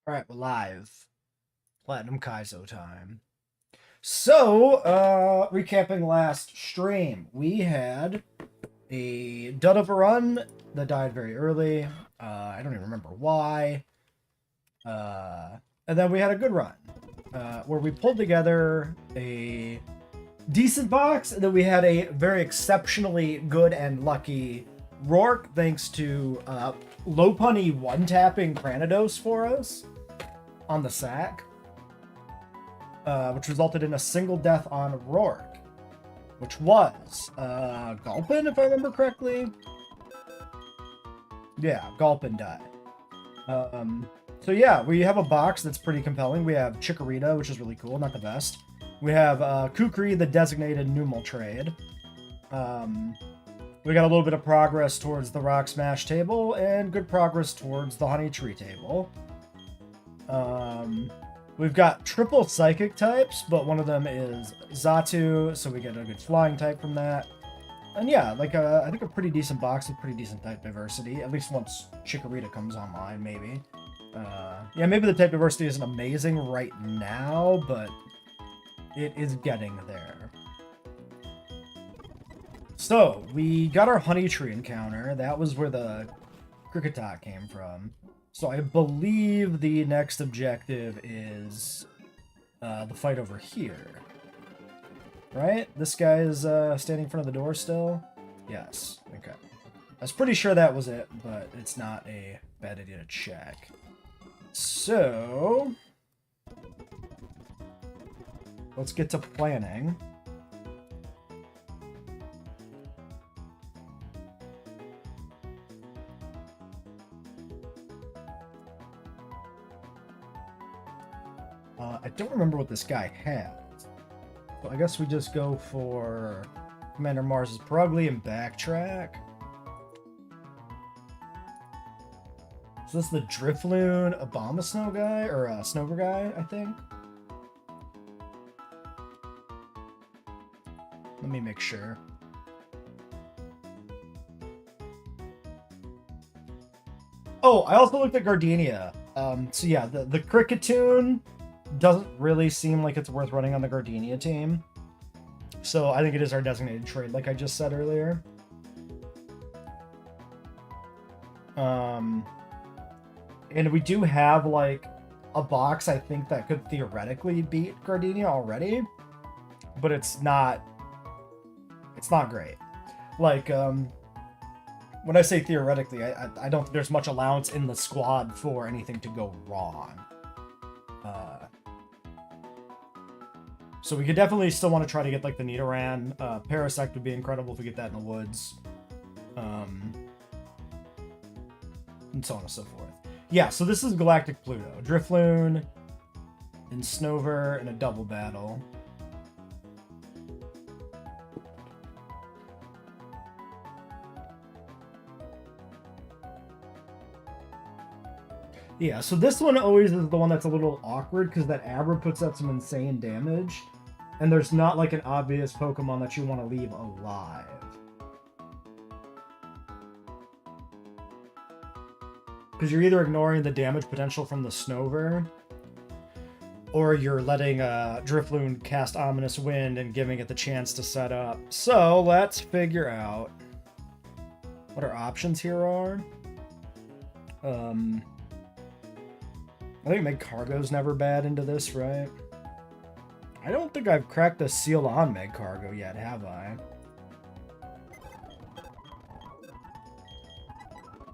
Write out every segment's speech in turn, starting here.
All right, we're live. Platinum Kaizo time. So, recapping last stream, we had a dud of a run that died very early. I don't even remember why. And then we had a good run where we pulled together a decent box, and then we had a very exceptionally good and lucky Rourke, thanks to low punny one-tapping Granados for us on the sack, which resulted in a single death on Rourke, which was Gulpin, if I remember correctly. Yeah, Gulpin died. So yeah, we have a box that's pretty compelling. We have Chikorita, which is really cool, not the best. We have Kukri, the designated Numal trade. We got a little bit of progress towards the Rock Smash table, and good progress towards the Honey Tree table. We've got triple psychic types, but one of them is Xatu, so we get a good flying type from that. And yeah, like I think a pretty decent box with pretty decent type diversity, at least once Chikorita comes online, maybe. Yeah, maybe the type diversity isn't amazing right now, but it is getting there. So, we got our Honey Tree encounter. That was where the Kricketot came from. So I believe the next objective is the fight over here. Right? This guy is standing in front of the door still? Yes. Okay. I was pretty sure that was it, but it's not a bad idea to check. So, let's get to planning. I don't remember what this guy has. So I guess we just go for Commander Mars's Purugly and backtrack. Is this the Drifloon Abomasnow guy? Or Snover guy, I think? Let me make sure. Oh, I also looked at Gardenia. So yeah, the Cricketoon doesn't really seem like it's worth running on the Gardenia team. So I think it is our designated trade, like I just said earlier. And we do have, like, a box, I think, that could theoretically beat Gardenia already. But it's not great. Like, when I say theoretically, I don't think there's much allowance in the squad for anything to go wrong. So we could definitely still want to try to get, like, the Nidoran. Parasect would be incredible if we get that in the woods. And so on and so forth. Yeah, so this is Galactic Pluto. Drifloon and Snover in a double battle. Yeah, so this one always is the one that's a little awkward because that Abra puts out some insane damage, and there's not like an obvious Pokemon that you want to leave alive. Because you're either ignoring the damage potential from the Snover, or you're letting Drifloon cast Ominous Wind and giving it the chance to set up. So let's figure out what our options here are. I think Magcargo's never bad into this, right? I don't think I've cracked the seal on Magcargo yet, have I?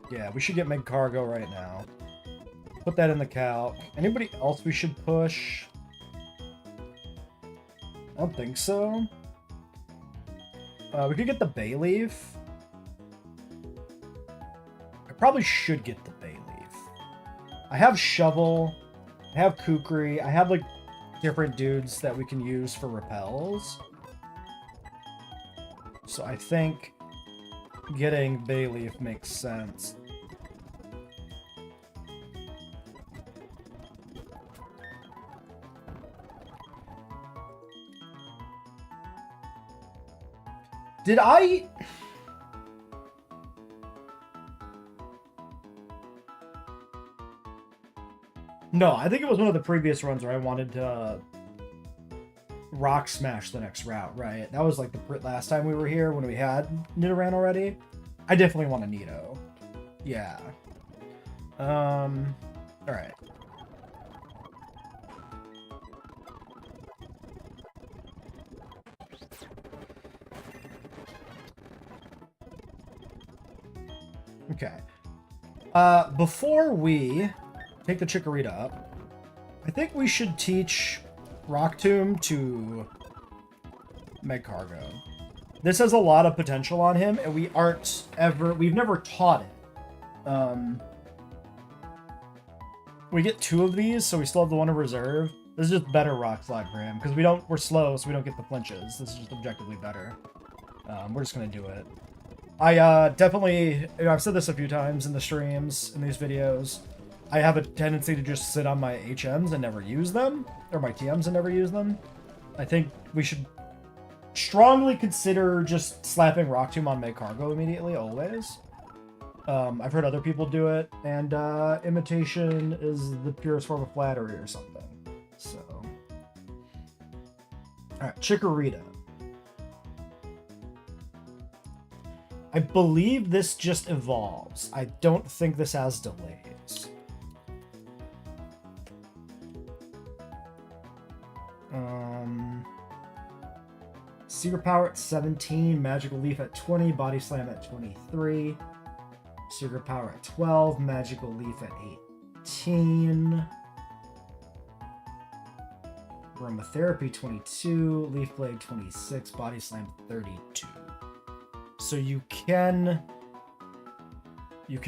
Yeah, we should get Magcargo right now. Put that in the calc. Anybody else we should push? I don't think so. We could get the Bayleaf. I probably should get the Bayleaf. I have Shovel. I have Kukri. I have, like, different dudes that we can use for repels. So I think getting Bayleaf makes sense. Did I... No, I think it was one of the previous runs where I wanted to rock smash the next route, right? That was like the last time we were here when we had Nidoran already. I definitely want a Nido. Yeah. Alright. Okay. Before we take the Chikorita up, I think we should teach Rock Tomb to Magcargo. This has a lot of potential on him, and we've never taught it. We get 2 of these, so we still have the one in reserve. This is just better Rock Slide for him, because we're slow, so we don't get the flinches. This is just objectively better. We're just gonna do it. I definitely, I've said this a few times in the streams, in these videos, I have a tendency to just sit on my HMs and never use them, or my TMs and never use them. I think we should strongly consider just slapping Rock Tomb on Magcargo immediately, always. I've heard other people do it, and imitation is the purest form of flattery or something. So, alright, Chikorita. I believe this just evolves. I don't think this has delays. Secret Power at 17, Magical Leaf at 20, Body Slam at 23, Secret Power at 12, Magical Leaf at 18, Aromatherapy 22, Leaf Blade 26, Body Slam 32. So you can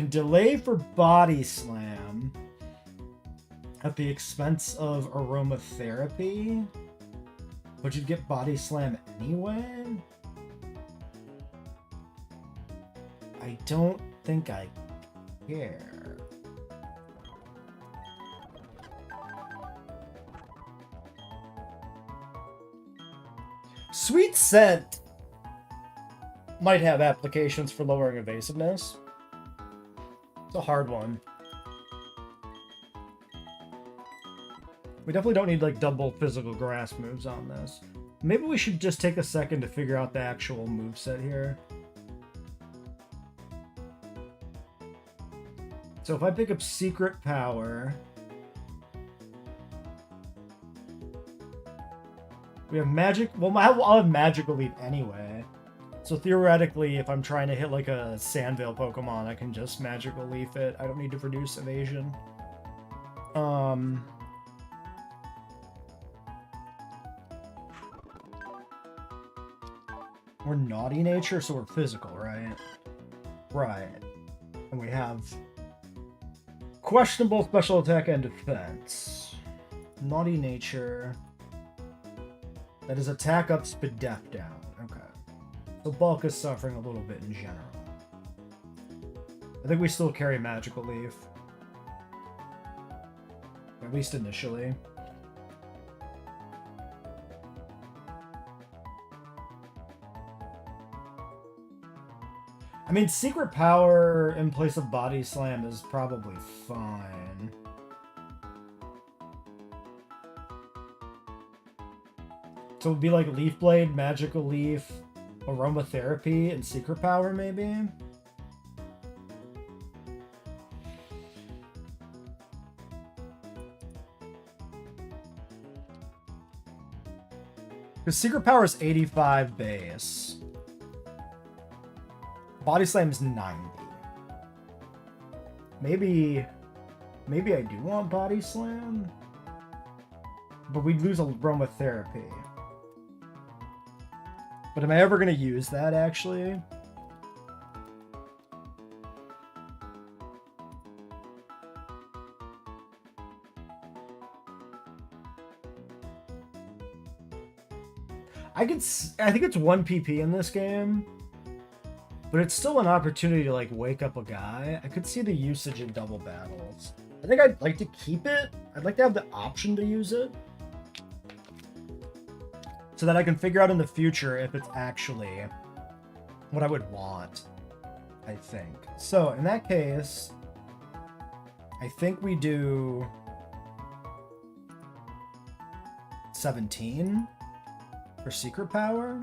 delay for Body Slam at the expense of Aromatherapy, but you'd get Body Slam anyway? I don't think I care. Sweet Scent might have applications for lowering evasiveness. It's a hard one. We definitely don't need like double physical grass moves on this. Maybe we should just take a second to figure out the actual moveset here. So if I pick up Secret Power, we have Magic. Well, I'll have Magical Leap anyway. So theoretically, if I'm trying to hit like a Sandvale Pokemon, I can just Magical Leaf it. I don't need to produce evasion. We're Naughty Nature, so we're physical, right? Right. And we have questionable special attack and defense. Naughty Nature. That is attack up, speed death down. Okay. So Bulk is suffering a little bit in general. I think we still carry Magical Leaf. At least initially. I mean, Secret Power in place of Body Slam is probably fine. So it would be like Leaf Blade, Magical Leaf, Aromatherapy, and Secret Power, maybe? Because Secret Power is 85 base. Body Slam is 90. Maybe I do want Body Slam? But we'd lose Aromatherapy. But am I ever going to use that, actually? I think it's 1 PP in this game. But it's still an opportunity to, like, wake up a guy. I could see the usage in double battles. I think I'd like to keep it. I'd like to have the option to use it. So that I can figure out in the future if it's actually what I would want, I think. So, in that case, I think we do 17 for secret power.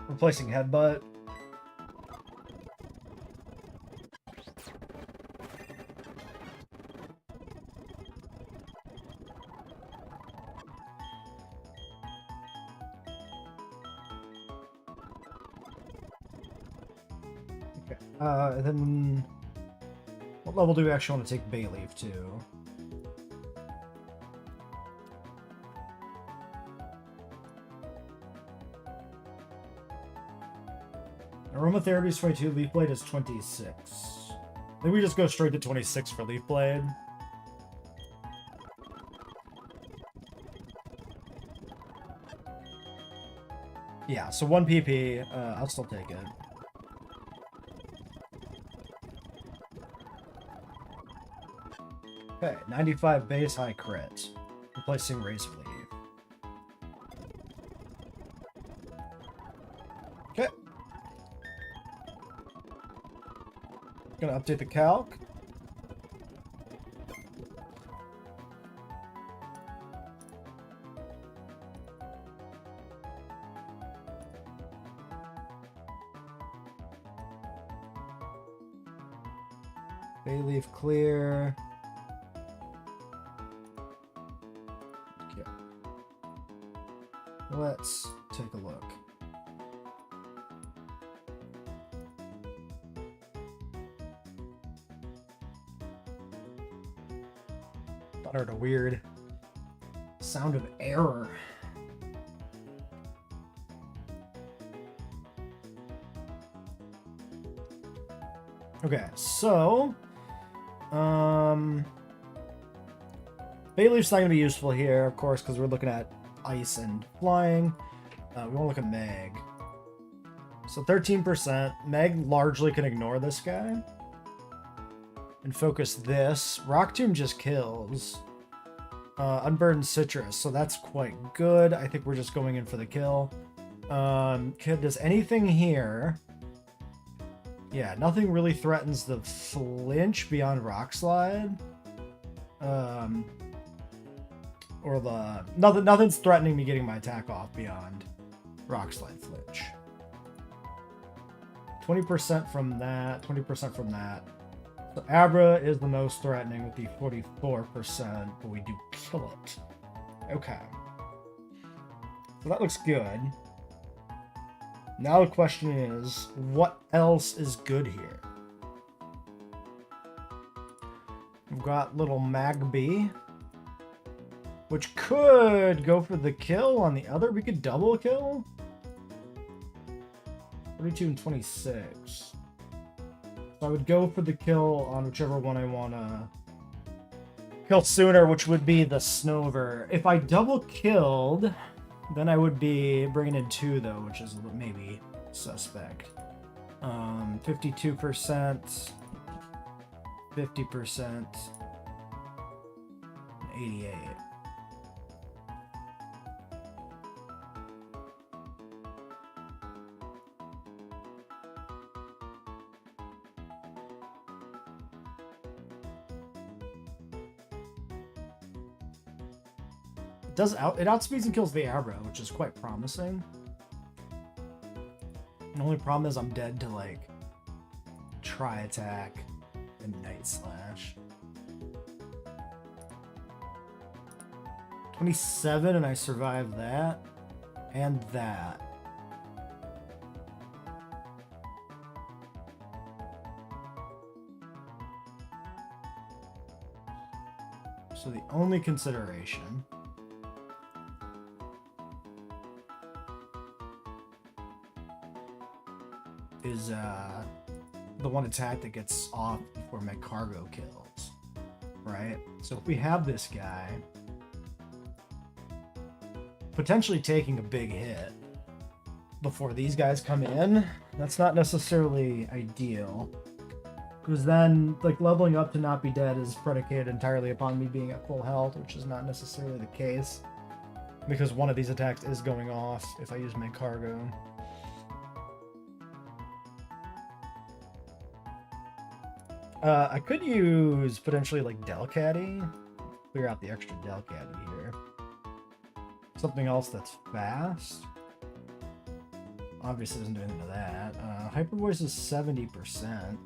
Replacing headbutt. Okay. And then what level do we actually want to take Bayleaf to? Aromatherapy is 22, Leaf Blade is 26. I think we just go straight to 26 for Leaf Blade. Yeah, so 1 PP, I'll still take it. Okay, 95 base, high crit. Replacing Razor Leaf. Okay. Gonna update the calc. Bayleaf clear. Okay. Let's take a look. Thought I heard a weird sound of error. Okay, so Bayleaf's not going to be useful here, of course, because we're looking at ice and flying. We want to look at Meg. So 13%. Meg largely can ignore this guy. And focus this. Rock Tomb just kills. Unburdened Citrus, so that's quite good. I think we're just going in for the kill. Does anything here... Yeah, nothing really threatens the flinch beyond Rock Slide. Or the... Nothing's threatening me getting my attack off beyond Rock Slide flinch. 20% from that, 20% from that. So Abra is the most threatening with the 44%, but we do kill it. Okay. So that looks good. Now the question is, what else is good here? We've got little Magby, which could go for the kill on the other. We could double kill. 32 and 26. So I would go for the kill on whichever one I want to kill sooner, which would be the Snover. If I double killed... Then I would be bringing in 2, though, which is maybe suspect. 52%, 50%, 88. It outspeeds and kills the Abra, which is quite promising. The only problem is I'm dead to, like, Tri-Attack and Night Slash. 27, and I survive that. And that. So the only consideration... is the one attack that gets off before my cargo kills, right? So if we have this guy potentially taking a big hit, before these guys come in. That's not necessarily ideal. Because then, like, leveling up to not be dead is predicated entirely upon me being at full health, which is not necessarily the case. Because one of these attacks is going off if I use my cargo. I could use, potentially, like, Delcatty. Clear out the extra Delcatty here. Something else that's fast. Obviously doesn't do anything to that. Hyper Voice is 70%.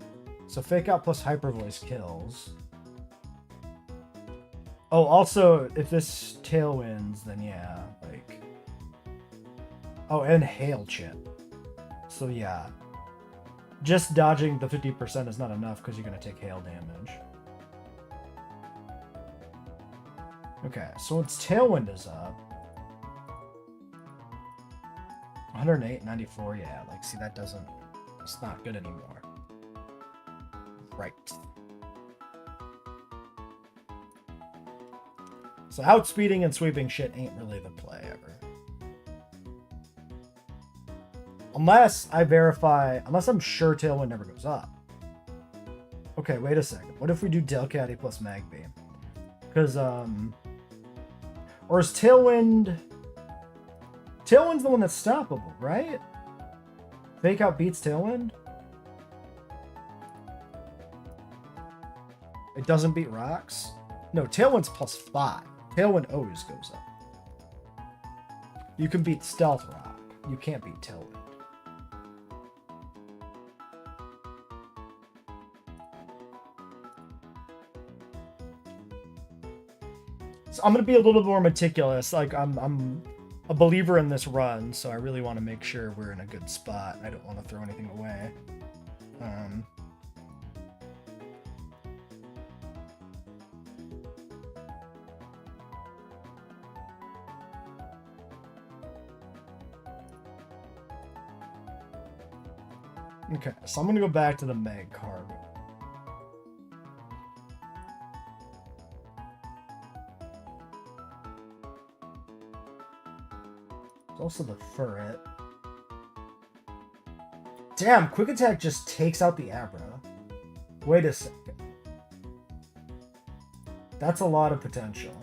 So Fake Out plus Hyper Voice kills. Oh, also, if this Tailwinds, then yeah, like... Oh, and Hail Chip. So yeah. Just dodging the 50% is not enough because you're going to take hail damage. Okay, so once Tailwind is up... 108, 94, yeah, like, see, that doesn't... It's not good anymore. Right. So outspeeding and sweeping shit ain't really the play ever. Unless I verify... Unless I'm sure Tailwind never goes up. Okay, wait a second. What if we do Delcatty plus Magbeam? Because, Or is Tailwind... Tailwind's the one that's stoppable, right? Fake Out beats Tailwind? It doesn't beat Rocks? No, Tailwind's +5. Tailwind always goes up. You can beat Stealth Rock. You can't beat Tailwind. So I'm going to be a little more meticulous. Like, I'm a believer in this run, so I really want to make sure we're in a good spot. I don't want to throw anything away. Okay, so I'm going to go back to the Meg cargo. There's also the Furret. Damn, Quick Attack just takes out the Abra. Wait a second. That's a lot of potential.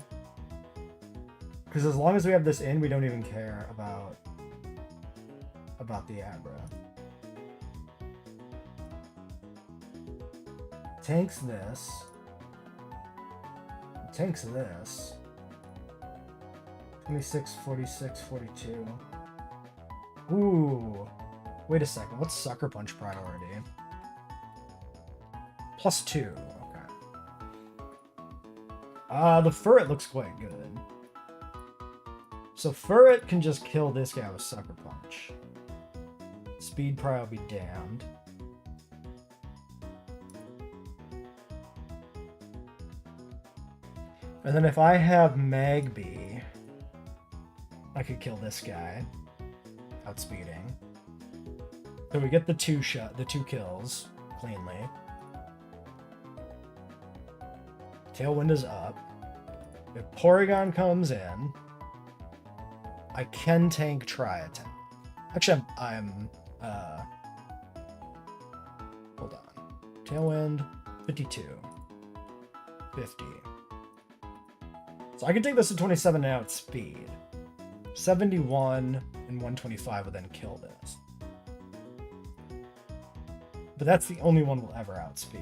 Because as long as we have this in, we don't even care about the Abra. Tanks this. Tanks this. 26, 46, 42. Ooh. Wait a second. What's Sucker Punch priority? +2. Okay. The Furret looks quite good. So Furret can just kill this guy with Sucker Punch. Speed probably will be damned. And then if I have Magby, I could kill this guy. Outspeeding. So we get the two kills cleanly. Tailwind is up. If Porygon comes in, I can tank Tri-Attack. Actually, I'm hold on. Tailwind, 52. 50. So I can take this to 27 and outspeed. 71 and 125 would then kill this. But that's the only one we'll ever outspeed.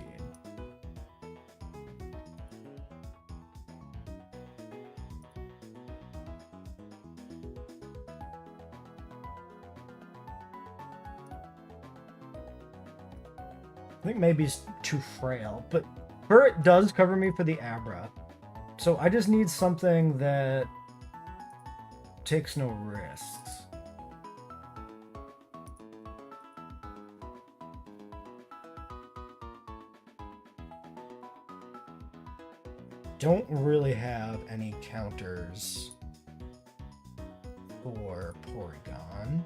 I think maybe it's too frail, but Furret does cover me for the Abra. So I just need something that takes no risks. Don't really have any counters for Porygon.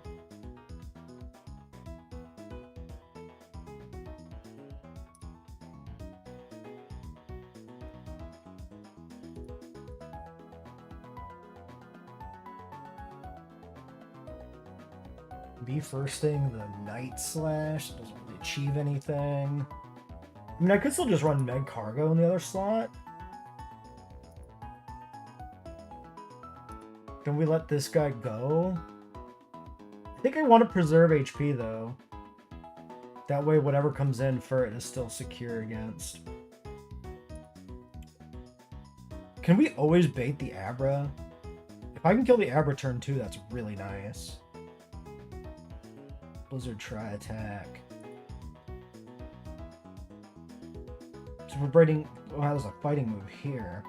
Be firsting the Night Slash. Doesn't really achieve anything. I mean, I could still just run Meg Cargo in the other slot. Can we let this guy go? I think I want to preserve HP, though. That way, whatever comes in for it is still secure against. Can we always bait the Abra? If I can kill the Abra turn 2, that's really nice. Blizzard try attack. So we're braiding. Oh, there's a fighting move here.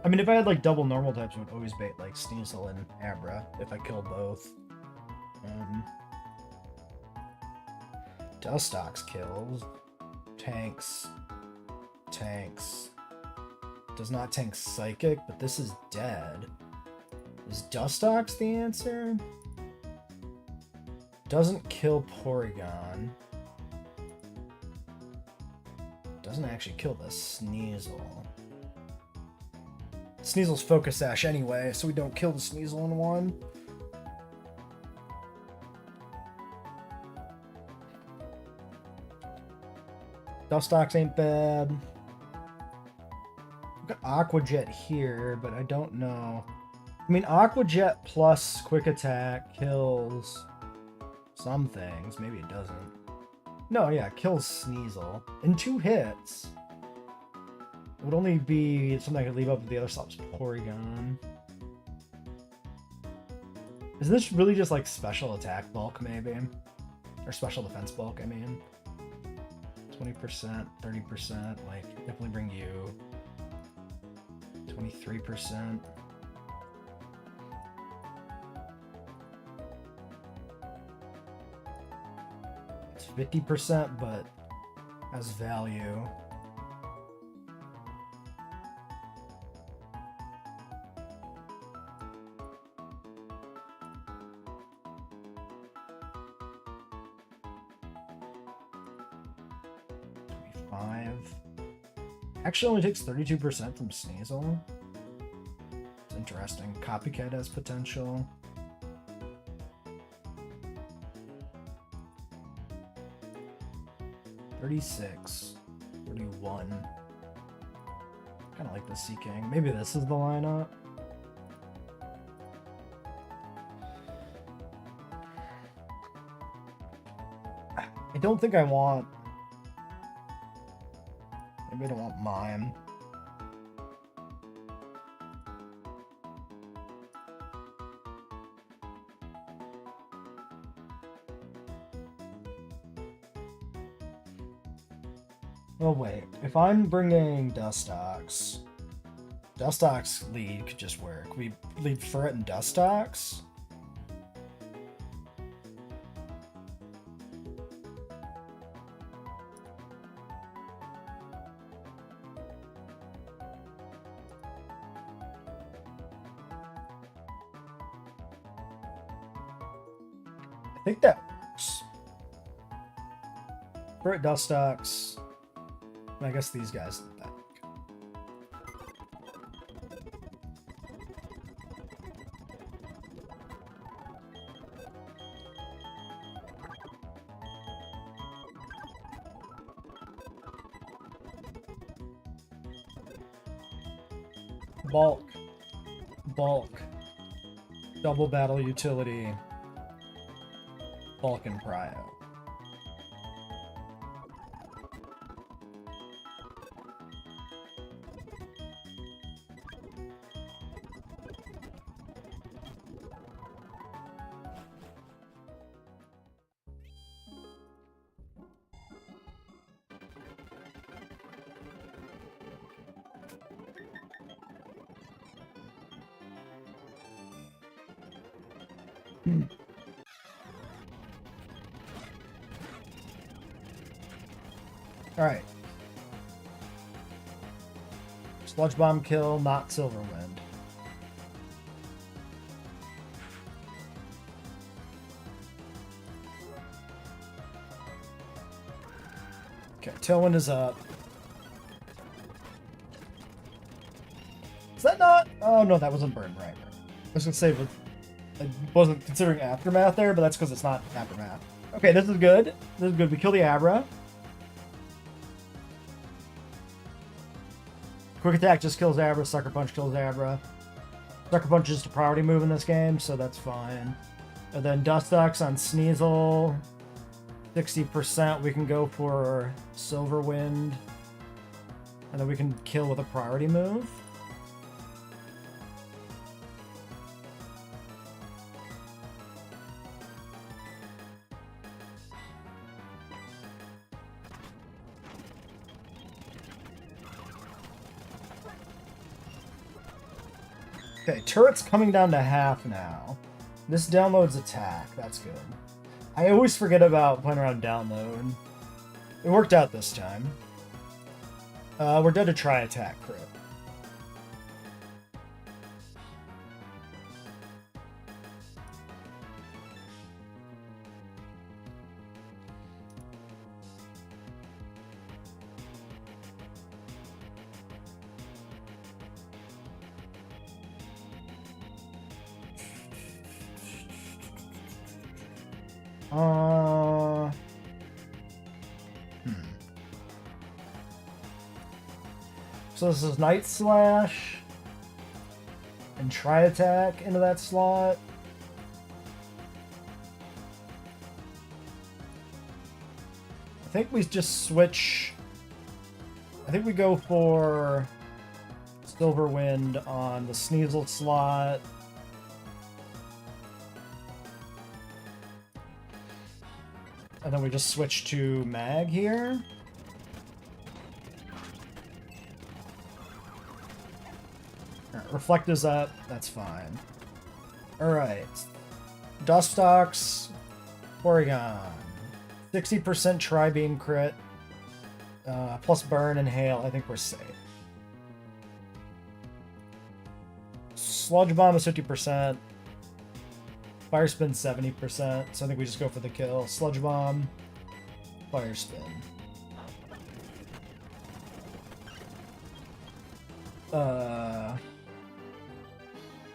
I mean, if I had like double normal types, I would always bait like Sneasel and Abra if I killed both. Dustox kills. Tanks. Tanks. Does not tank Psychic, but this is dead. Is Dustox the answer? Doesn't kill Porygon. Doesn't actually kill the Sneasel. Sneasel's Focus Sash anyway, so we don't kill the Sneasel in one. Dustox ain't bad. I've got Aqua Jet here, but I don't know. I mean, Aqua Jet plus Quick Attack kills some things. Maybe it doesn't. No, yeah, it kills Sneasel. In 2 hits. It would only be something I could leave up with the other stops. Porygon. Is this really just like special attack bulk, maybe? Or special defense bulk, I mean. 20%, 30%, like, definitely bring you 23%. It's 50%, but has value. Actually only takes 32% from Sneasel. It's interesting. Copycat has potential. $36. $31. Kind of like the Sea King. Maybe this is the lineup. I don't think I want... Maybe I don't want mine. Well, wait. If I'm bringing Dustox, Dustox lead could just work. We lead Furret and Dustox. I think that works. Furret, Dustox. I guess these guys in the back. Bulk. Bulk. Double battle utility. Bulk and Prio. Alright. Sludge Bomb kill, not Silverwind. Okay, Tailwind is up. Is that not? Oh no, that wasn't burn, right. I was gonna say, I wasn't considering Aftermath there, but that's because it's not Aftermath. Okay, this is good. This is good. We kill the Abra. Quick Attack just kills Abra. Sucker Punch kills Abra. Sucker Punch is just a priority move in this game, so that's fine. And then Dustox on Sneasel. 60%. We can go for Silver Wind. And then we can kill with a priority move. Okay, turret's coming down to half now. This downloads attack. That's good. I always forget about playing around download. It worked out this time. We're dead to try attack crit. So this is Night Slash and Tri Attack into that slot. I think we just switch. I think we go for Silver Wind on the Sneasel slot. And then we just switch to Mag here. Alright, Reflect is up. That's fine. Alright. Dustox. Porygon. 60% Tri-Beam crit. Plus Burn and Hail. I think we're safe. Sludge Bomb is 50%. Fire Spin 70%, so I think we just go for the kill. Sludge Bomb, Fire Spin.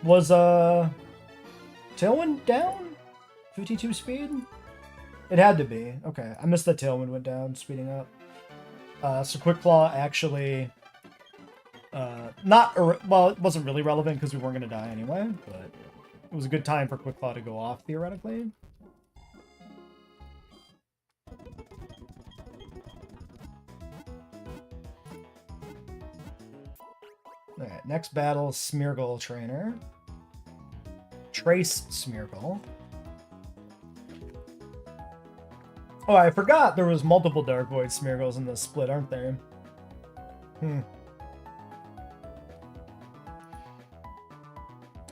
Was Tailwind down? 52 speed? It had to be. Okay, I missed that Tailwind went down, speeding up. So Quick Claw actually, well, it wasn't really relevant because we weren't going to die anyway, but it was a good time for Quick Claw to go off, theoretically. Alright, next battle, Smeargle Trainer. Trace Smeargle. Oh, I forgot there was multiple Dark Void Smeargles in the split, aren't there?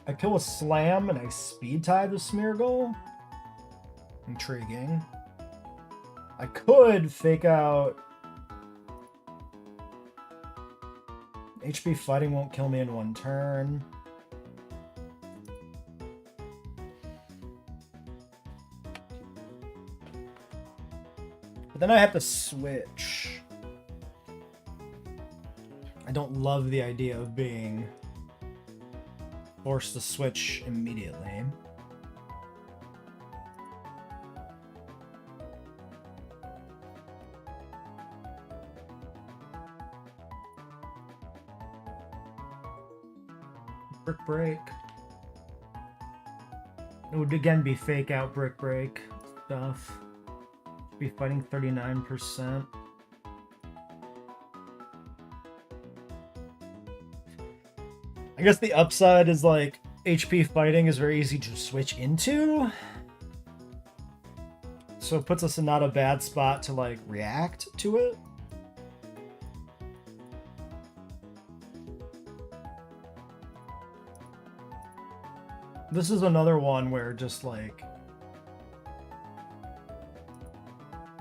I kill a Slam and I Speed Tie the Smeargle. Intriguing. I could fake out. HP Fighting won't kill me in one turn. But then I have to switch. I don't love the idea of being forced to switch immediately. Brick Break. It would again be fake out Brick Break stuff. Be fighting 39%. I guess the upside is like HP Fighting is very easy to switch into. So it puts us in not a bad spot to like react to it. This is another one where just like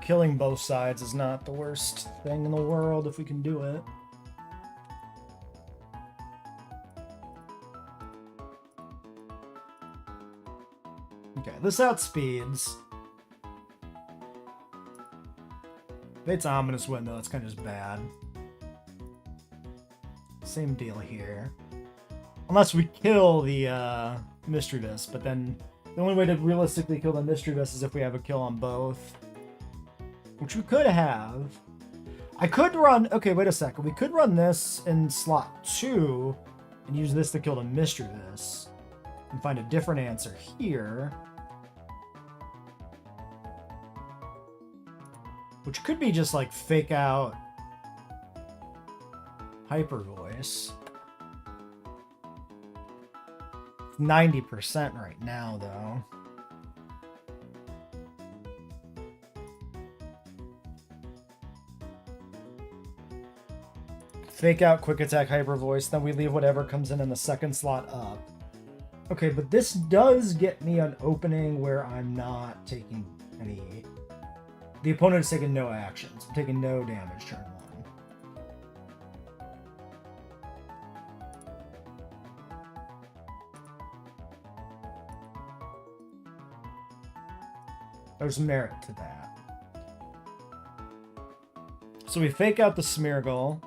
killing both sides is not the worst thing in the world if we can do it. Okay, this outspeeds. If it's Ominous Wind though, it's kind of just bad. Same deal here. Unless we kill the Mischievous, but then the only way to realistically kill the Mischievous is if we have a kill on both. Which we could have. I could run... Okay, wait a second. We could run this in slot 2 and use this to kill the Mischievous. And find a different answer here. Which could be just like fake out Hyper Voice. 90% right now, though. Fake out Quick Attack Hyper Voice, then we leave whatever comes in the second slot up. Okay, but this does get me an opening where I'm not taking any... The opponent is taking no actions. I'm taking no damage turn 1. There's merit to that. So we fake out the Smeargle.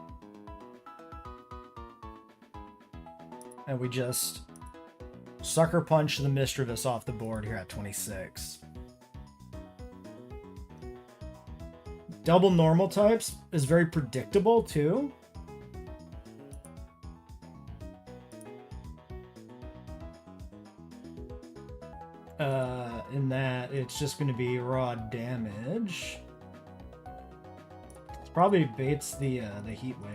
And we just Sucker Punch the Mischievous off the board here at 26. Double normal types is very predictable too. In that it's just going to be raw damage. It probably baits the Heat Wave.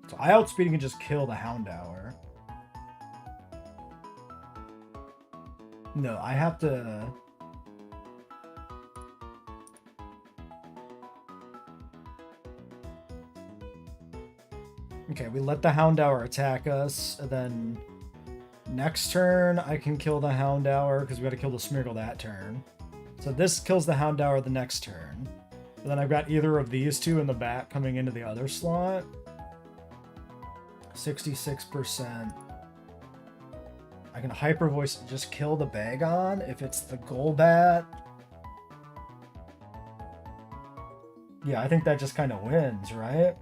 So I outspeed can just kill the Houndour. No, I have to... Okay, we let the Houndour attack us, and then next turn I can kill the Houndour because we got to kill the Smeargle that turn. So this kills the Houndour the next turn. And then I've got either of these two in the back coming into the other slot. 66%. I can Hyper Voice and just kill the Bagon if it's the Golbat. Yeah, I think that just kind of wins, right?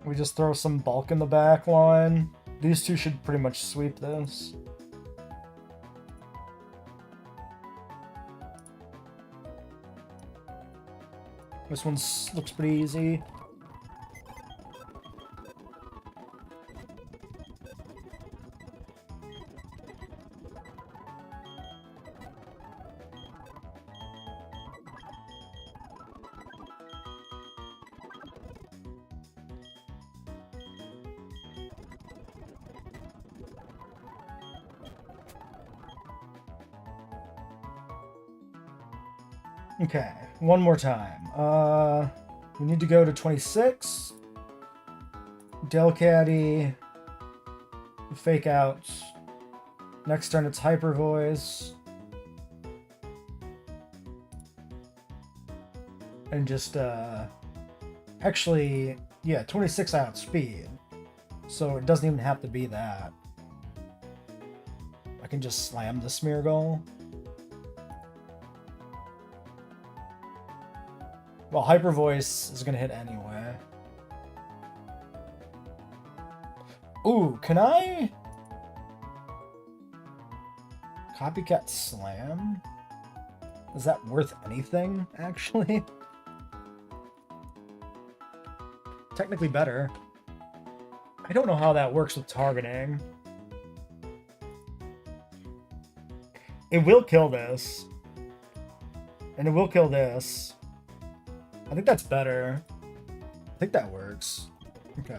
We just throw some bulk in the back line. These two should pretty much sweep this. This one looks pretty easy. Okay, one more time. We need to go to 26. Delcatty. Fake outs. Next turn it's Hyper Voice. And just, actually, yeah, 26 outspeed. So it doesn't even have to be that. I can just slam the Smeargle. Well, Hyper Voice is going to hit anyway. Ooh, can I... Copycat Slam? Is that worth anything, actually? Technically better. I don't know how that works with targeting. It will kill this. And it will kill this. I think that's better. I think that works. Okay.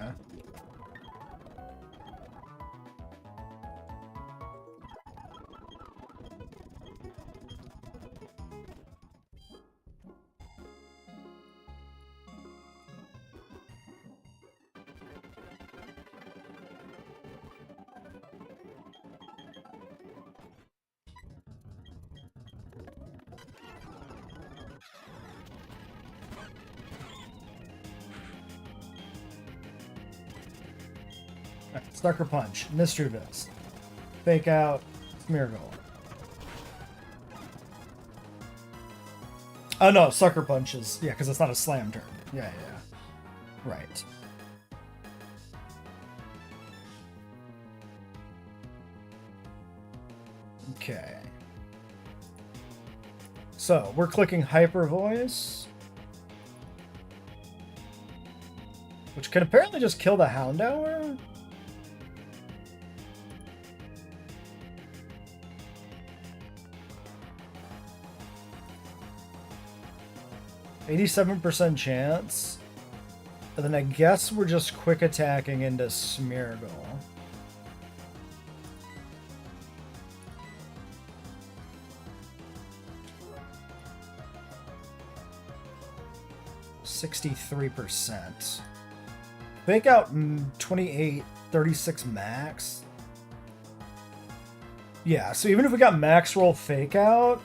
Sucker Punch, Mystery Vest, Fake Out, Smeargle. Oh no, Sucker Punch is, yeah, because it's not a slam turn. Yeah. Right. Okay. So, we're clicking Hyper Voice, which can apparently just kill the Houndour. %87% chance. And then I guess we're just quick attacking into Smeargle. %63%. Fake Out 28, 36 max. Yeah, so even if we got max roll Fake Out,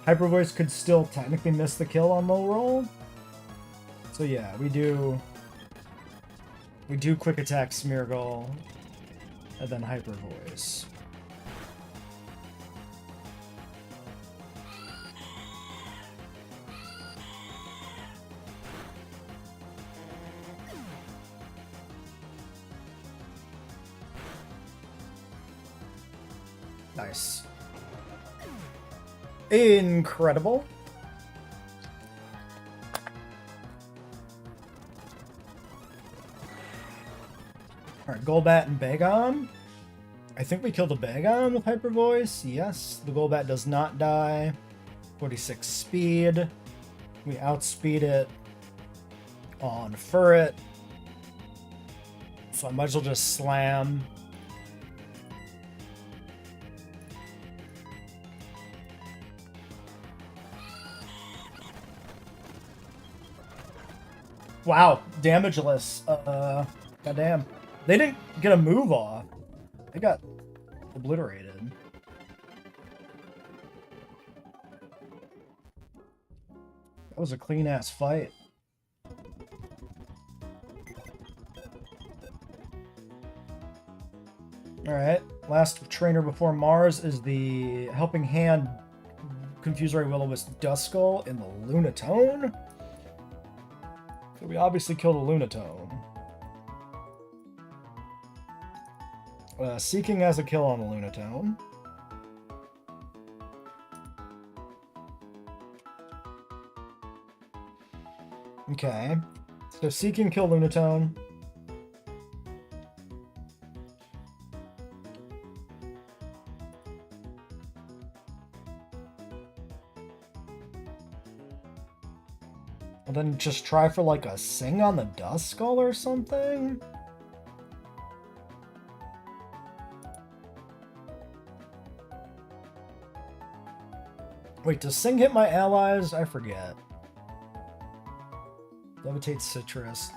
Hyper Voice could still technically miss the kill on low roll. So yeah, we do quick attack Smeargle and then Hyper Voice. Nice. Incredible. Alright, Golbat and Bagon. I think we killed a Bagon with Hyper Voice. Yes, the Golbat does not die. 46 speed. We outspeed it on Furret. So I might as well just slam. Wow, damageless. Goddamn. They didn't get a move off. They got obliterated. That was a clean-ass fight. Alright, last trainer before Mars is the Helping Hand Confusory Will-O-Wisp Duskull in the Lunatone. So we obviously killed a Lunatone. Seeking has a kill on the Lunatone. Okay. So Seeking kill Lunatone. And then just try for like a Sing on the Duskull or something? Wait, does Sing hit my allies? I forget. Levitate Citrus.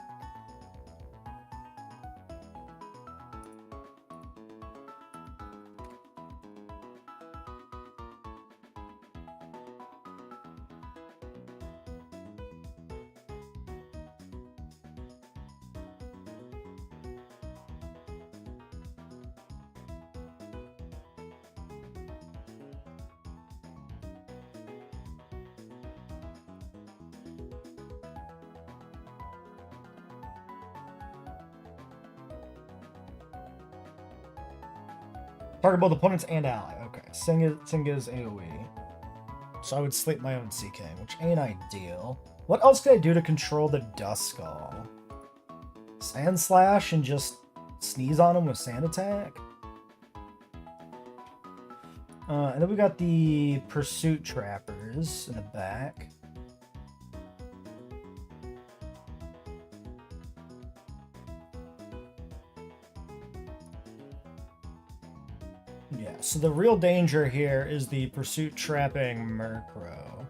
Target both opponents and ally. Okay, Sing is AoE. So I would sleep my own CK, which ain't ideal. What else could I do to control the Duskull? Sand Slash and just sneeze on him with Sand Attack? And then we got the Pursuit Trappers in the back. Yeah, so the real danger here is the Pursuit Trapping Murkrow.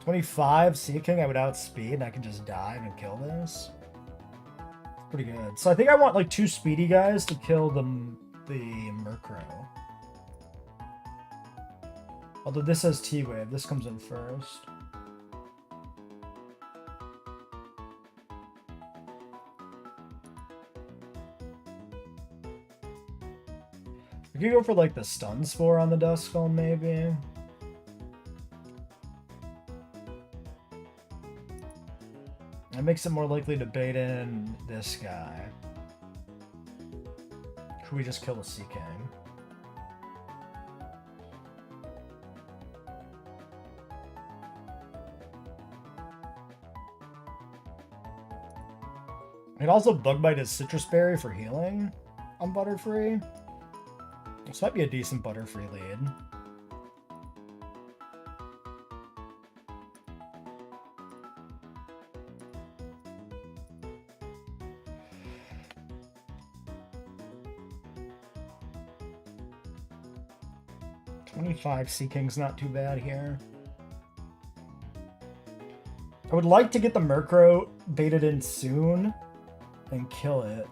25 Seeking, I would outspeed and I can just dive and kill this. Pretty good. So I think I want like 2 speedy guys to kill the Murkrow. Although this has T-Wave, this comes in first. We could go for like the stun spore on the Dusk Skull, maybe. That makes it more likely to bait in this guy. Should we just kill the Sea King? I can also Bug Bite his Citrus Berry for healing on Butterfree. This might be a decent Butterfree lead. $25 Sea King's not too bad here. I would like to get the Murkrow baited in soon and kill it.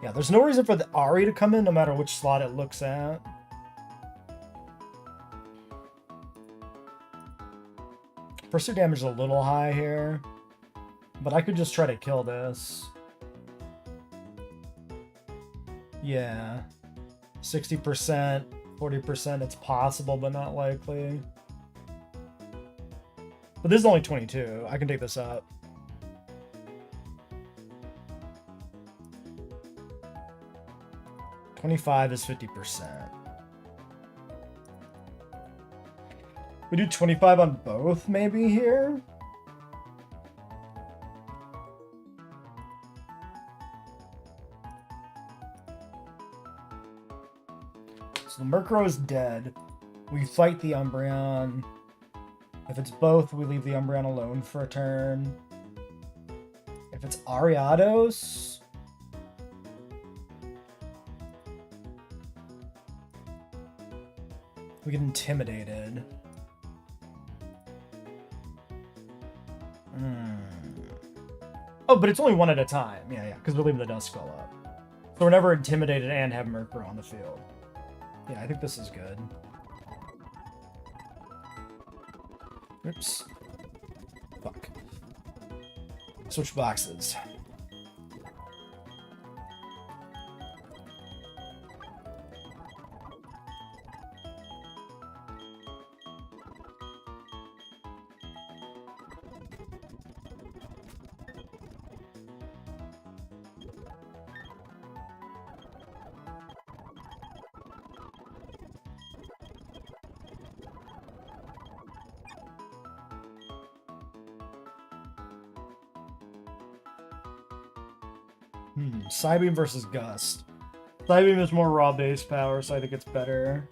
Yeah, there's no reason for the Ari to come in no matter which slot it looks at. Pursuit damage is a little high here, but I could just try to kill this. Yeah, 60%, 40%, it's possible, but not likely. But this is only 22. I can take this up. $25 is 50%. We do 25 on both, maybe, here? So the Murkrow is dead. We fight the Umbreon. If it's both, we leave the Umbreon alone for a turn. If it's Ariados... we get intimidated. Oh, but it's only one at a time. Yeah, because we're leaving the Dusk Skull up. So we're never intimidated and have Murkrow on the field. Yeah, I think this is good. Oops. Fuck. Switch boxes. Psybeam versus Gust. Psybeam is more raw base power, so I think it's better.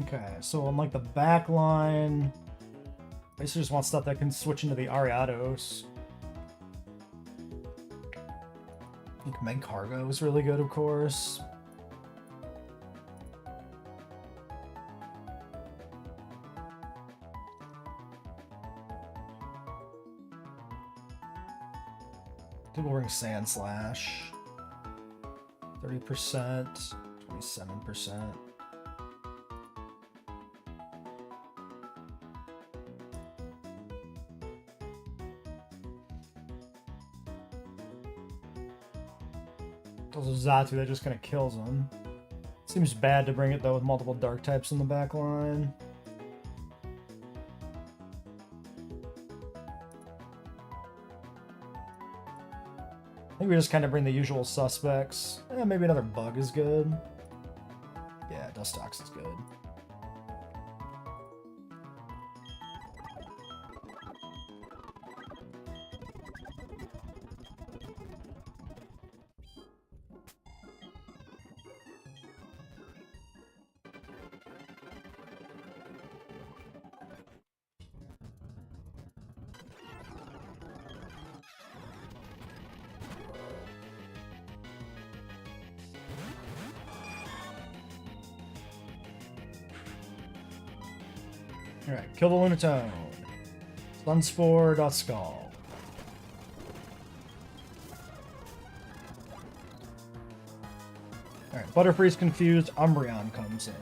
Okay, so on like the back line, I just want stuff that can switch into the Ariados. I think Magcargo is really good, of course. I think we'll bring Sand Slash. 30%, 27%. Also Zatu, that just kind of kills him. Seems bad to bring it though with multiple dark types in the back line. I think we just kind of bring the usual suspects. Maybe another Bug is good. Yeah, Dustox is good. Alright, kill the Lunatone. Sunspore, Duskull. Alright, Butterfree's confused, Umbreon comes in.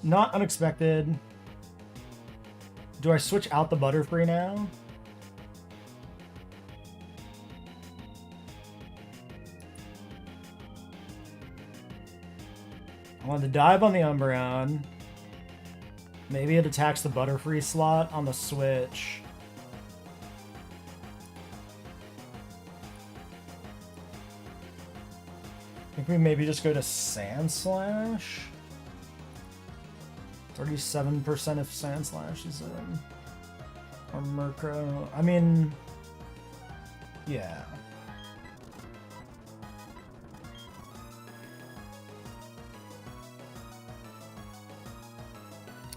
Not unexpected. Do I switch out the Butterfree now? I want to dive on the Umbreon. Maybe it attacks the Butterfree slot on the switch. I think we maybe just go to Sand Slash. 37% if Sand Slash is in. Or Murkrow. I mean, yeah.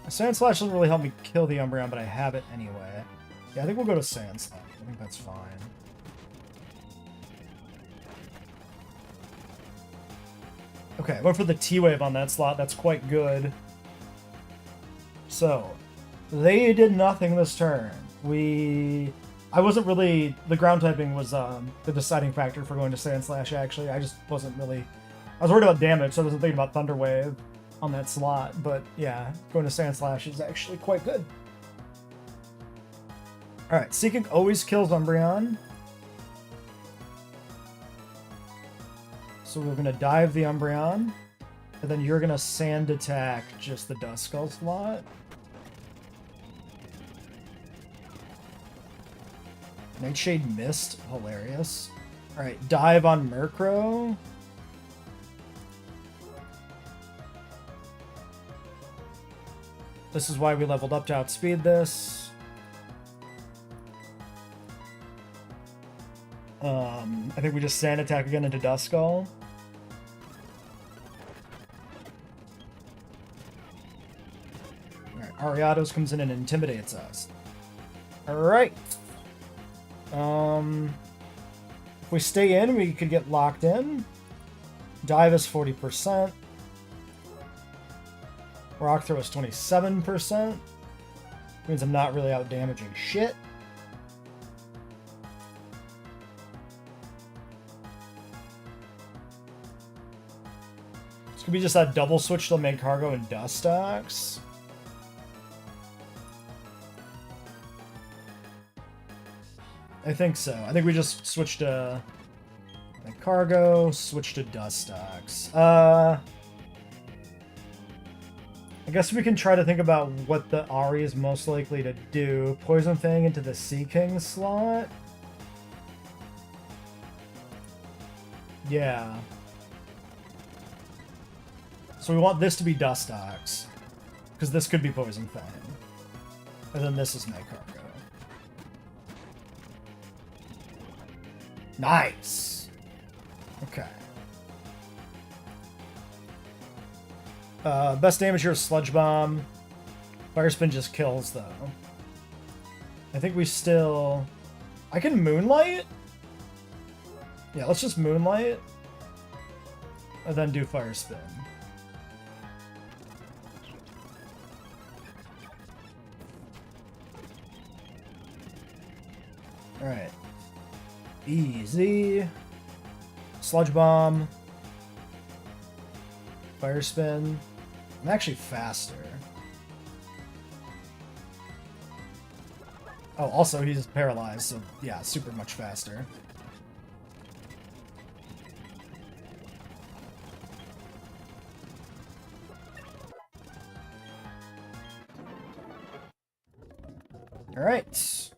Sand Slash doesn't really help me kill the Umbreon, but I have it anyway. Yeah, I think we'll go to Sand Slash. I think that's fine. Okay, I went for the T-Wave on that slot. That's quite good. So, they did nothing this turn. I wasn't really... The ground typing was the deciding factor for going to Sand Slash, actually. I just wasn't really... I was worried about damage, so I wasn't thinking about Thunder Wave on that slot. But, yeah, going to Sand Slash is actually quite good. Alright, Seeking always kills Umbreon. So we're going to dive the Umbreon. And then you're going to Sand Attack just the Duskull slot. Nightshade missed. Hilarious. Alright, dive on Murkrow. This is why we leveled up to outspeed this. I think we just Sand Attack again into Duskull. Alright, Ariados comes in and intimidates us. Alright. If we stay in, we could get locked in. Dive is 40%. Rock Throw is 27%. Means I'm not really out damaging shit. This could be just that double switch to main cargo and Dustox. I think so. I think we just switched to main cargo, switch to Dustox. I guess we can try to think about what the Ari is most likely to do. Poison Fang into the Seeking slot. Yeah. So we want this to be Dustox. Because this could be Poison Fang. And then this is my cargo. Nice! Okay. Best damage here is Sludge Bomb. Fire Spin just kills, though. I think we still... I can Moonlight? Yeah, let's just Moonlight. And then do Fire Spin. Alright. Easy. Sludge Bomb. Fire Spin. I'm actually faster. Oh, also he's paralyzed, so yeah, super much faster. Alright.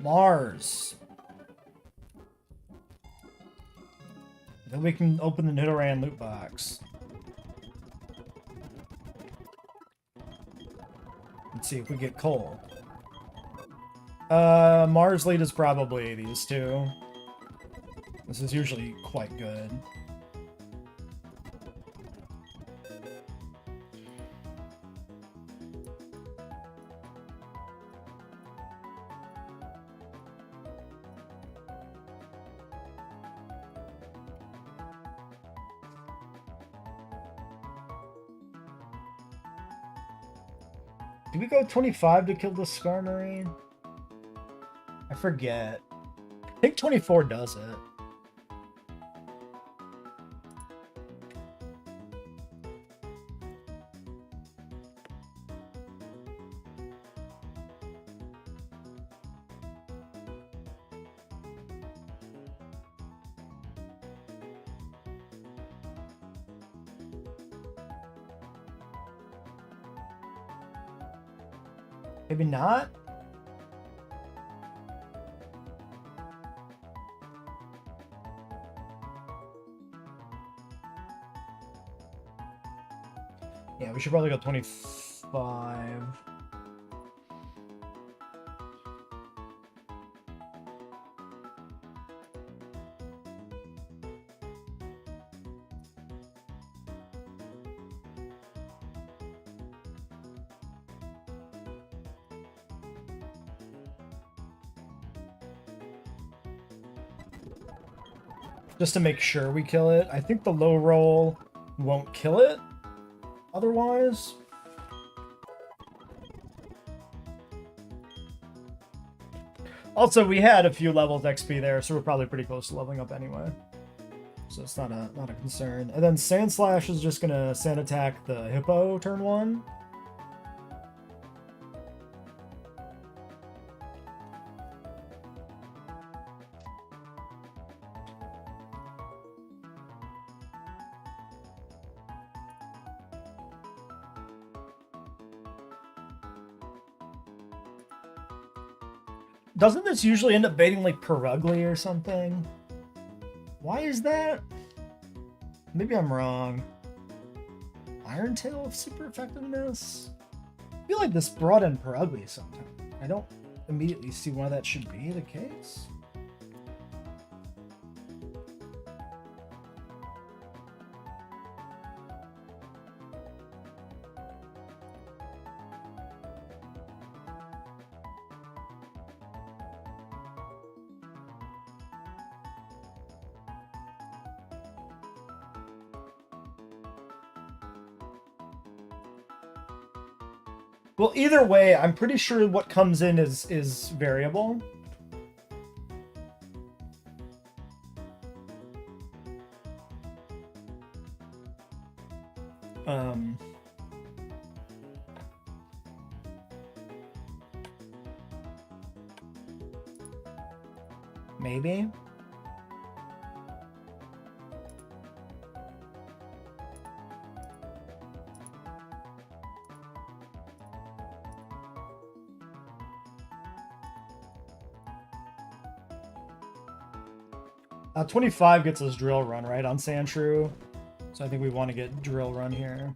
Mars. Then we can open the Nidoran loot box. Let's see if we get coal. Mars lead is probably these two. This is usually quite good. Did we go 25 to kill the Scar Marine? I forget. I think 24 does it. Maybe not? Yeah, we should probably go 25. Just to make sure we kill it. I think the low roll won't kill it otherwise. Also, we had a few levels XP there, so we're probably pretty close to leveling up anyway. So it's not a concern. And then Sand Slash is just gonna sand attack the Hippo turn 1. Doesn't this usually end up baiting like Perugly or something? Why is that? Maybe I'm wrong. Iron Tail of super effectiveness? I feel like this brought in Perugly sometime. I don't immediately see why that should be the case. Well, either way, I'm pretty sure what comes in is variable. Maybe. Uh, 25 gets us Drill Run, right, on Sandshrew. So I think we want to get Drill Run here.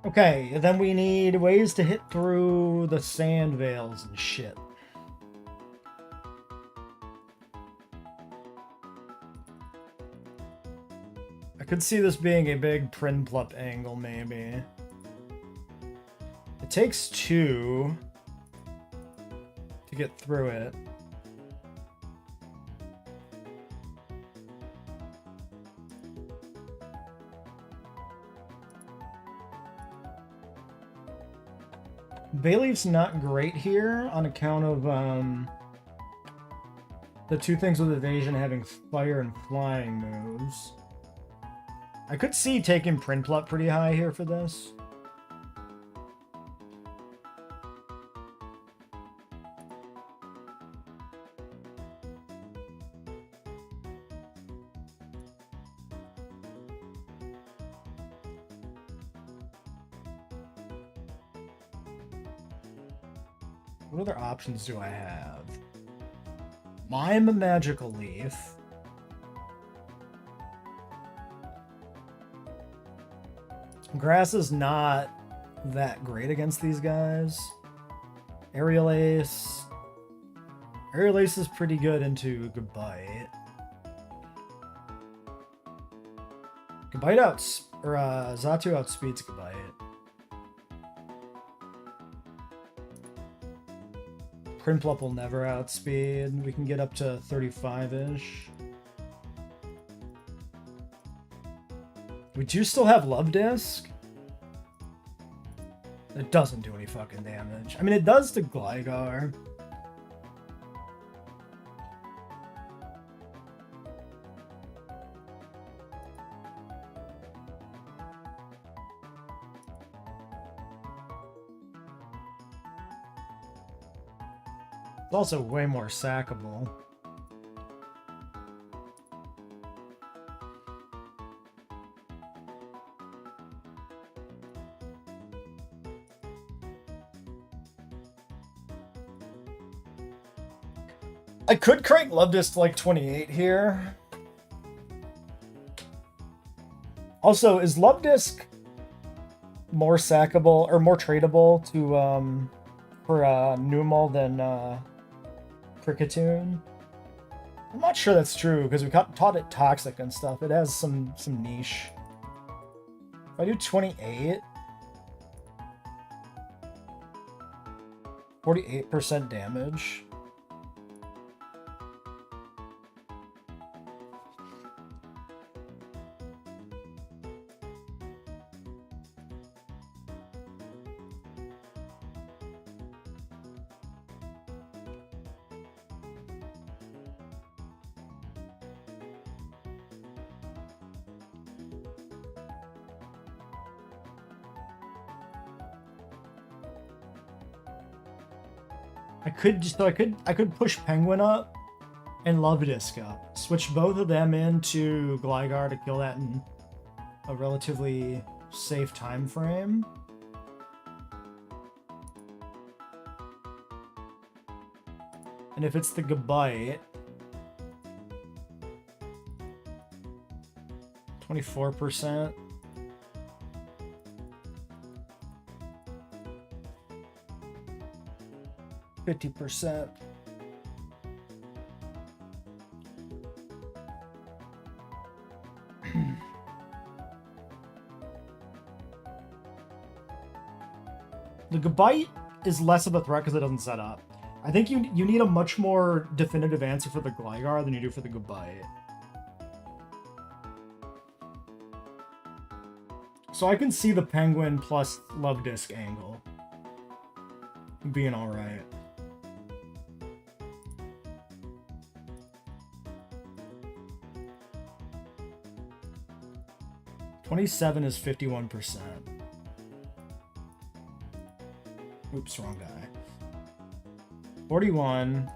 Okay, and then we need ways to hit through the sand veils and shit. I could see this being a big Prinplup angle, maybe. It takes 2 to get through it. Bayleaf's not great here on account of the 2 things with evasion having fire and flying moves. I could see taking Prinplup pretty high here for this. What other options do I have? Mime a Magical Leaf. Grass is not that great against these guys. Aerial Ace. Aerial Ace is pretty good into Goodbite. Goodbite Zatu outspeeds Goodbite. Crinplup will never outspeed. We can get up to 35-ish. We do still have Love Disc. It doesn't do any fucking damage. I mean, it does to Gligar. It's also way more sackable. I could crank Love Disc to like 28 here. Also, is Love Disc more sackable or more tradable to for Numel than Kricketune? I'm not sure that's true because we taught it Toxic and stuff. It has some niche. If I do 28, 48% damage. I could push Penguin up and Love Disc up. Switch both of them into Gligar to kill that in a relatively safe time frame. And if it's the Gabite, 24%. %. The Gabite is less of a threat because it doesn't set up. I think you need a much more definitive answer for the Gligar than you do for the Gabite. So I can see the Penguin plus Love Disc angle being alright. 27 is 51%. Oops, wrong guy. 41.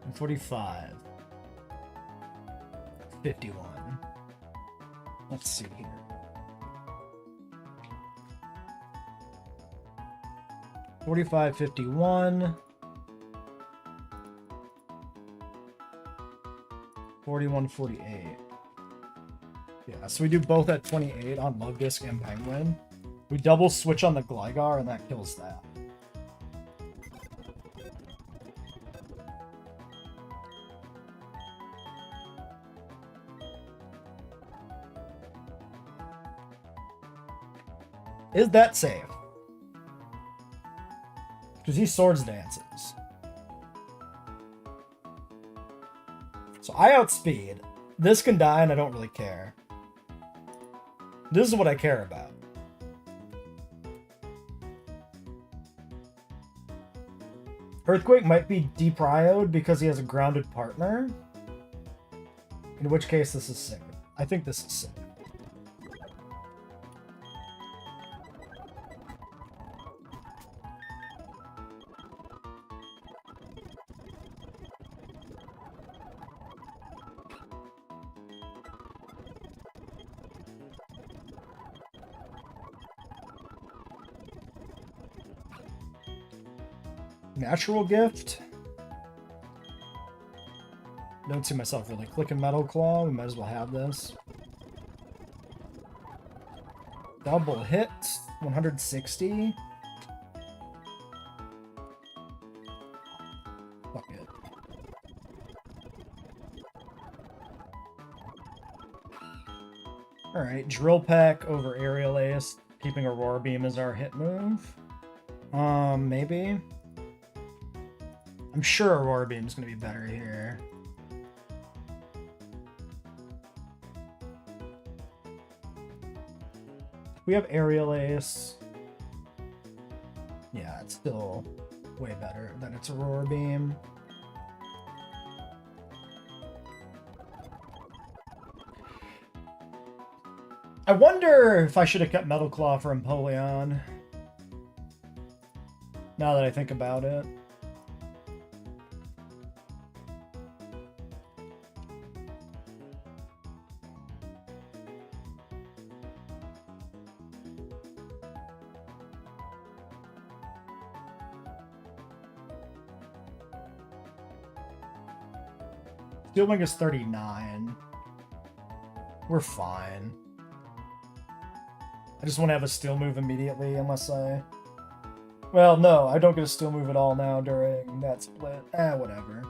And 45. 51. Let's see here. $45, 51. 41, 48. Yeah, so we do both at 28 on Love Disc and Penguin. We double switch on the Gligar and that kills that. Is that safe? Because he Swords Dances. So I outspeed. This can die and I don't really care. This is what I care about. Earthquake might be deprioed because he has a grounded partner. In which case this is safe. I think this is safe. Natural Gift. Don't see myself really clicking Metal Claw. We might as well have this. Double hit. 160. Fuck it. Alright, Drill Peck over Aerial Ace. Keeping Aurora Beam as our hit move. Maybe. I'm sure Aurora Beam's gonna be better here. We have Aerial Ace. Yeah, it's still way better than its Aurora Beam. I wonder if I should have kept Metal Claw for Empoleon. Now that I think about it. Steel Wing is 39. We're fine. I just want to have a steel move immediately unless I... Well, no, I don't get a steel move at all now during that split. Whatever.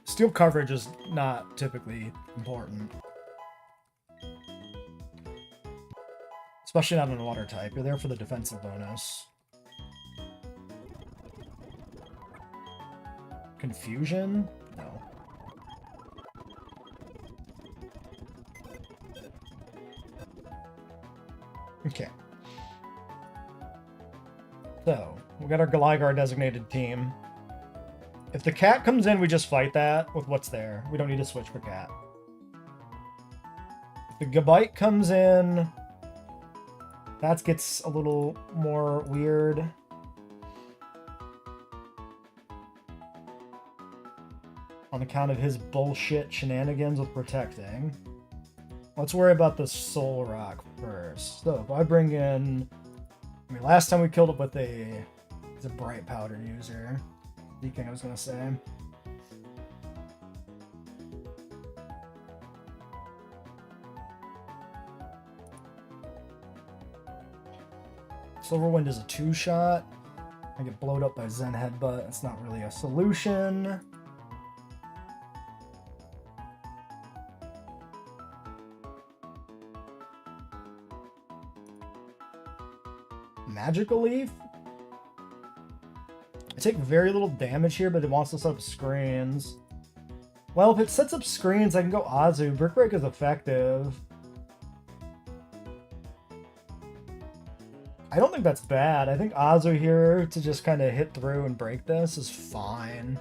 Steel coverage is not typically important. Especially not in a water type. You're there for the defensive bonus. Confusion? No. Okay. So, we got our Gligar designated team. If the cat comes in, we just fight that with what's there. We don't need to switch for cat. If the Gabite comes in, that gets a little more weird. On account of his bullshit shenanigans with protecting. Let's worry about the Soul Rock first. So if I bring in... I mean, last time we killed it with a... It's a Bright Powder user. Deking, I was gonna say. Silverwind is a 2-shot. I get blowed up by Zen Headbutt. It's not really a solution. Magical Leaf? I take very little damage here, but it wants to set up screens. Well, if it sets up screens, I can go Azu. Brick Break is effective. I don't think that's bad. I think Azu here to just kind of hit through and break this is fine.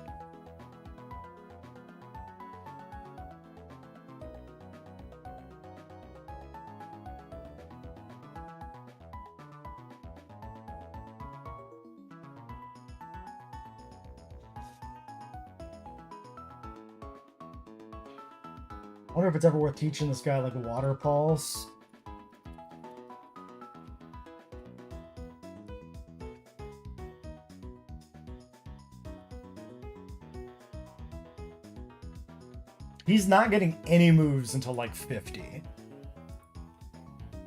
I wonder if it's ever worth teaching this guy like a Water Pulse. He's not getting any moves until like 50.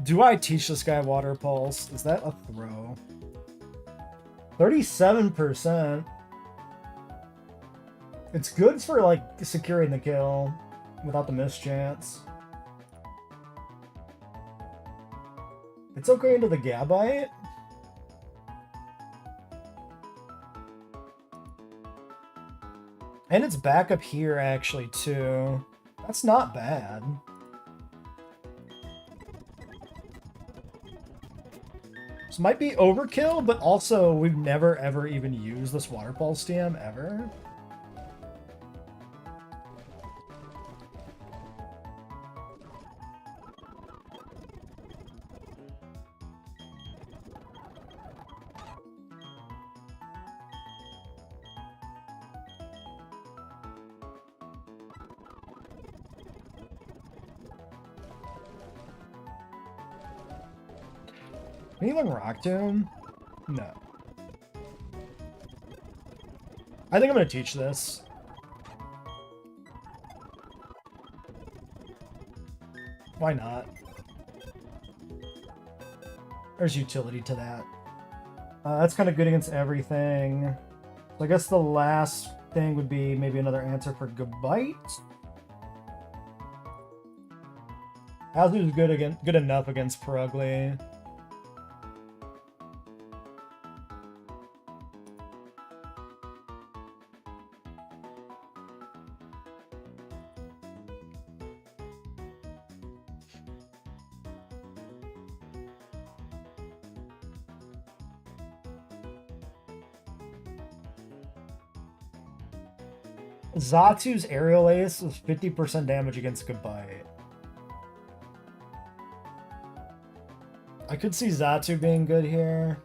Do I teach this guy Water Pulse? Is that a throw? 37%. It's good for like securing the kill without the mischance. It's okay into the Gabite. And it's back up here actually too. That's not bad. This might be overkill, but also we've never ever even used this Water Pulse TM ever. Can you even Rock Tomb? No. I think I'm gonna teach this. Why not? There's utility to that. That's kind of good against everything. So I guess the last thing would be maybe another answer for Gabite. Azu is good enough against Purugly. Zatu's aerial ace is 50% damage against Gabite. I could see Zatu being good here.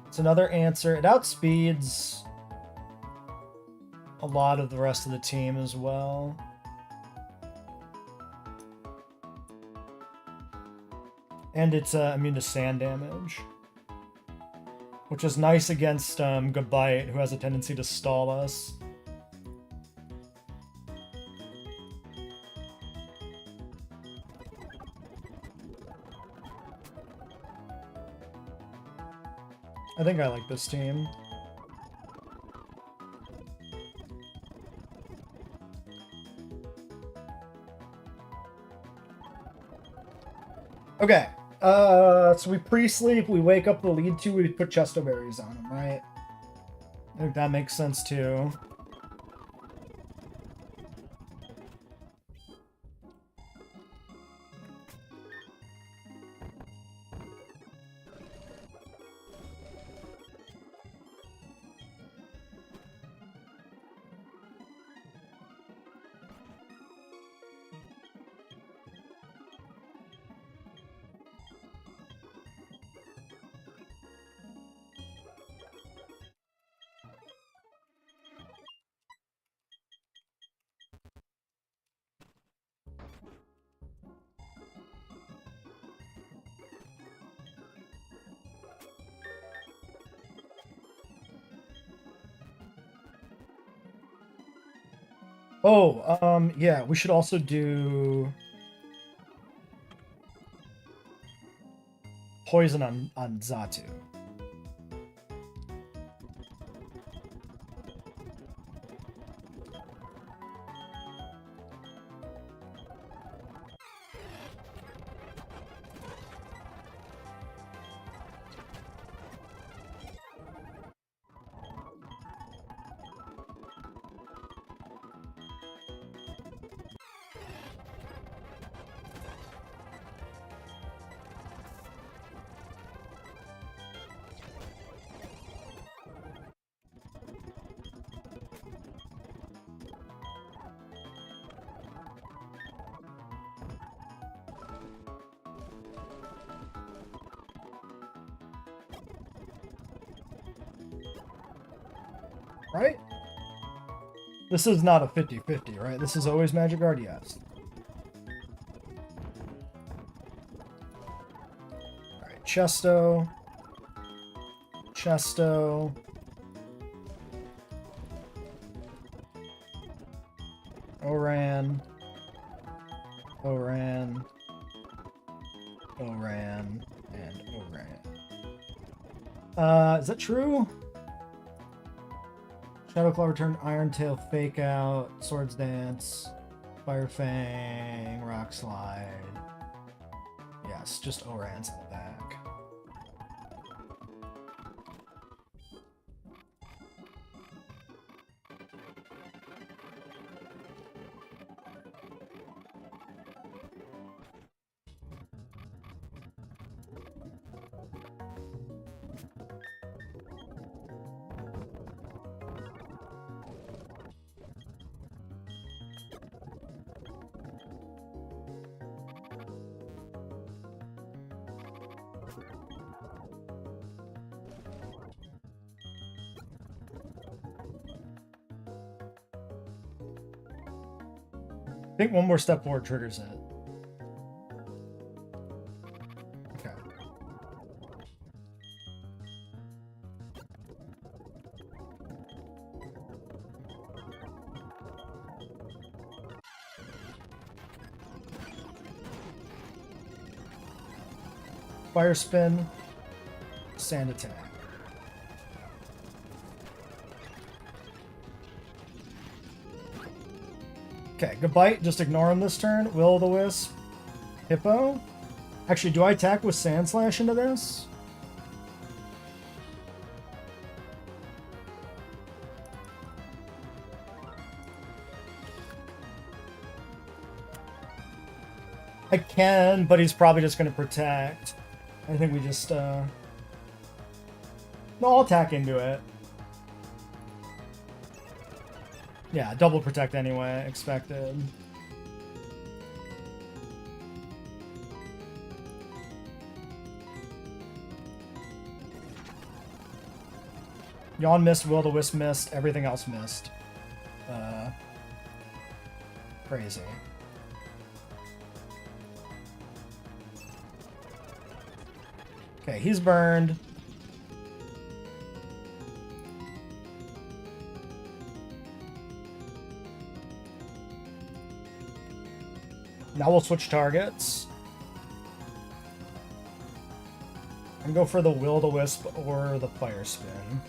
It's another answer. It outspeeds a lot of the rest of the team as well. And it's immune to sand damage, which is nice against Gabite, who has a tendency to stall us. I think I like this team. Okay. So we pre-sleep, we wake up the lead 2, we put Chesto Berries on him, right? I think that makes sense too. Oh, yeah, we should also do poison on Zatu. Right? This is not a 50-50, right? This is always Magic Guardians. Alright, Chesto. Chesto. Oran. Oran. Oran. And Oran. Is that true? Shadowclaw return, Iron Tail, Fake Out, Swords Dance, Fire Fang, Rock Slide. Yes, just Orans in the back. I think one more step forward triggers it. Okay. Fire spin, sand attack. Okay, Gabite, just ignore him this turn. Will-o'-the-Wisp, Hippo. Actually, do I attack with Sand Slash into this? I can, but he's probably just going to protect. I think we just, No, I'll attack into it. Yeah, double protect anyway, expected. Yawn missed, Will-O-Wisp missed, everything else missed. Crazy. Okay, he's burned. Now we'll switch targets. And go for the Will-O-Wisp or the Fire Spin.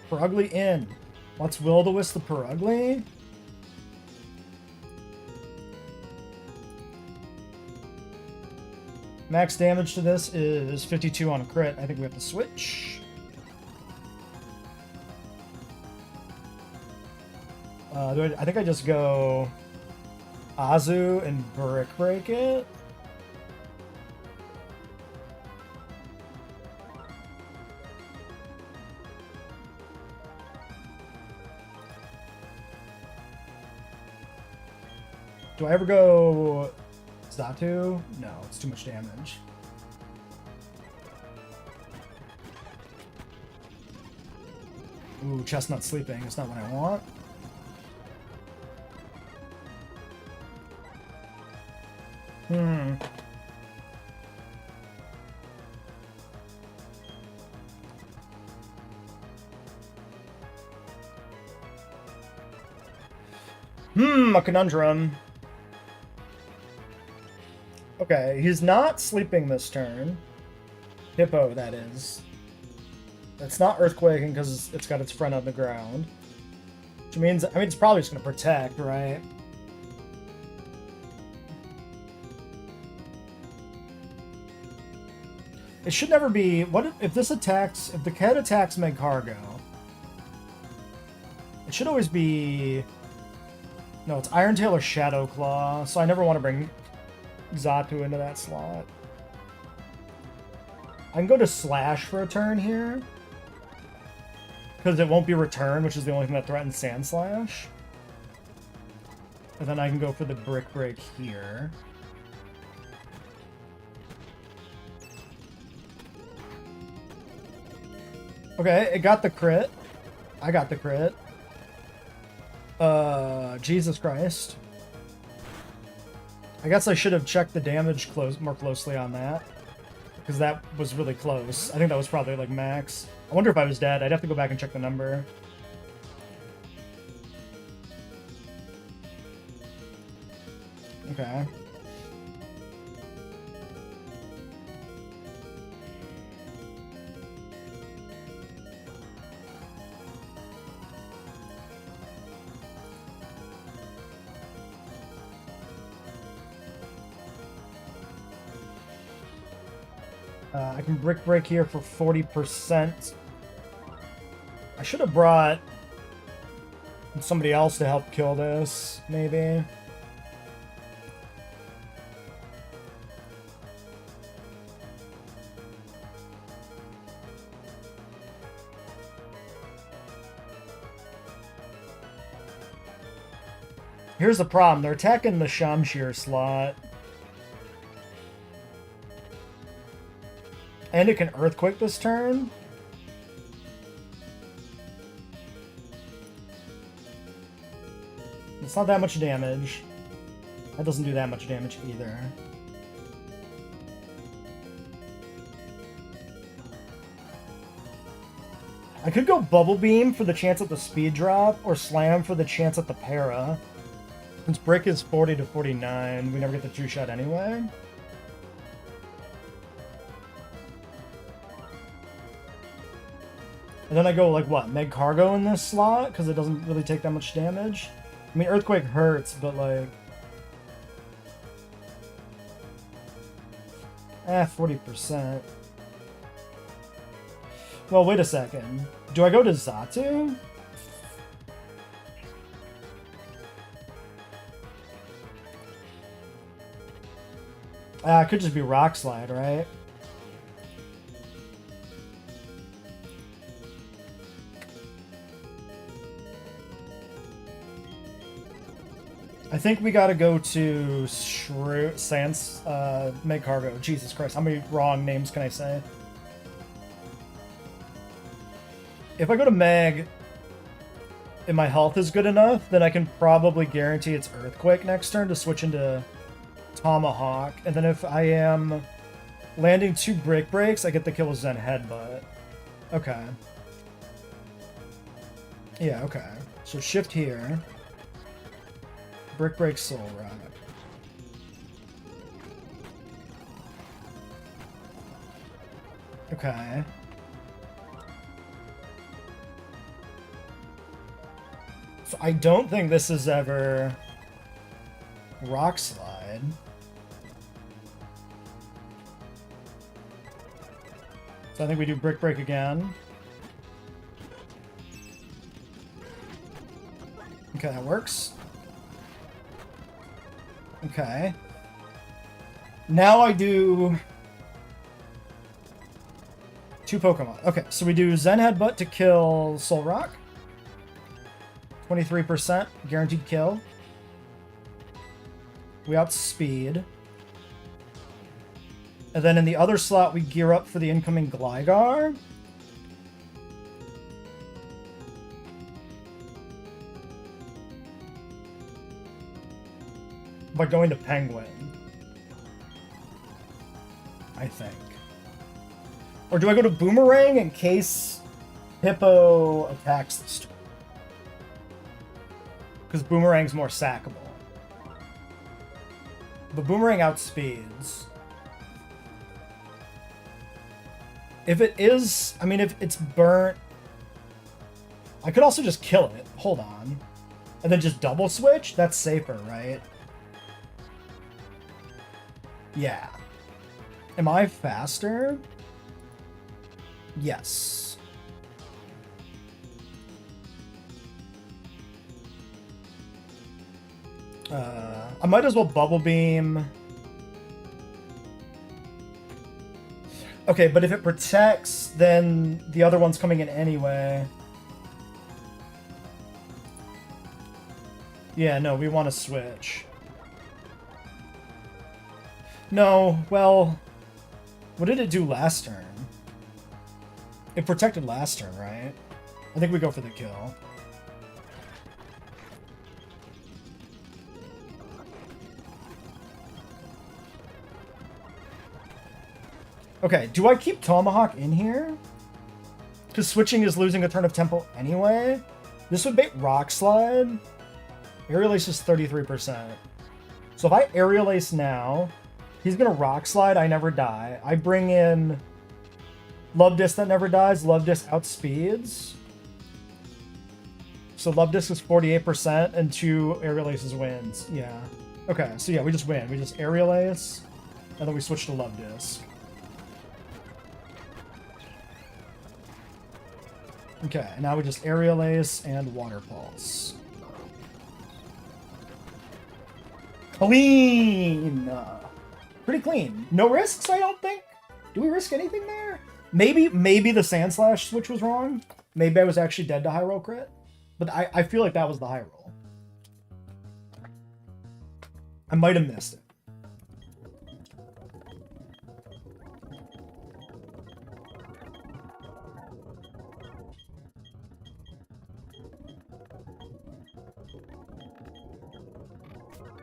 Perugly in. What's Will-O-Wisp the Perugly? Max damage to this is 52 on a crit. I think we have to switch. I think I just go Azu and Brick Break it. Do I ever go Zatu? No, it's too much damage. Ooh, Chestnut sleeping. It's not what I want. A conundrum. Okay, he's not sleeping this turn. Hippo, that is. It's not earthquaking because it's got its friend on the ground. Which means, I mean, it's probably just going to protect, right? It should never be... What if this attacks... If the cat attacks Meg Cargo... It should always be... No, it's Iron Tail or Shadow Claw, so I never want to bring Zatu into that slot. I can go to Slash for a turn here. Because it won't be Return, which is the only thing that threatens Sand Slash. And then I can go for the Brick Break here. Okay, it got the crit. I got the crit. Jesus Christ. I guess I should have checked the damage more closely on that. Because that was really close. I think that was probably like max. I wonder if I was dead. I'd have to go back and check the number. Okay. I can Brick Break here for 40%. I should have brought somebody else to help kill this, maybe. Here's the problem. They're attacking the Shamshir slot. And it can Earthquake this turn. It's not that much damage. That doesn't do that much damage either. I could go Bubble Beam for the chance at the speed drop, or Slam for the chance at the para. Since Brick is 40 to 49, we never get the true shot anyway. And then I go, like, what, Meg Cargo in this slot? Because it doesn't really take that much damage. I mean, Earthquake hurts, but like... 40%. Well, wait a second. Do I go to Zatu? It could just be Rock Slide, right? I think we gotta go to Sans Meg Cargo. Jesus Christ, how many wrong names can I say? If I go to Meg and my health is good enough, then I can probably guarantee it's Earthquake next turn to switch into Tomahawk. And then if I am landing 2 Brick Breaks, I get the kill with Zen Headbutt. Okay. Yeah, okay. So shift here. Brick Break Soul Rock. Okay. So I don't think this is ever Rock Slide. So I think we do Brick Break again. Okay, that works. Okay. Now I do 2 Pokemon. Okay, so we do Zen Headbutt to kill Soul Rock. 23% guaranteed kill. We outspeed. And then in the other slot, we gear up for the incoming Gligar. By going to Penguin. I think. Or do I go to Boomerang in case Hippo attacks the store? Because Boomerang's more sackable. But Boomerang outspeeds. If it is... I mean, if it's burnt... I could also just kill it. Hold on. And then just double switch? That's safer, right? Yeah. Am I faster? Yes. I might as well Bubble Beam. Okay, but if it protects, then the other one's coming in anyway. Yeah, no, we want to switch. No, well... What did it do last turn? It protected last turn, right? I think we go for the kill. Okay, do I keep Tomahawk in here? Because switching is losing a turn of tempo anyway. This would bait Rock Slide. Aerial Ace is 33%. So if I Aerial Ace now, he's going to Rock Slide, I never die. I bring in Love Disc that never dies. Love Disc outspeeds. So Love Disc is 48% and 2 Aerial Aces wins. Yeah. Okay, so yeah, we just win. We just Aerial Ace, and then we switch to Love Disc. Okay, now we just Aerial Ace and Water Pulse. Clean! Pretty clean. No risks, I don't think? Do we risk anything there? Maybe the Sand Slash switch was wrong. Maybe I was actually dead to high roll crit. But I feel like that was the high roll. I might have missed it.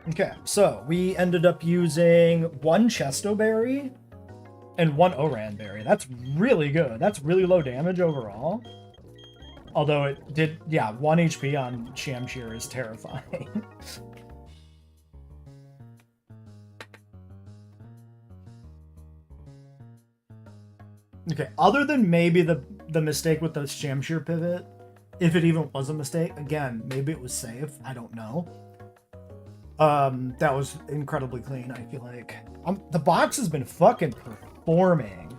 Okay, so we ended up using 1 Chesto Berry and 1 Oran Berry. That's really good. That's really low damage overall. Although it did, yeah, 1 HP on Shamshir is terrifying. Okay, other than maybe the mistake with the Shamshir pivot, If it even was a mistake, again, maybe it was safe. I don't know. That was incredibly clean, I feel like. The box has been fucking performing.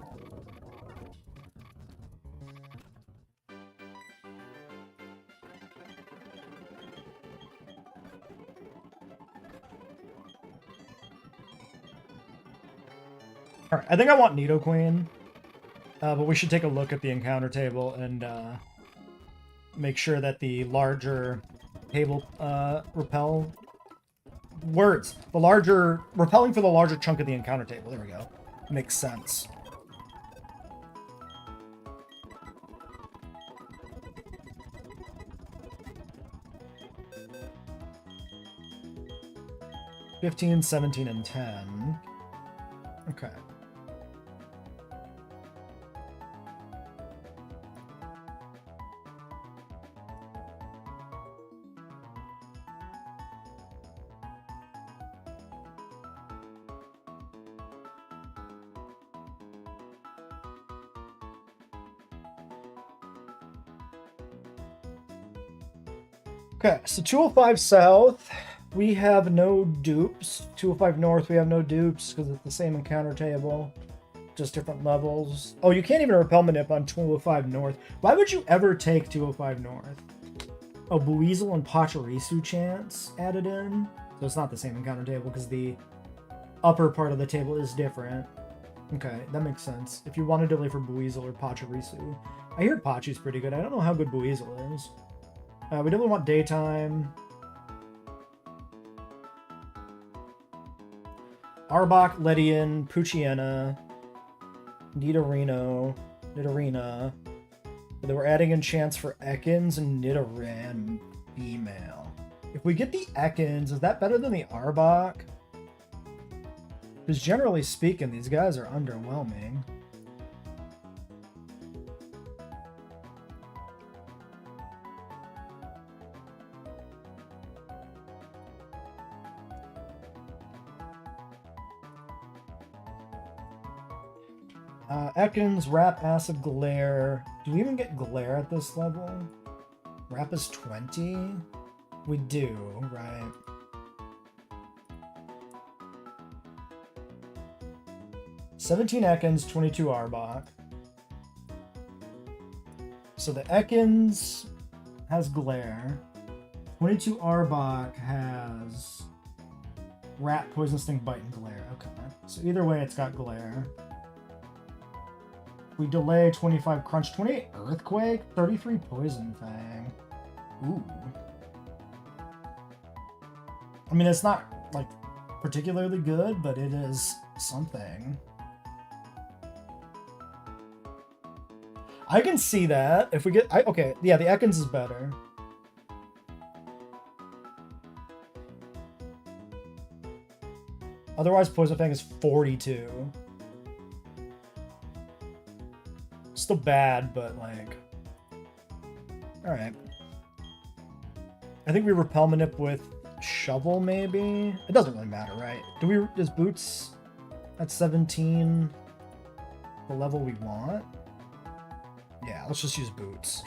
Alright, I think I want Nidoqueen. But we should take a look at the encounter table and make sure that the larger table repelling for the larger chunk of the encounter table. There we go. Makes sense. $15, $17, and $10. Okay. Okay, so 205 South, we have no dupes. 205 North, we have no dupes because it's the same encounter table, just different levels. Oh, you can't even repel manip on 205 North. Why would you ever take 205 North? Oh, Buizel and Pachirisu chance added in. So it's not the same encounter table because the upper part of the table is different. Okay, that makes sense. If you want to delay for Buizel or Pachirisu. I hear Pachi's pretty good. I don't know how good Buizel is. We definitely want daytime. Arbok, Ledian, Poochyena, Nidorina. But then we're adding in chance for Ekans and Nidoran female. If we get the Ekans, is that better than the Arbok? Because generally speaking, these guys are underwhelming. Ekans, Wrap, Acid, Glare. Do we even get Glare at this level? Wrap is 20? We do, right? $17 Ekans, 22 Arbok. So the Ekans has Glare. 22 Arbok has Wrap, Poison Sting, Bite, and Glare. Okay. So either way, it's got Glare. We delay 25 Crunch, 28 Earthquake, 33 Poison Fang. Ooh. I mean, it's not, like, particularly good, but it is something. I can see that. If we get... okay, yeah, the Ekans is better. Otherwise, Poison Fang is 42. Still bad, but like... Alright. I think we repel manip with Shovel, maybe? It doesn't really matter, right? Does Boots at 17 the level we want? Yeah, let's just use Boots.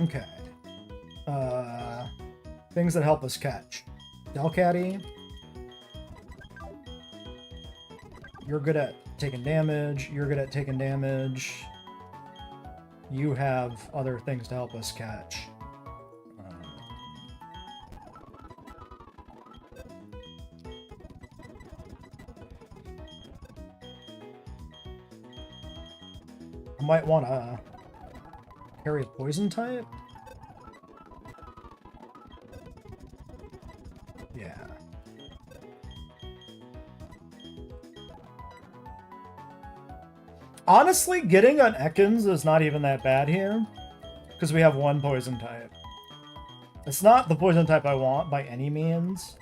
Okay. Things that help us catch. Delcatty. You're good at taking damage. You're good at taking damage. You have other things to help us catch. I might want to carry a poison type. Yeah. Honestly, getting an Ekans is not even that bad here, because we have one poison type. It's not the poison type I want by any means,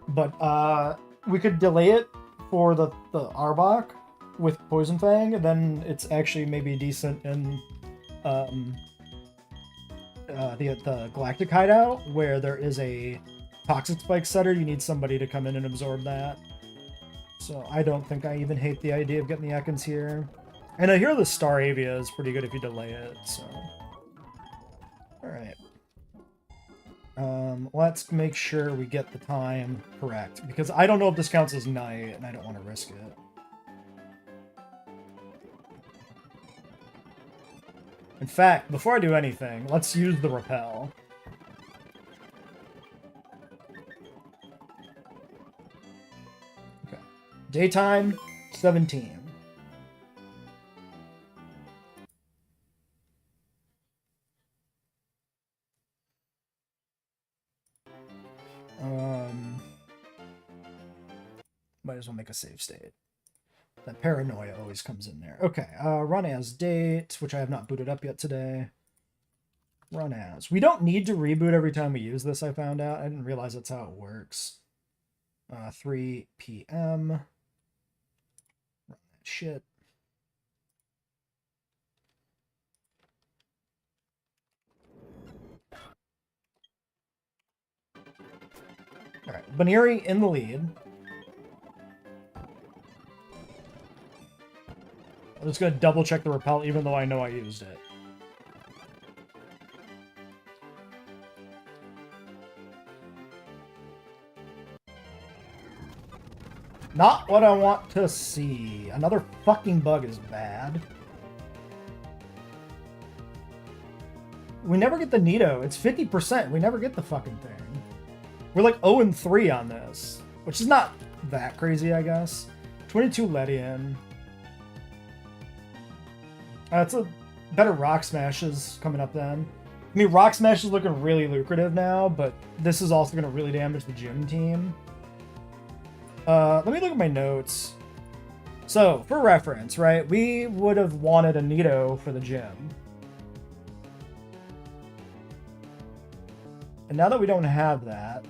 but we could delay it for the Arbok with Poison Fang, and then it's actually maybe decent in the Galactic Hideout, where there is a Toxic Spike setter. You need somebody to come in and absorb that. So So I don't think I even hate the idea of getting the Ekans here. And I hear the Staravia is pretty good if you delay it, so... Alright. Let's make sure we get the time correct, because I don't know if this counts as night, and I don't want to risk it. In fact, before I do anything, let's use the repel. Okay. Daytime, 17. Might as well make a save state. That paranoia always comes in there. Okay, run as date, which I have not booted up yet today. Run as. We don't need to reboot every time we use this, I found out. I didn't realize that's how it works. 3 p.m. Run that shit. Alright, Baneri in the lead. I'm just going to double check the repel even though I know I used it. Not what I want to see. Another fucking bug is bad. We never get the Nido. It's 50%. We never get the fucking thing. We're like 0-3 on this, which is not that crazy, I guess. 22 Ledian. It's a better Rock Smashes coming up then. I mean, Rock Smash is looking really lucrative now, but this is also going to really damage the gym team. Let me look at my notes. So, for reference, right, we would have wanted a Nido for the gym. And now that we don't have that...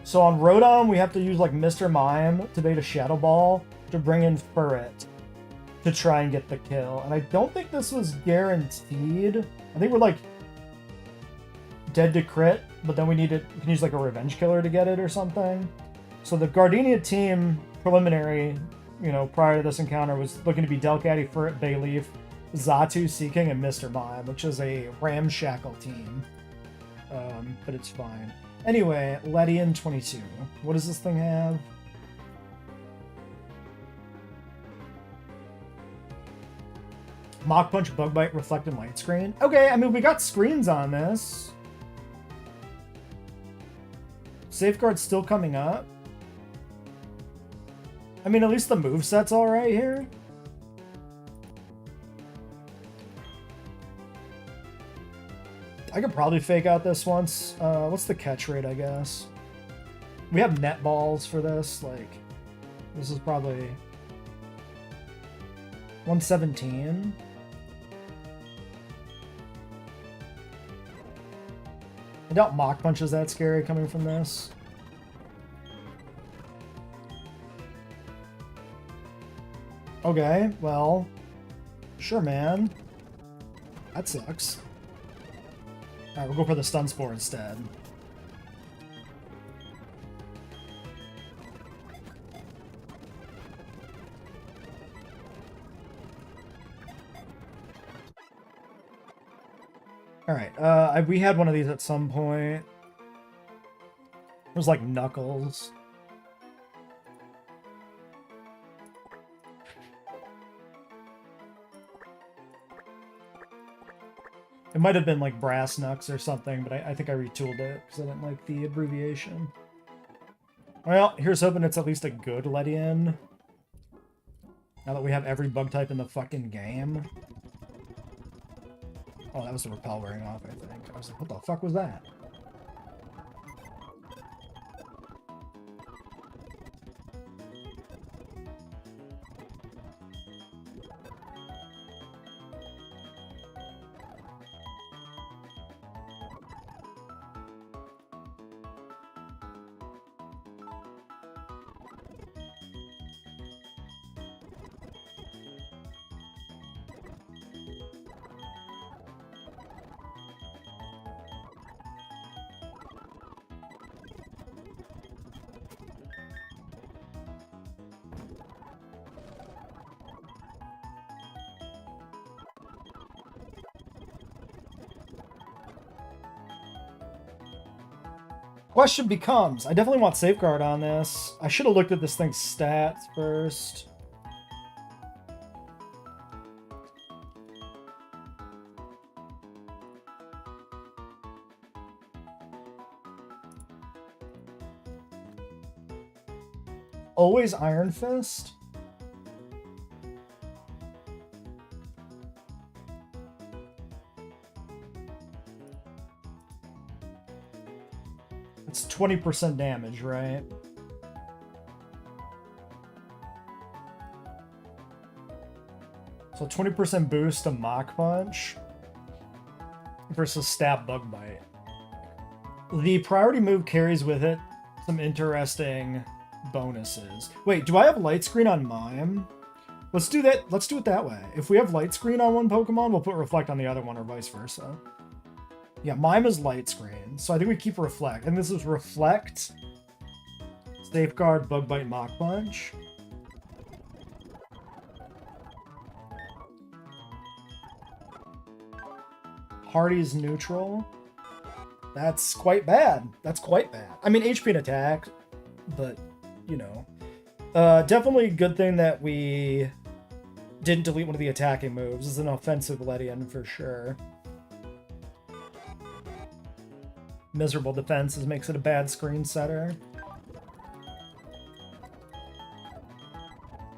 So on Rotom, we have to use like Mr. Mime to bait a Shadow Ball to bring in Furret to try and get the kill. And I don't think this was guaranteed. I think we're like dead to crit, but then we can use like a Revenge Killer to get it or something. So the Gardenia team preliminary, you know, prior to this encounter was looking to be Delcatty, Furret, Bayleaf, Xatu, Seeking, and Mr. Mime, which is a ramshackle team. But it's fine. Anyway, Ledian 22. What does this thing have? Mach Punch, Bug Bite, Reflect, and Light Screen. Okay, I mean, we got screens on this. Safeguard's still coming up. I mean, at least the moveset's alright here. I could probably fake out this once. What's the catch rate, I guess? We have net balls for this. Like, this is probably 117. I doubt Mach Punch is that scary coming from this. Okay, well, sure, man. That sucks. Alright, we'll go for the Stun Spore instead. Alright, we had one of these at some point. It was like Knuckles. It might have been like Brass Knucks or something, but I think I retooled it because I didn't like the abbreviation. Well, here's hoping it's at least a good Ledian. Now that we have every bug type in the fucking game. Oh, that was the repel wearing off, I think. I was like, what the fuck was that? Question becomes, I definitely want Safeguard on this. I should have looked at this thing's stats first. Always Iron Fist? It's 20% damage, right? So 20% boost to Mach Punch versus Stab Bug Bite. The priority move carries with it some interesting bonuses. Wait, do I have Light Screen on Mime? Let's do that. Let's do it that way. If we have Light Screen on one Pokemon, we'll put Reflect on the other one or vice versa. Yeah, Mime is Light Screen, so I think we keep Reflect. And this is Reflect, Safeguard, Bug Bite, Mach Punch. Hardy's neutral. That's quite bad. That's quite bad. I mean, HP and attack, but, you know. Definitely a good thing that we didn't delete one of the attacking moves. This is an offensive Ledian for sure. Miserable defenses makes it a bad screen setter.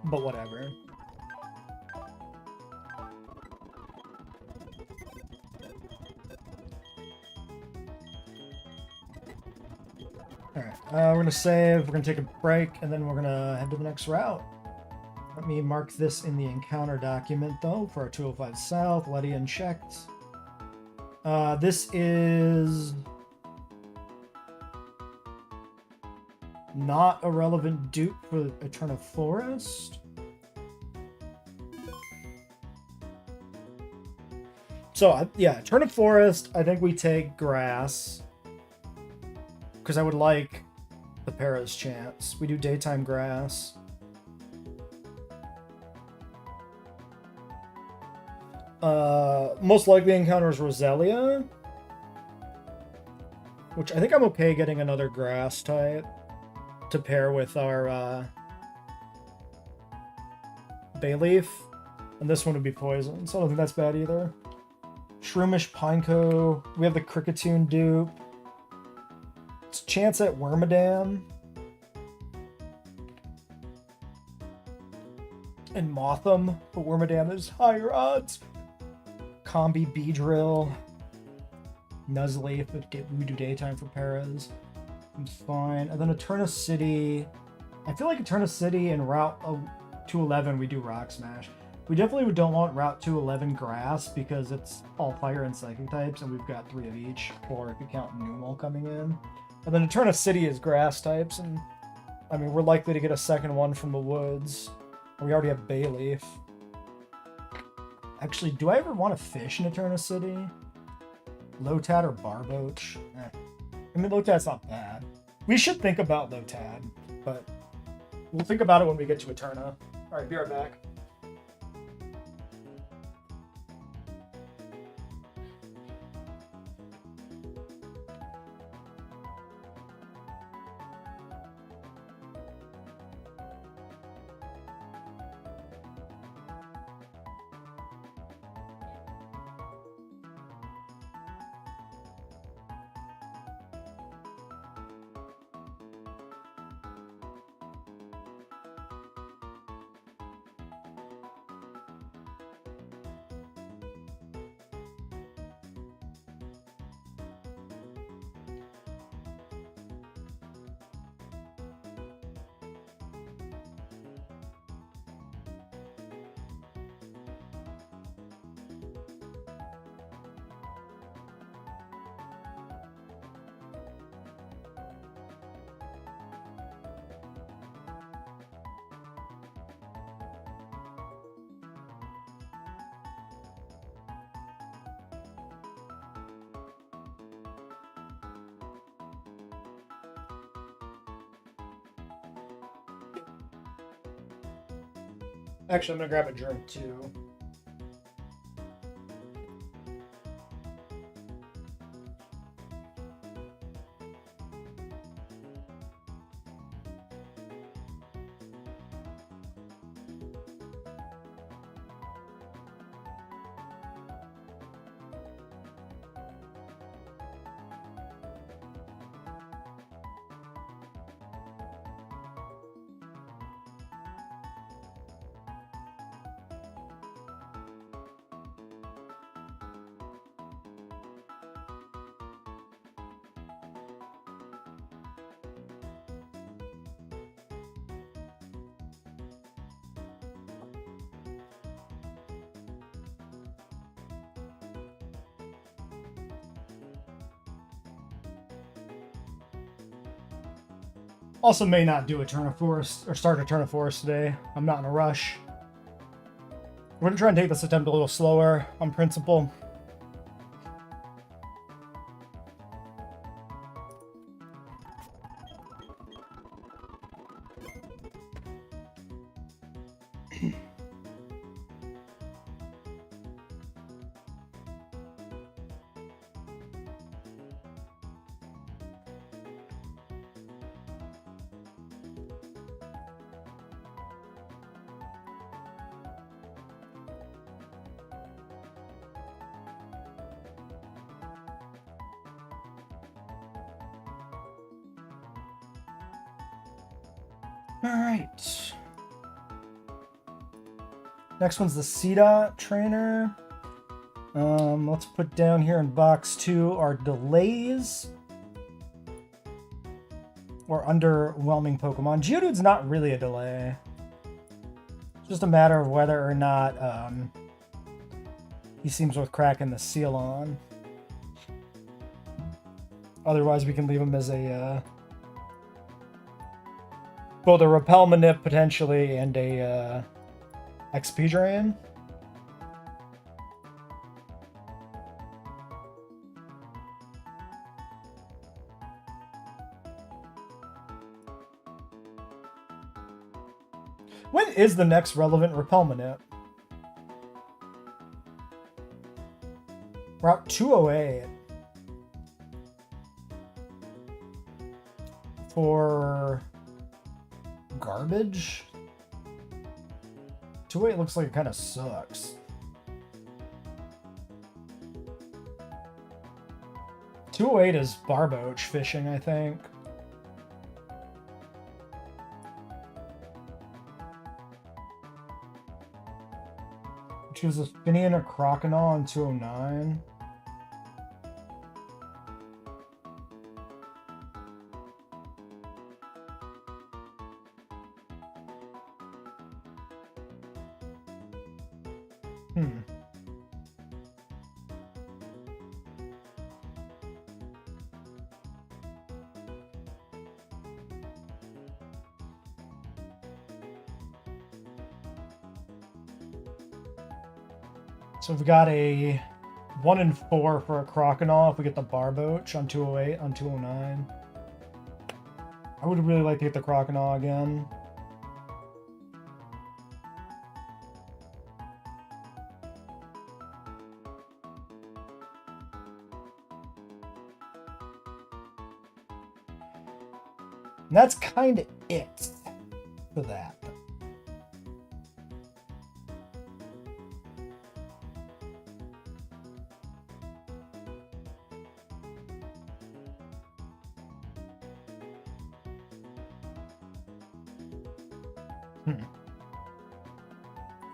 But whatever. Alright, we're going to save, we're going to take a break, and then we're going to head to the next route. Let me mark this in the encounter document, though, for our 205 South, Ledian checked. This is not a relevant dupe for Eternal Forest. So, yeah, Eternal Forest, I think we take Grass. Because I would like the Para's chance. We do Daytime Grass. Most likely encounters Roselia. Which I think I'm okay getting another Grass type to pair with our Bayleaf. And this one would be Poison, so I don't think that's bad either. Shroomish Pineco. We have the Kricketune dupe. It's chance at Wormadam. And Motham, but Wormadam is higher odds. Combi Beedrill. Nuzlocke, if we do Daytime for Paras. I'm fine. And then Eterna City. I feel like Eterna City and Route 211 we do Rock Smash. We definitely don't want Route 211 Grass because it's all Fire and Psychic types, and we've got 3 of each, or if you count Numel coming in. And then Eterna City is Grass types, and I mean, we're likely to get a second one from the woods. We already have Bayleaf. Actually, do I ever want to fish in Eterna City? Lotad or Barboach? I mean, Lotad's not bad. We should think about Lotad, but we'll think about it when we get to Eterna. Alright, be right back. Actually, I'm gonna grab a drink too. Also may not do a turn of force, or start a turn of force today. I'm not in a rush. We're gonna try and take this attempt a little slower on principle. Alright. Next one's the CDOT trainer. Let's put down here in box 2 our delays. Or underwhelming Pokemon. Geodude's not really a delay. It's just a matter of whether or not he seems worth cracking the seal on. Otherwise, we can leave him as a both a Repel Manip potentially and a XP Drain. When is the next relevant Repel Manip? Route 208. For garbage? 208 looks like it kind of sucks. 208 is Barboach fishing, I think. Choose a Finny and a Croconaw on 209. So we've got a 1 and 4 for a Croconaw if we get the Barboach on 208, on 209. I would really like to get the Croconaw again. And that's kind of it for that.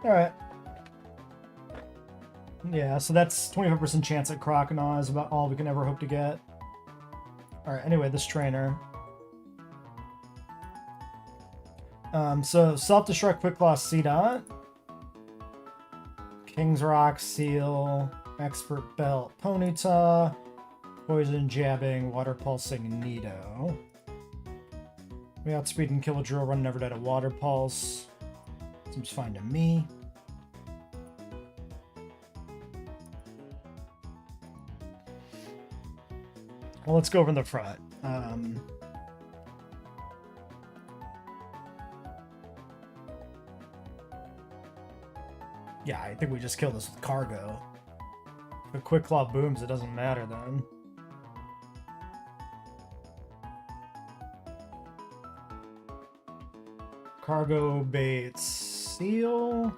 Alright. Yeah, so that's 25% chance at Croconaw is about all we can ever hope to get. Alright, anyway, this trainer. So Self-Destruct, Quick Claw, C-Dot. King's Rock, Seal, Expert Belt, Ponyta, Poison, Jabbing, Water Pulsing, Nido. We outspeed and kill a drill run, never died a Water Pulse. Seems fine to me. Well, let's go over in the front. Yeah, I think we just kill this with Cargo. If a Quick Claw booms, it doesn't matter then. Cargo baits Seal.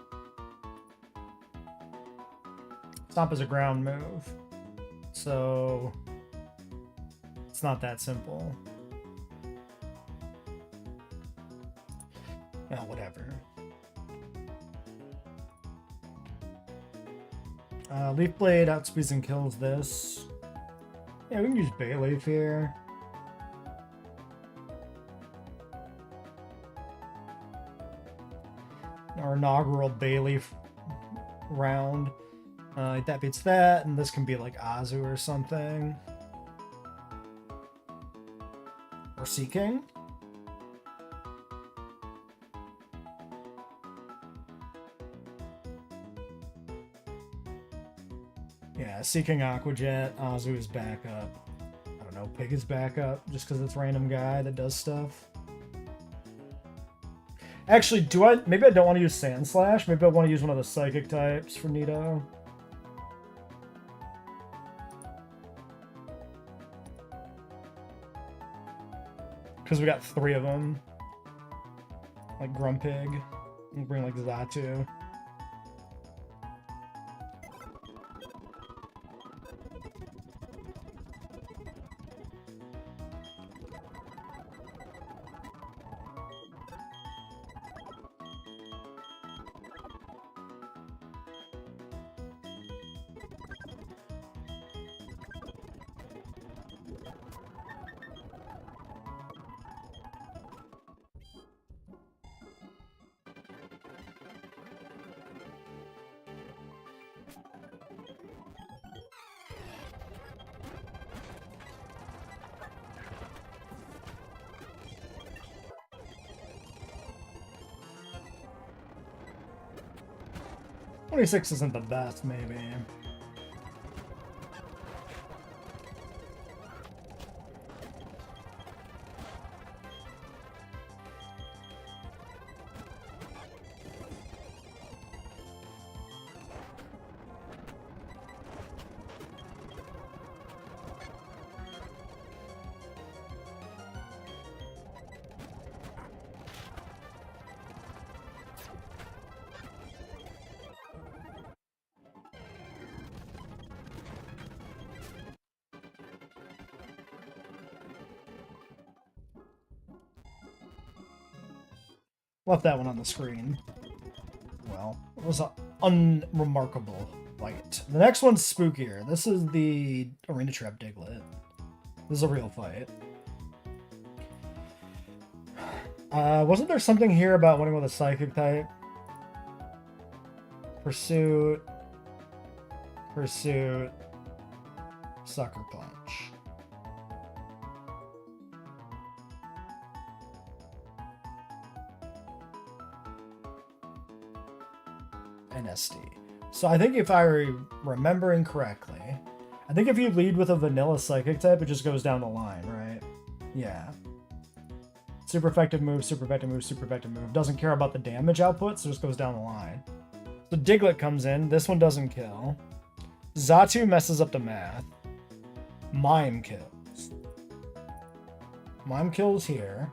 Stomp is a ground move. So it's not that simple. Oh, whatever. Leaf Blade outspeeds and kills this. Yeah, we can use Bayleaf here. Our inaugural Bayleaf round. That beats that, and this can be like Azu or something. Or Seeking. Yeah, Seeking Aquajet, Azu is backup. I don't know, Pig is backup just because it's random guy that does stuff. Actually, maybe I don't want to use Sand Slash. Maybe I want to use one of the Psychic types for Nito. Because we got 3 of them. Like Grumpig. We'll bring like Zatu. $26 isn't the best, maybe. Left that one on the screen. Well, it was an unremarkable fight. The next one's spookier. This is the Arena Trap Diglett. This is a real fight. Wasn't there something here about winning with a Psychic type? Pursuit. Pursuit. Sucker Punch. NSD. So I think if I'm remembering correctly, I think if you lead with a vanilla Psychic type, it just goes down the line, right? Yeah. Super effective move, super effective move, super effective move. Doesn't care about the damage output, so just goes down the line. So Diglett comes in. This one doesn't kill. Zatu messes up the math. Mime kills. Mime kills here.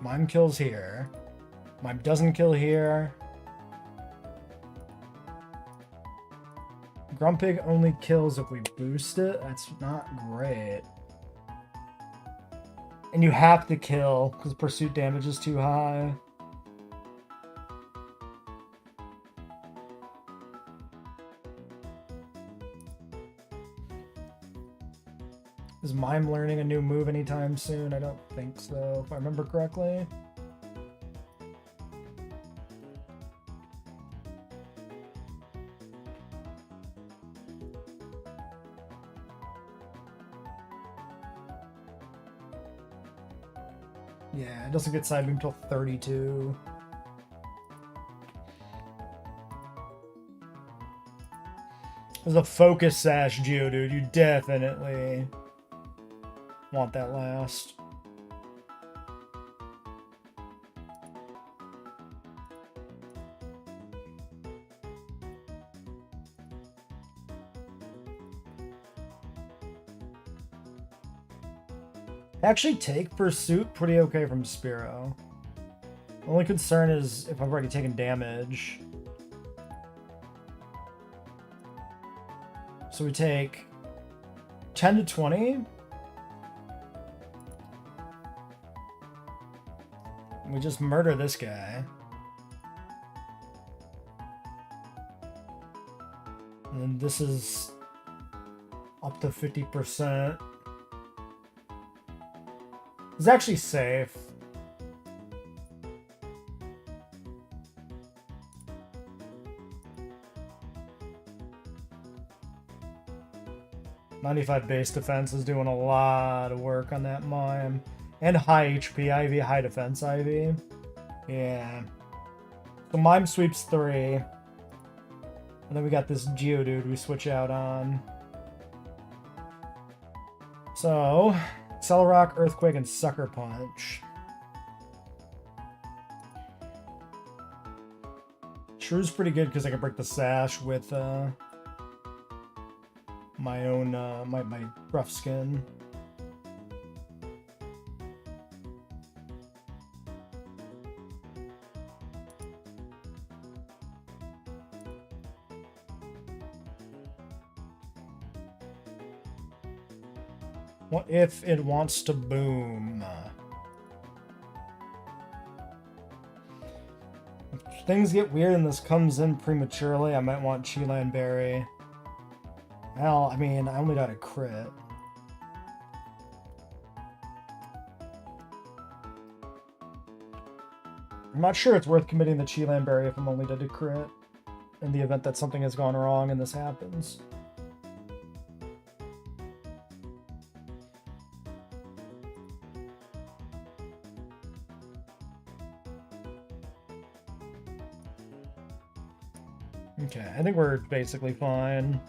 Mime kills here. Mime doesn't kill here. Grumpig only kills if we boost it. That's not great. And you have to kill because pursuit damage is too high. Is Mime learning a new move anytime soon? I don't think so, if I remember correctly. Yeah, it doesn't get side beam until 32. There's a Focus Sash Geodude. You definitely want that last. Actually take Pursuit pretty okay from Spearow. The only concern is if I've already taken damage. So we take 10 to 20. We just murder this guy. And then this is up to 50%. It's actually safe. .95 base defense is doing a lot of work on that Mime. And high HP Ivy, high defense Ivy. Yeah. So Mime sweeps 3. And then we got this Geodude we switch out on. So, Celerock, Earthquake, and Sucker Punch. Shrew's pretty good because I can break the Sash with my own my rough skin. What if it wants to boom? If things get weird and this comes in prematurely, I might want Cheelan Berry. Well, I mean, I only got a crit. I'm not sure it's worth committing the Cheelan Berry if I'm only dead to crit in the event that something has gone wrong and this happens. Okay, I think we're basically fine.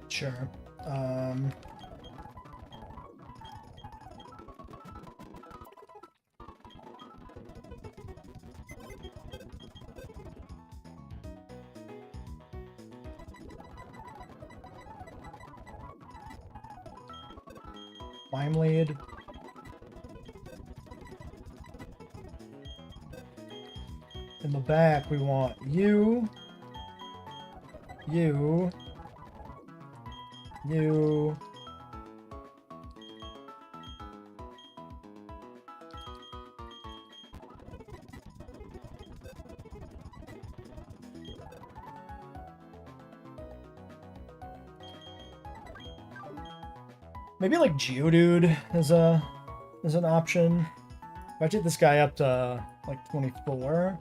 Sure. Mime lead. In the back, we want you. Maybe like Geodude is an option. If I take this guy up to like 24.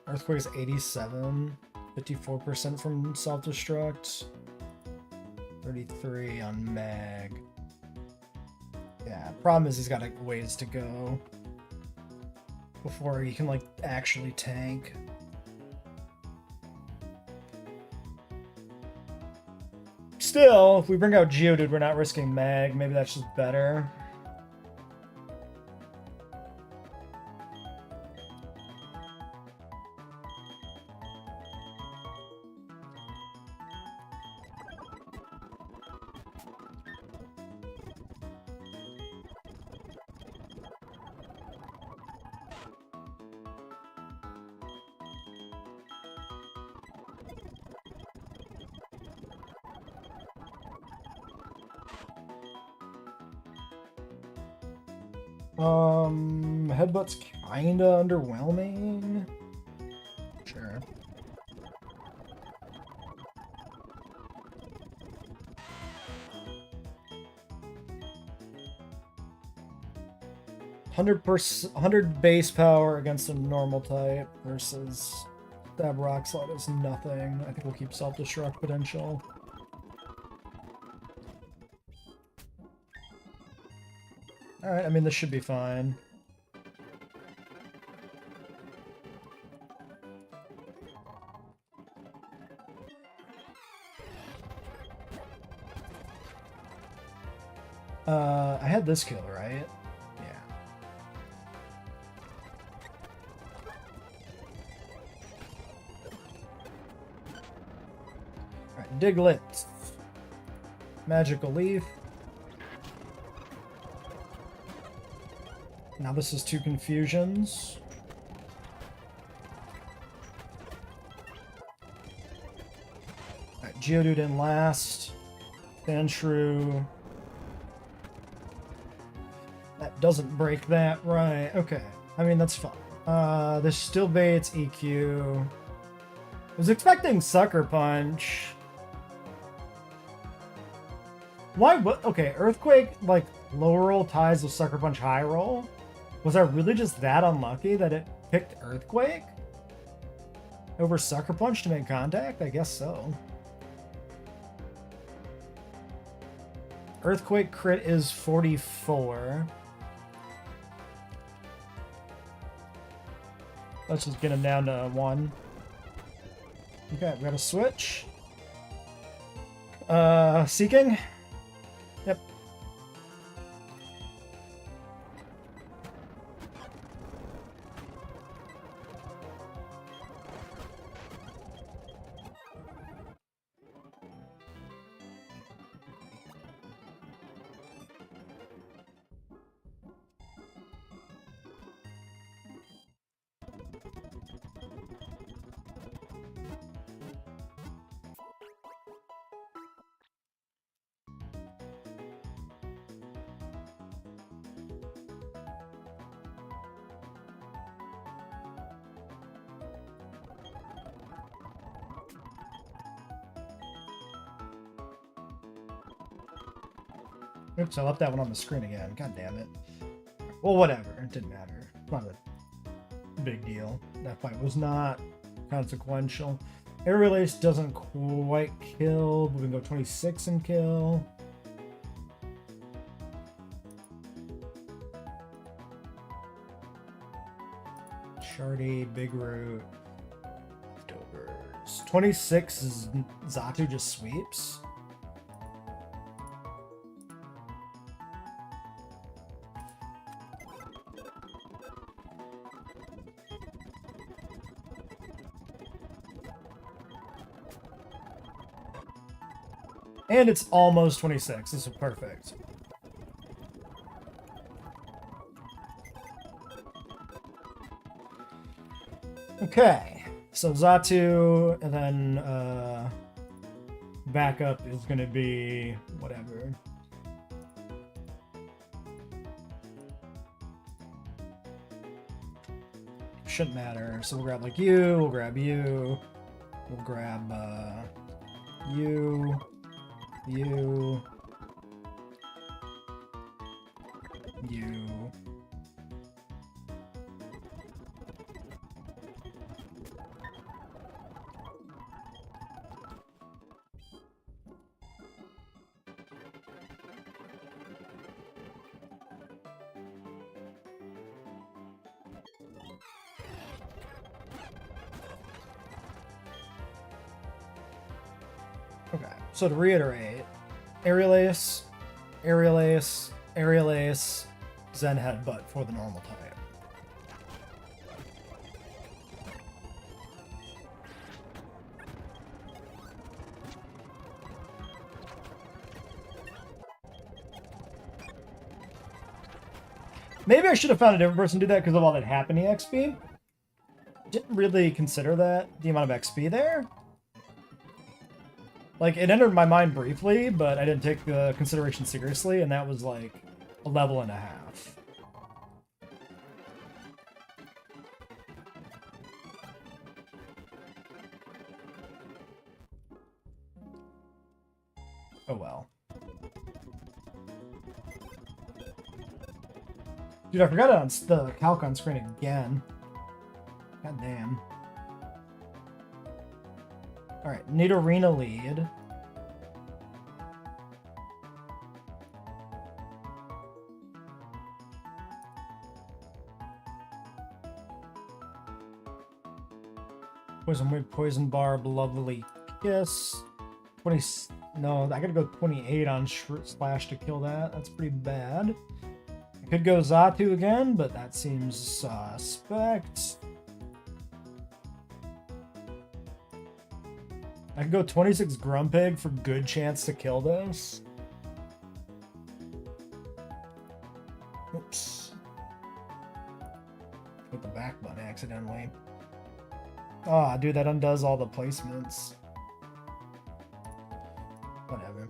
Earthquake is 87. 54% from self-destruct. 33 on Mag. Yeah, problem is he's got a ways to go before he can like actually tank. Still, if we bring out Geodude, we're not risking Mag. Maybe that's just better. Headbutt's kinda underwhelming. Sure. $100 base power against a normal type versus Stab Rock Slide is nothing. I think we'll keep self-destruct potential. Alright, I mean, this should be fine. I had this kill, right? Yeah. Alright, Diglett. Magical Leaf. Now this is 2 confusions. Alright, Geodude in last. Sandshrew. That doesn't break that, right. Okay. I mean, that's fine. This still baits EQ. I was expecting Sucker Punch. Why? What? Okay, Earthquake, like, low roll ties with Sucker Punch high roll? Was I really just that unlucky that it picked Earthquake over Sucker Punch to make contact? I guess so. Earthquake crit is 44. Let's just get him down to 1. Okay, we got a switch. Seeking? Yep. Oops, I left that one on the screen again. God damn it. Well, whatever. It didn't matter. Not a big deal. That fight was not consequential. Air Release doesn't quite kill, but we can go 26 and kill. Shardy, Big Root. Leftovers. 26 is Zatu just sweeps. And it's almost 26. This is perfect. Okay. So Zatu, and then backup is going to be whatever. Shouldn't matter. So we'll grab like you, we'll grab you, we'll grab you. You. Okay, so to reiterate, Aerial Ace, Aerial Ace, Aerial Ace, Zen Headbutt for the normal type. Maybe I should have found a different person to do that because of all that happening XP. Didn't really consider that, the amount of XP there. Like, it entered my mind briefly, but I didn't take the consideration seriously, and that was like a level and a half. Oh well. Dude, I forgot it on the calc on screen again. God damn. Alright, need Arena lead. Poison Whip, Poison Barb, Lovely Kiss. 20. No, I gotta go 28 on Slash to kill that. That's pretty bad. I could go Zatu again, but that seems suspect. I can go 26 Grumpig for good chance to kill this. Oops. Ah, dude, that undoes all the placements. Whatever.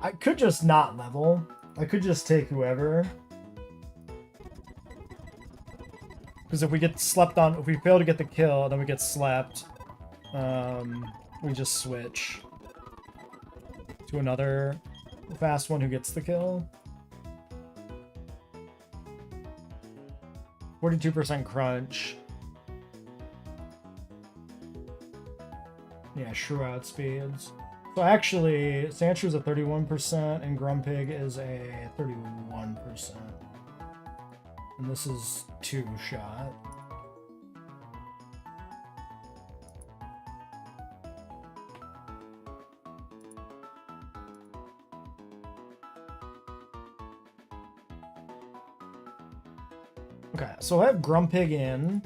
I could just not level. I could just take whoever. Because if we get slept on, if we fail to get the kill, then we get slept. We just switch to another fast one who gets the kill. 42% crunch. Yeah, shrew outspeeds. So actually, Sandshrew a 31% and Grumpig is a 31%. And this is 2-shot. Okay, so I have Grumpig in.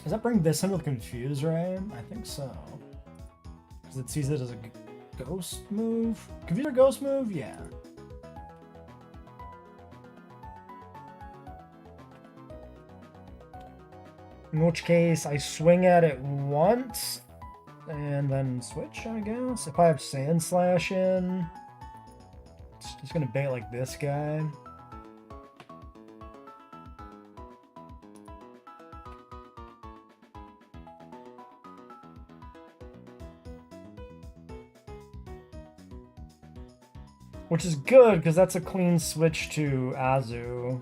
Does that bring this in with Confuse Ray? I think so. Because it sees it as a ghost move? Confuse Ray ghost move? Yeah. In which case, I swing at it once, and then switch, I guess. If I have Sand Slash in, it's just gonna bait like this guy. Which is good, because that's a clean switch to Azu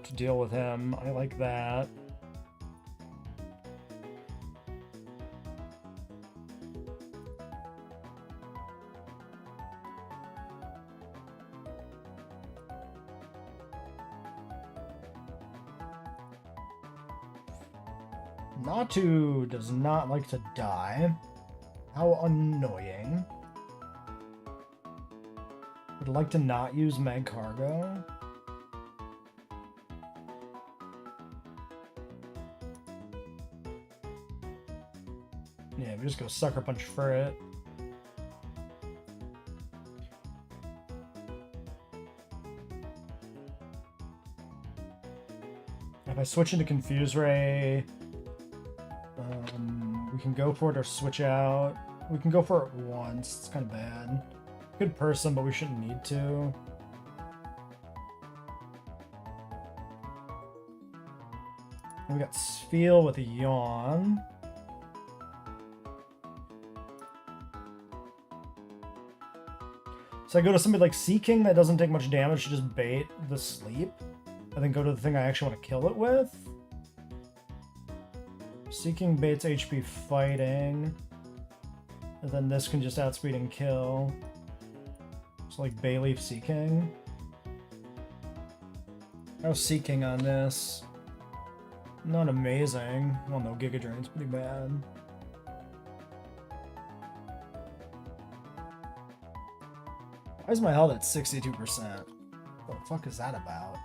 to deal with him. I like that. Natu does not like to die. How annoying. Would like to not use Mag Cargo. Yeah, we just go Sucker Punch for it. If I switch into Confuse Ray, we can go for it or switch out. We can go for it once. It's kind of bad. Good person, but we shouldn't need to. And we got Spheal with a Yawn. So I go to somebody like Sea King that doesn't take much damage to just bait the sleep. And then go to the thing I actually want to kill it with. Sea King baits HP fighting. And then this can just outspeed and kill. So like Bayleaf Sea King. How's Sea King on this? Not amazing. Well, no, Giga Drain's pretty bad. Why is my health at 62%? What the fuck is that about?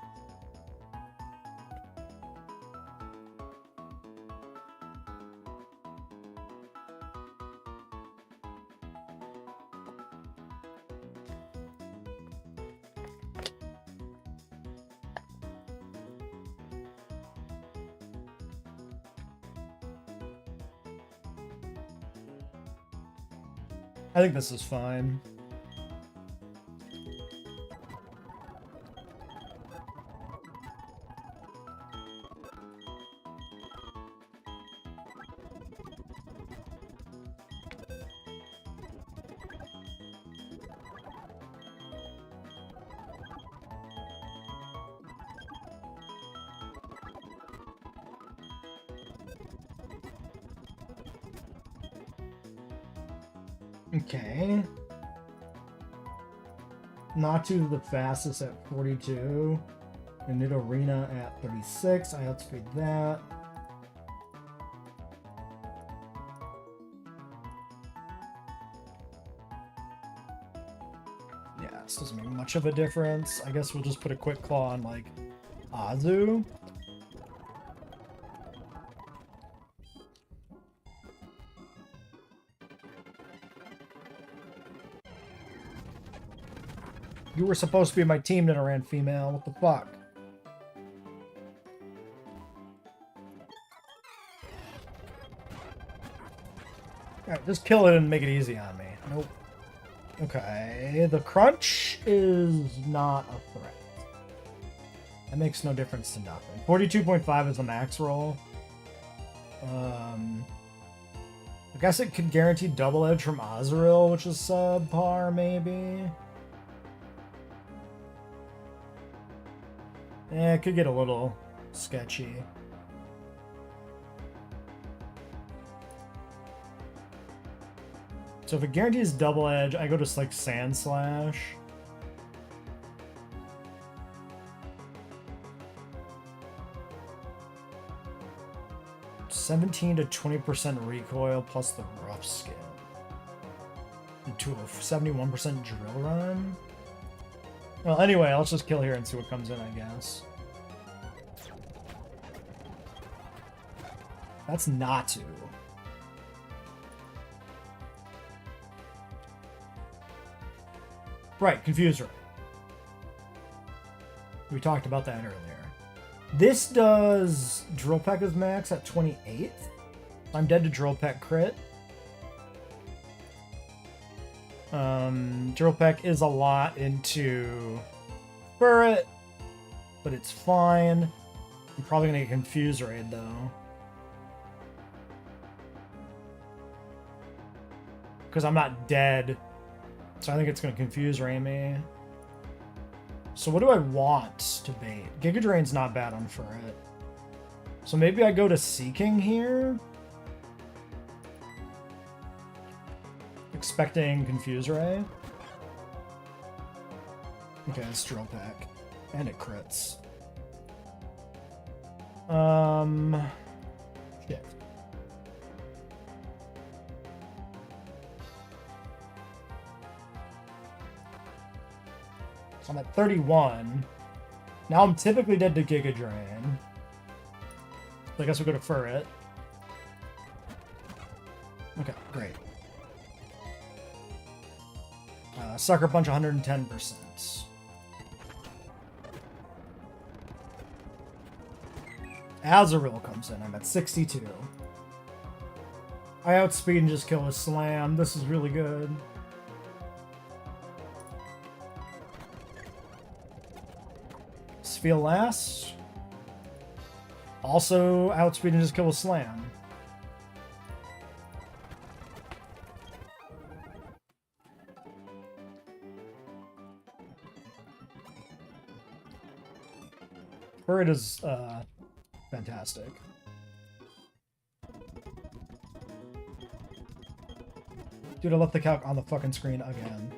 I think this is fine. Okay. Natu the fastest at 42. And Nidorina at 36. I outspeed that. Yeah, this doesn't make much of a difference. I guess we'll just put a Quick Claw on, like, Azu. You were supposed to be my team, Nidoran female. What the fuck? Alright, just kill it and make it easy on me. Nope. Okay, the crunch is not a threat. That makes no difference to nothing. 42.5 is the max roll. I guess it could guarantee double edge from Azurill, which is subpar, maybe. Yeah, it could get a little sketchy. So if it guarantees double edge, I go to like Sand Slash. (17 to 20% recoil plus the rough skin. To a 71% drill run. Well, anyway, let's just kill here and see what comes in, I guess. That's Natu. Right, Confuse Ray. We talked about that earlier. This does Drill Peck as max at 28th. I'm dead to Drill Peck crit. Drill Peck is a lot into Burret, but it's fine. I'm probably gonna get Confuse Raid though. Because I'm not dead. So I think it's gonna Confuse Ray me. So what do I want to bait? Giga Drain's not bad on Furret. So maybe I go to Seeking here. Expecting Confuse Ray. Okay, it's Drill Peck. And it crits. Shit. So I'm at 31. Now I'm typically dead to Giga Drain. So I guess we'll go to Furret. Okay, great. Sucker Punch 110%. Azurill comes in. I'm at 62. I outspeed and just kill a Slam. This is really good. Sphere last. Also outspeed and just kill a Slam. It is fantastic. Dude, I left the calc on the fucking screen again.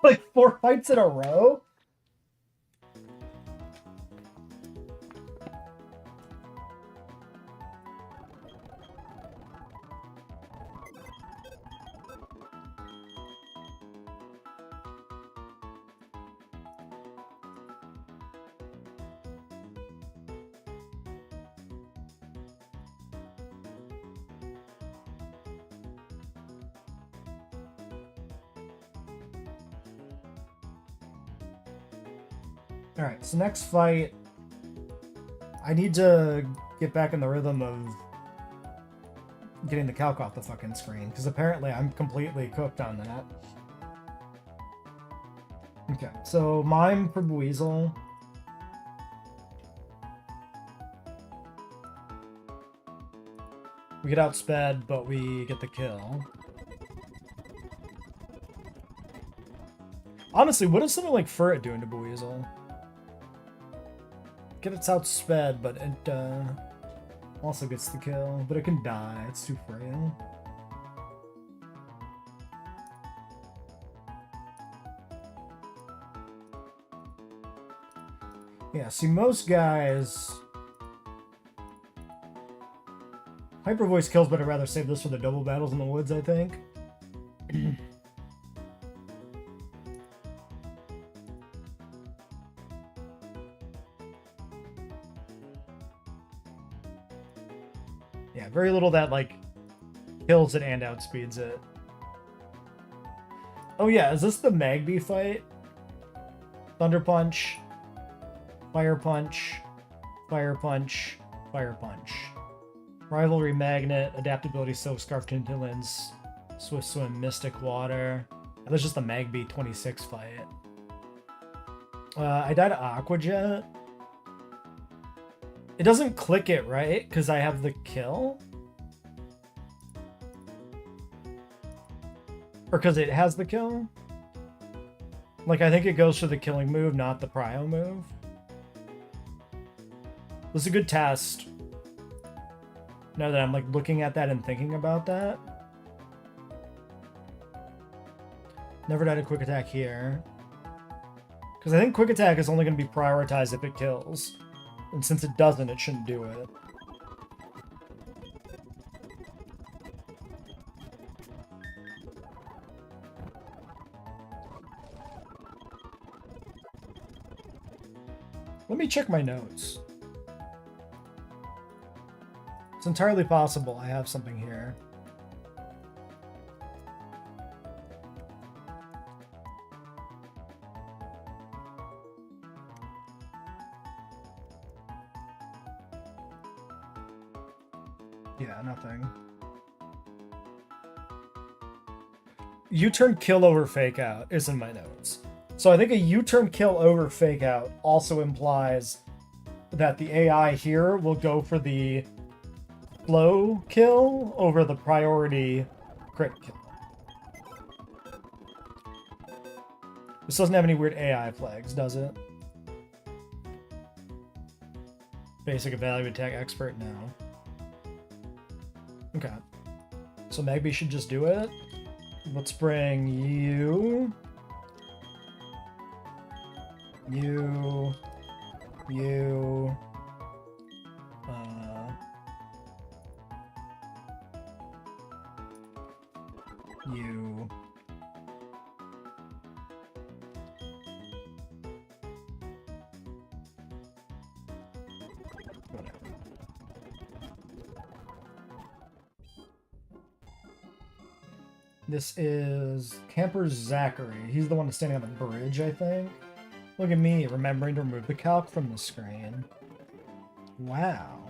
Like 4 fights in a row? Alright, so next fight, I need to get back in the rhythm of getting the calc off the fucking screen, because apparently I'm completely cooked on that. Okay, so Mime for Buizel. We get outsped, but we get the kill. Honestly, what is something like Furret doing to Buizel? Get its outsped, but it also gets the kill. But it can die. It's too frail. Yeah, see, most guys... Hyper Voice kills, but I'd rather save this for the double battles in the woods, I think. Yeah, very little that, like, kills it and outspeeds it. Oh yeah, is this the Magby fight? Thunder Punch, Fire Punch, Fire Punch, Fire Punch. Rivalry Magnet, Adaptability Silk Scarf Tintilins, Swift Swim Mystic Water. That's just the Magby 26 fight. I died to Aqua Jet. It doesn't click it, right? Because I have the kill? Or because it has the kill? Like, I think it goes for the killing move, not the prio move. This is a good test. Now that I'm, like, looking at that and thinking about that. Never died a quick attack here. Because I think quick attack is only going to be prioritized if it kills. And since it doesn't, it shouldn't do it. Let me check my notes. It's entirely possible I have something here. Yeah, nothing. U-turn kill over fake out is in my notes. So I think a U-turn kill over fake out also implies that the AI here will go for the flow kill over the priority crit kill. This doesn't have any weird AI flags, does it? Basic evaluate attack expert now. Okay. So Magby should just do it. Let's bring you. You. You. Whatever. This is Camper Zachary. He's the one that's standing on the bridge, I think. Look at me, remembering to remove the calc from the screen. Wow.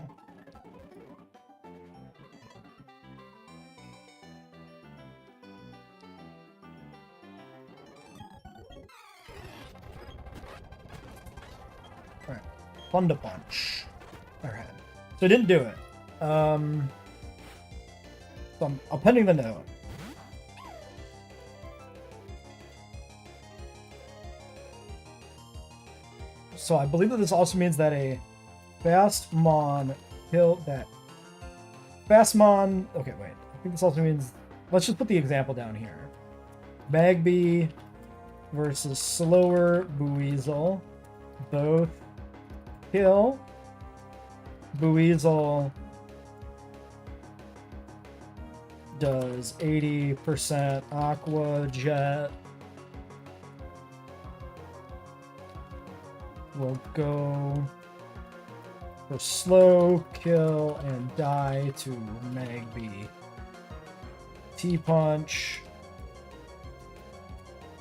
Alright. Thunder Punch. Alright. So I didn't do it. So I'm appending the note. So I believe that this also means that a Fastmon kill that Fastmon. Okay, wait. I think this also means. Let's just put the example down here. Magby versus slower Buizel. Both kill. Buizel does 80% Aqua Jet. We'll go for slow kill and die to Magby. T-Punch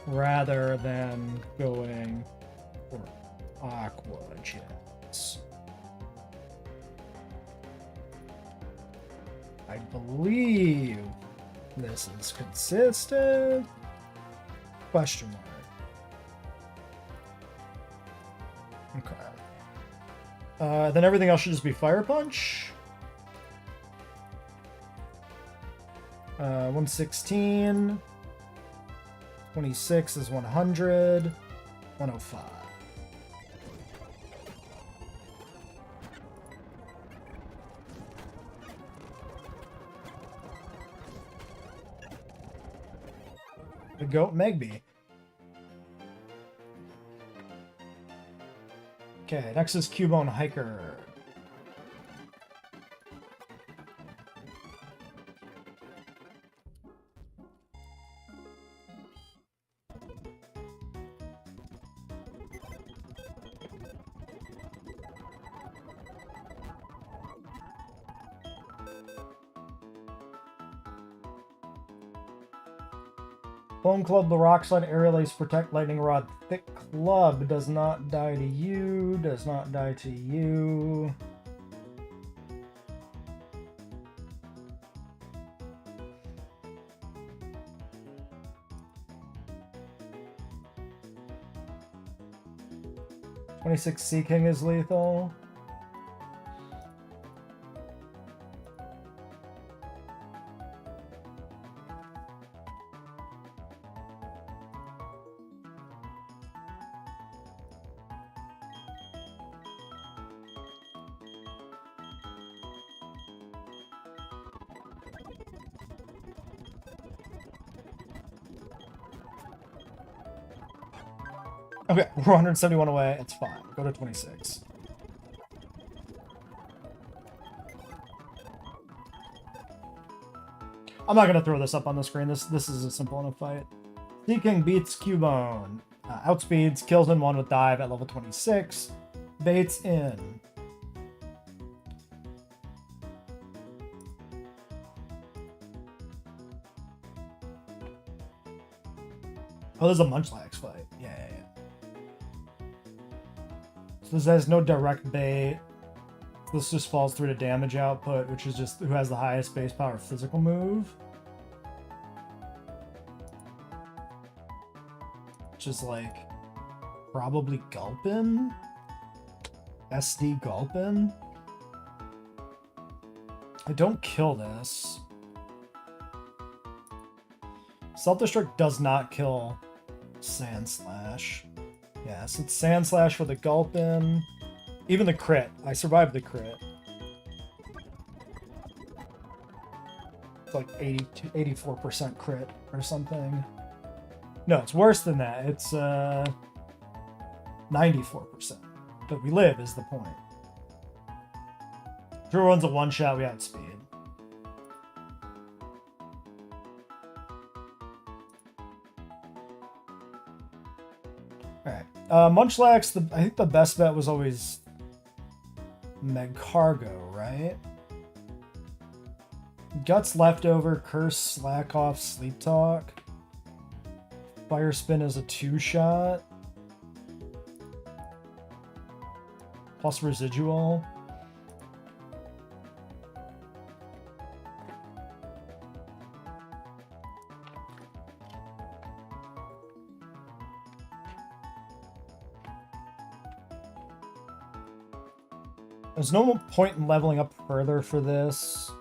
rather than going for Aqua Jets. I believe this is consistent? Question mark. Okay. Then everything else should just be Fire Punch. 116. 26 is 100. 105. The Goat Magby. Okay, next is Cubone Hiker. Bone Club, the Rock Slide, Aerial Ace, Protect, Lightning Rod, Thick Club does not die to you, does not die to you. "26 Sea King is lethal. Okay, we're 171 away. It's fine. Go to 26. I'm not gonna throw this up on the screen. This is a simple enough fight. Sea King beats Cubone. Outspeeds, kills in one with dive at level 26. Baits in. Oh, there's a Munchlax fight. Yeah. So this has no direct bait. This just falls through to damage output, which is just who has the highest base power physical move. Which is like probably Gulpin? SD Gulpin? I don't kill this. Self-Destruct does not kill Sand Slash. Yes, it's Sand Slash for the Gulpin. Even the crit. I survived the crit. It's like 84% crit or something. No, it's worse than that. It's 94%. But we live is the point. If everyone's a one-shot, we outspeed. Alright. Munchlax, I think the best bet was always Magcargo, right? Guts Leftover, Curse, Slack Off, Sleep Talk. Fire Spin is a 2-shot. Plus Residual. There's no point in leveling up further for this.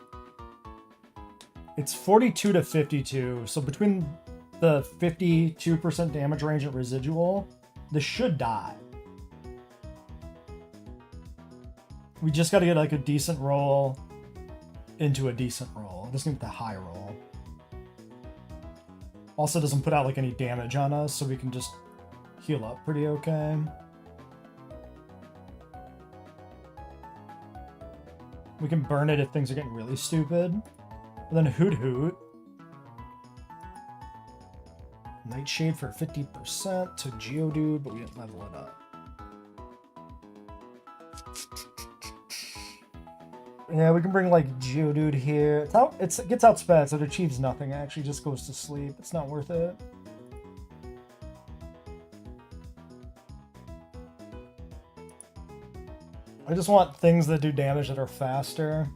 It's 42 to 52, so between the 52% damage range at residual, this should die. We just gotta get like a decent roll into a decent roll. It doesn't get the high roll. Also doesn't put out like any damage on us, so we can just heal up pretty okay. We can burn it if things are getting really stupid. And then Hoot Hoot. Nightshade for 50% to Geodude, but we didn't level it up. Yeah, we can bring like Geodude here. It gets outsped, so it achieves nothing. It actually just goes to sleep. It's not worth it. I just want things that do damage that are faster.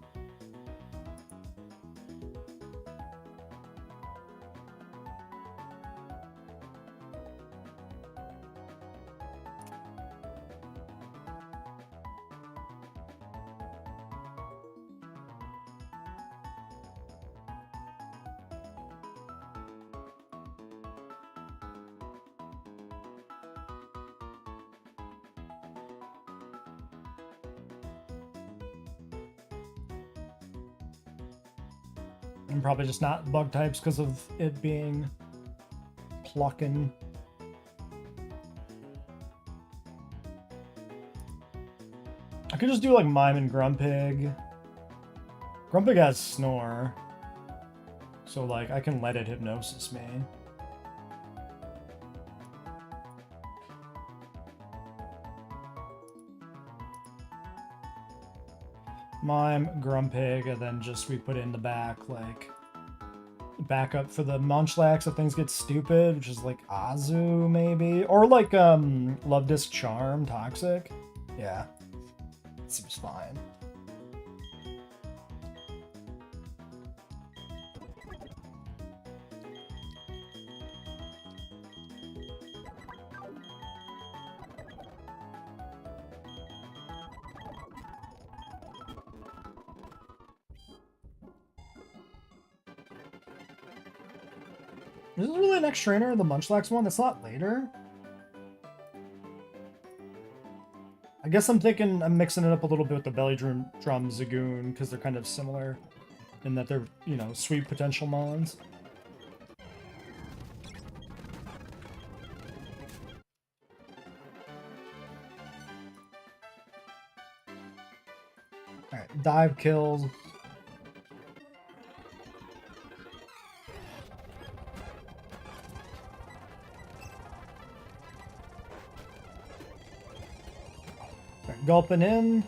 And probably just not bug types because of it being plucking. I could just do like Mime and Grumpig. Grumpig has Snore. So like I can let it Hypnosis me. Mime, Grumpig, and then just we put in the back like backup for the Munchlax if things get stupid, which is like Azu maybe, or like Love Disc Charm Toxic. Yeah, it seems fine. Is this really the next trainer, the Munchlax one? That's not later? I guess I'm thinking I'm mixing it up a little bit with the Belly Drum Zagoon, because they're kind of similar in that they're, you know, sweet potential mons. Alright, dive kills. Gulping in.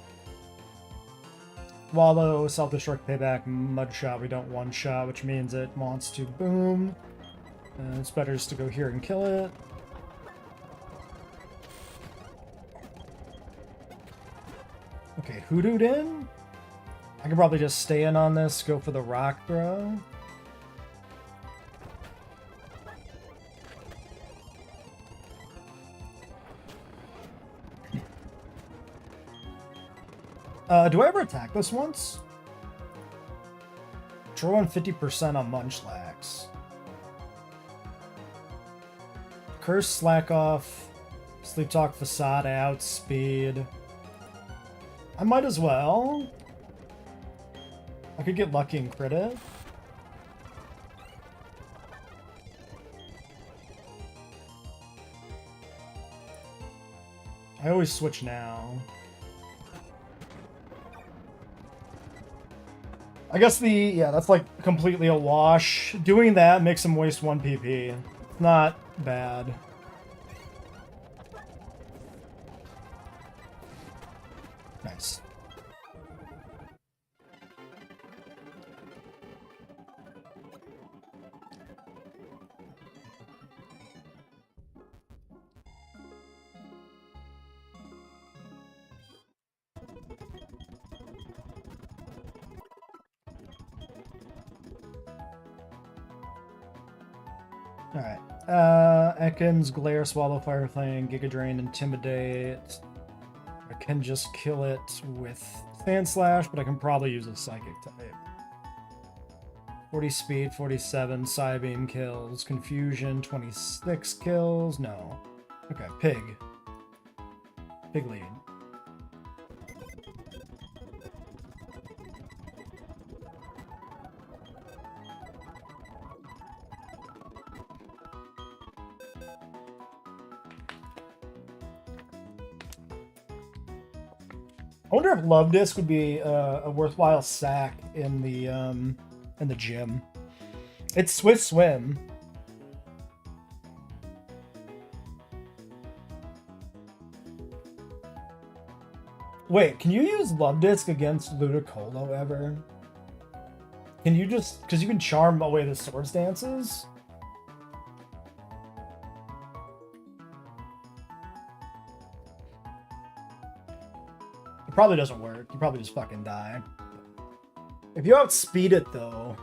Wallow, self-destruct, payback, mud shot. We don't one shot, which means it wants to boom. It's better just to go here and kill it. Okay, hoodooed in. I can probably just stay in on this, go for the rock throw. Do I ever attack this once? Draw on 50% on Munchlax. Curse, Slack Off, Sleep Talk, Facade, Outspeed. I might as well. I could get lucky and crit it. I always switch now. I guess yeah, that's like completely a wash. Doing that makes him waste 1 PP. It's not bad. Nice. Alright. Ekans, Glare, Swallow, Fire Flame, Giga Drain, Intimidate. I can just kill it with Sand Slash, but I can probably use a Psychic type. 40 speed, 47, Psybeam kills, Confusion, 26 kills, no. Okay, Pig. Pig lead. I wonder if Love Disc would be a worthwhile sack in the gym. It's Swift Swim. Wait, can you use Love Disc against Ludicolo ever? Can you just... because you can charm away the Swords Dances? It probably doesn't work. You probably just fucking die. If you outspeed it, though...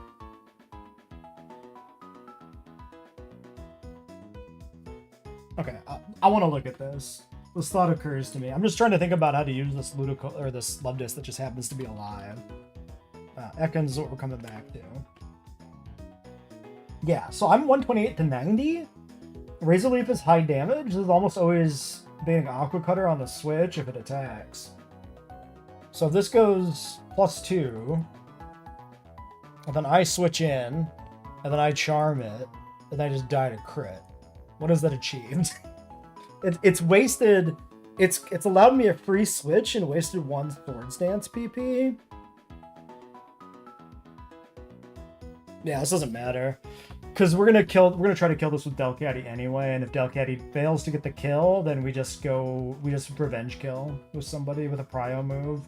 Okay, I want to look at this. This thought occurs to me. I'm just trying to think about how to use this or this Love Disc that just happens to be alive. Ekans is what we're coming back to. Yeah, so I'm 128 to 90. Razor Leaf is high damage. This is almost always being Aqua Cutter on the switch if it attacks. So if this goes +2, and then I switch in, and then I charm it, and I just die to crit. What has that achieved? It's wasted. It's allowed me a free switch and wasted 1 Swords Dance PP. Yeah, this doesn't matter. Because we're gonna try to kill this with Delcatty anyway, and if Delcatty fails to get the kill, then we just revenge kill with somebody with a prio move.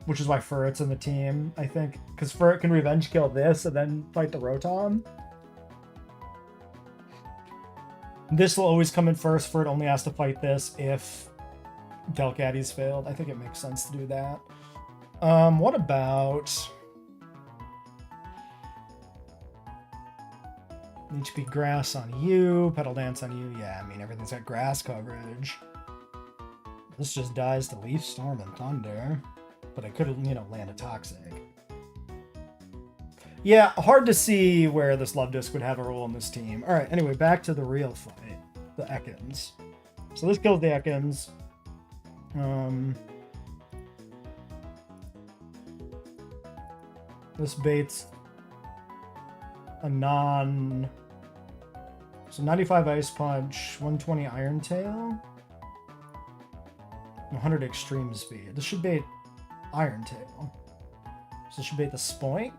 which is why Furret's in the team, I think. Because Furret can revenge kill this and then fight the Rotom. This will always come in first. Furret only has to fight this if Delcatty's failed. I think it makes sense to do that. What about... HP Grass on you, Petal Dance on you. Yeah, I mean, everything's got grass coverage. This just dies to Leaf Storm and Thunder. But I could, you know, land a Toxic. Yeah, hard to see where this Love Disc would have a role in this team. Alright, anyway, back to the real fight. The Ekans. So this kills the Ekans. This baits a non... So 95 Ice Punch, 120 Iron Tail, 100 Extreme Speed. This should bait Iron Tail. So this should bait the Spoink,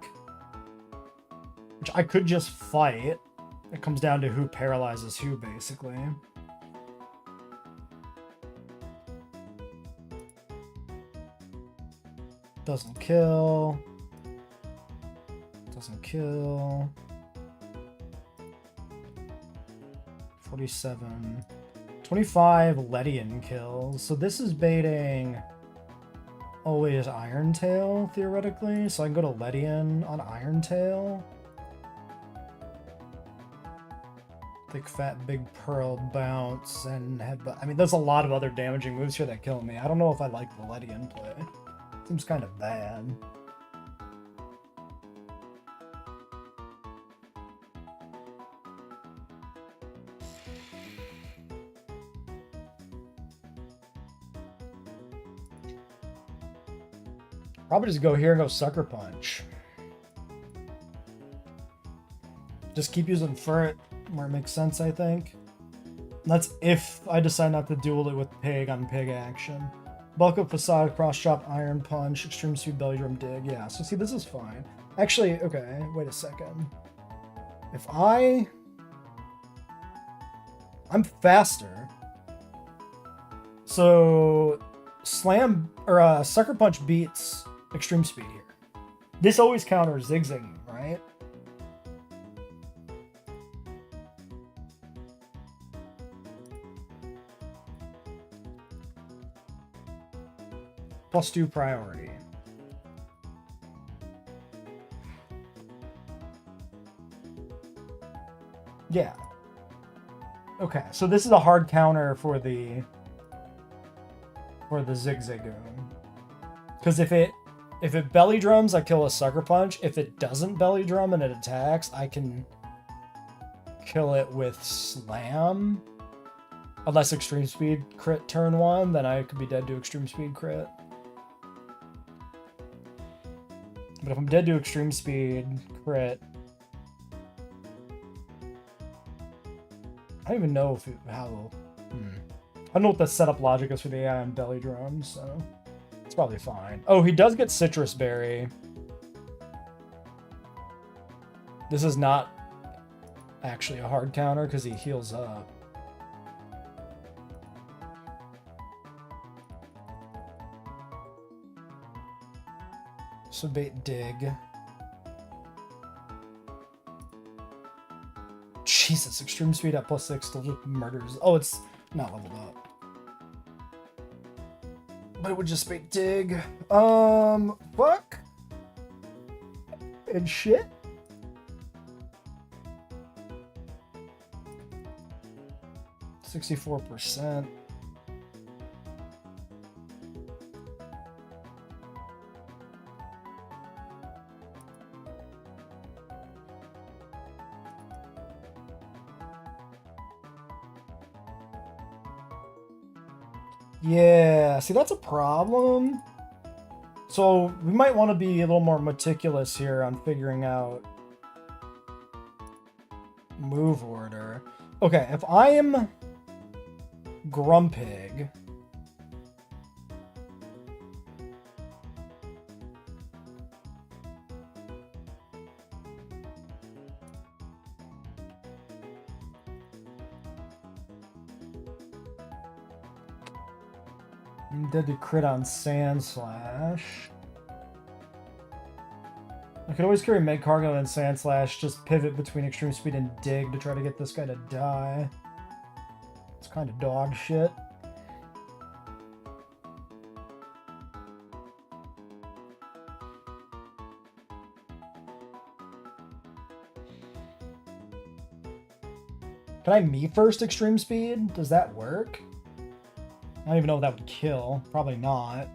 which I could just fight. It comes down to who paralyzes who, basically. Doesn't kill. Doesn't kill. 47. 25 Ledian kills. So this is baiting always Iron Tail, theoretically. So I can go to Ledian on Iron Tail. Thick Fat Big Pearl Bounce and Headbutt. I mean, there's a lot of other damaging moves here that kill me. I don't know if I like the Ledian play. Seems kind of bad. Probably just go here and go Sucker Punch. Just keep using Furret where it makes sense, I think. That's if I decide not to duel it with Pig on Pig action. Bulk Up Facade, Cross Chop, Iron Punch, Extreme Speed, Belly Drum, Dig. Yeah, so see, this is fine. Actually, okay, wait a second. If I'm faster. So Slam or Sucker Punch beats Extreme Speed here. This always counters zigzagging, right? +2 priority. Yeah. Okay, so this is a hard counter for the Zigzagoon. Because if it belly drums, I kill a Sucker Punch. If it doesn't belly drum and it attacks, I can kill it with Slam. Unless Extreme Speed crit turn 1, then I could be dead to Extreme Speed crit. But if I'm dead to Extreme Speed crit, I don't even know if how. I don't know what the setup logic is for the AI on belly drums, so it's probably fine. Oh, he does get Citrus Berry. This is not actually a hard counter because he heals up. So bait Dig. Jesus, Extreme Speed at +6 still just murders. Oh, it's not leveled up. But it would just bait Dig. Fuck. And shit. %64%. Yeah, see, that's a problem. So we might want to be a little more meticulous here on figuring out move order. Okay, if I am Grumpig, I'm dead to crit on Sand Slash. I could always carry med cargo and sand slash, just pivot between extreme speed and dig to try to get this guy to die. It's kind of dog shit. Can I me first extreme speed? Does that work? I don't even know if that would kill. Probably not.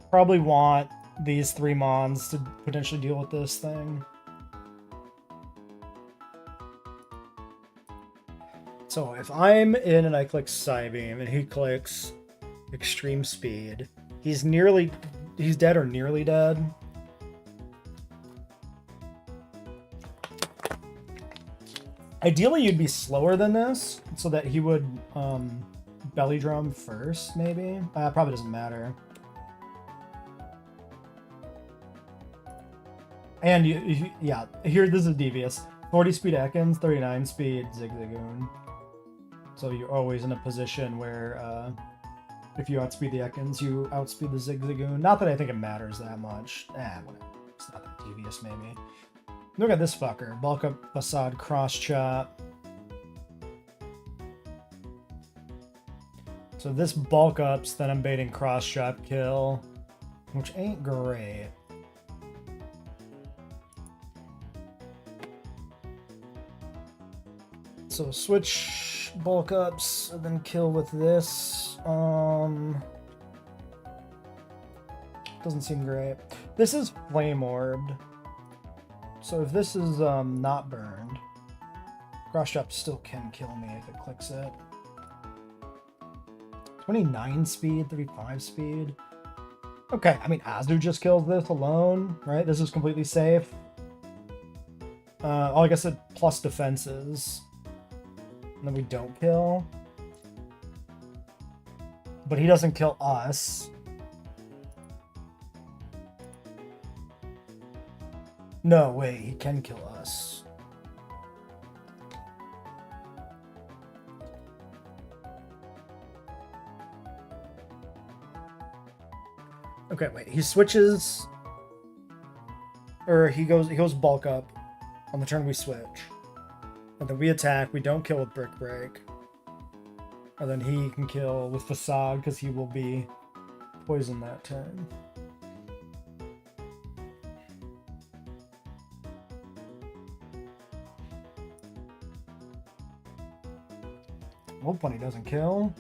Probably want these 3 mons to potentially deal with this thing. So if I'm in and I click Psybeam and he clicks extreme speed, he's dead or nearly dead. Ideally you'd be slower than this so that he would belly drum first, maybe. Probably doesn't matter. And yeah, here this is devious. 40 speed Ekans, 39 speed Zigzagoon. So you're always in a position where if you outspeed the Ekans, you outspeed the Zigzagoon. Not that I think it matters that much. Whatever. It's not that devious, maybe. Look at this fucker. Bulk up Facade cross chop. So this bulk ups, then I'm baiting cross chop kill, which ain't great. So switch bulk ups and then kill with this. Doesn't seem great. This is flame orbed. So if this is not burned, cross chop still can kill me if it clicks it. 29 speed, 35 speed. Okay, I mean Azu just kills this alone, right? This is completely safe. Oh, I guess it plus defenses. And then we don't kill. But he doesn't kill us. No, wait, he can kill us. Okay, wait, he switches, or he goes bulk up on the turn we switch. And then we attack, we don't kill with Brick Break. And then he can kill with Facade because he will be poisoned that turn. Wolf Bunny doesn't kill.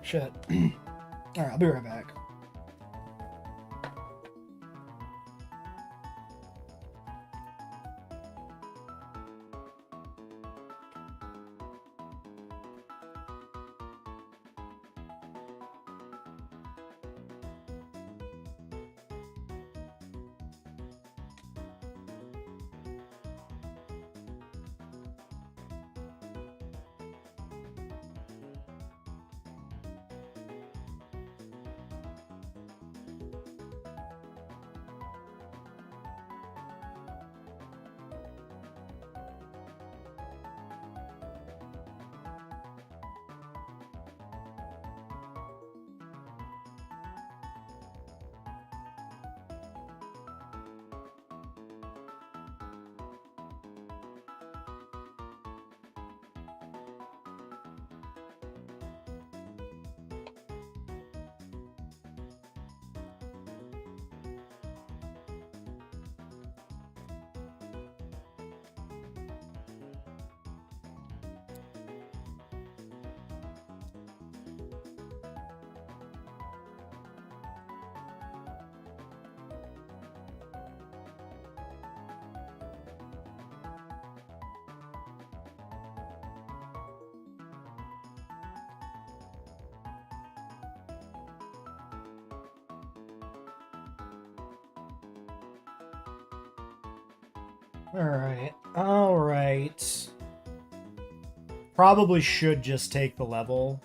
Shit. Alright, I'll be right back. Alright. Alright. Probably should just take the level.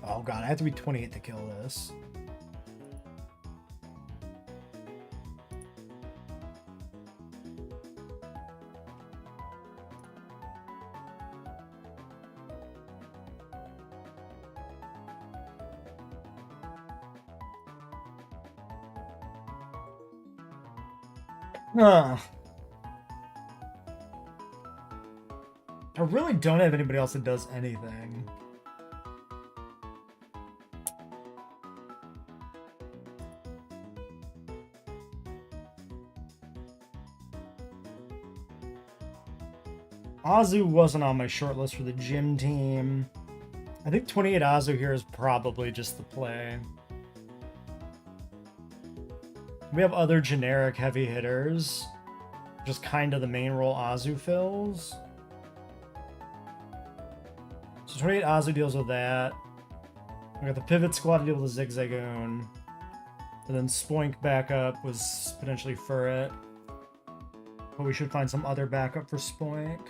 Oh god, I have to be 28 to kill this. I really don't have anybody else that does anything. Azu wasn't on my short list for the gym team. I think 28 Azu here is probably just the play. We have other generic heavy hitters. Just kind of the main role Azu fills. So 28 Azu deals with that. We got the pivot squad to deal with the Zigzagoon. And then Spoink backup was potentially Furret. But we should find some other backup for Spoink.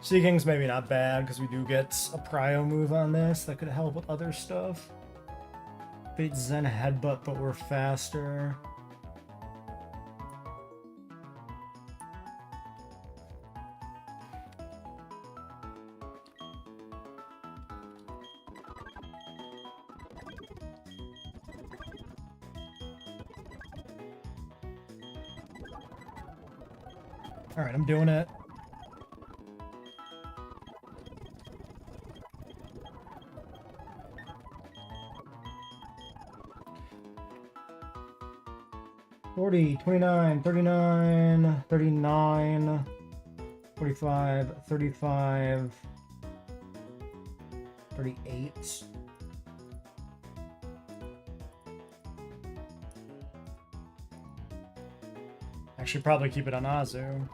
Seeking's maybe not bad, because we do get a prio move on this that could help with other stuff. Fate Zen Headbutt, but we're faster. Alright, I'm doing it. $40, $29, $39, $39, $45, $35, $38. Actually, probably keep it on Azu.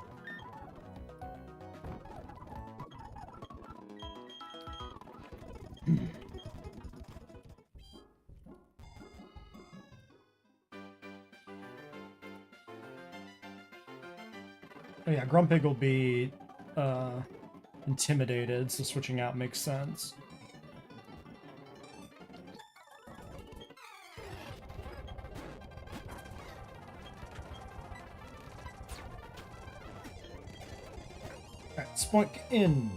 Oh yeah, Grumpig will be intimidated, so switching out makes sense. Alright, Spoink in.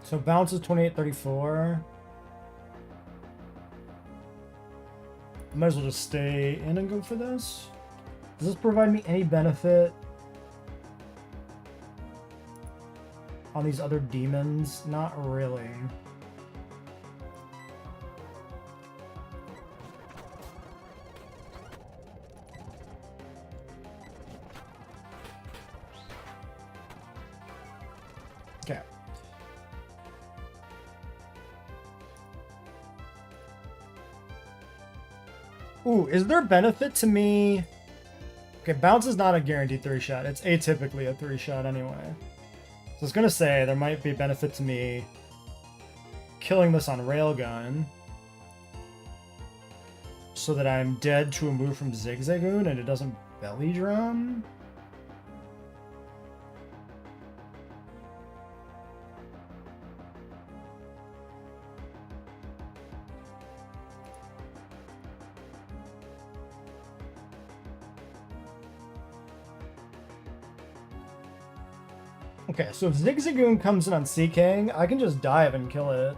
So bounce is 28-34. Might as well just stay in and go for this. Does this provide me any benefit on these other demons? Not really. Okay. Ooh, is there benefit to me? Okay, bounce is not a guaranteed 3-shot. It's atypically a 3-shot anyway. So I was gonna say there might be benefit to me killing this on Railgun so that I'm dead to a move from Zigzagoon and it doesn't belly drum. Okay, so if Zigzagoon comes in on Seeking, I can just dive and kill it.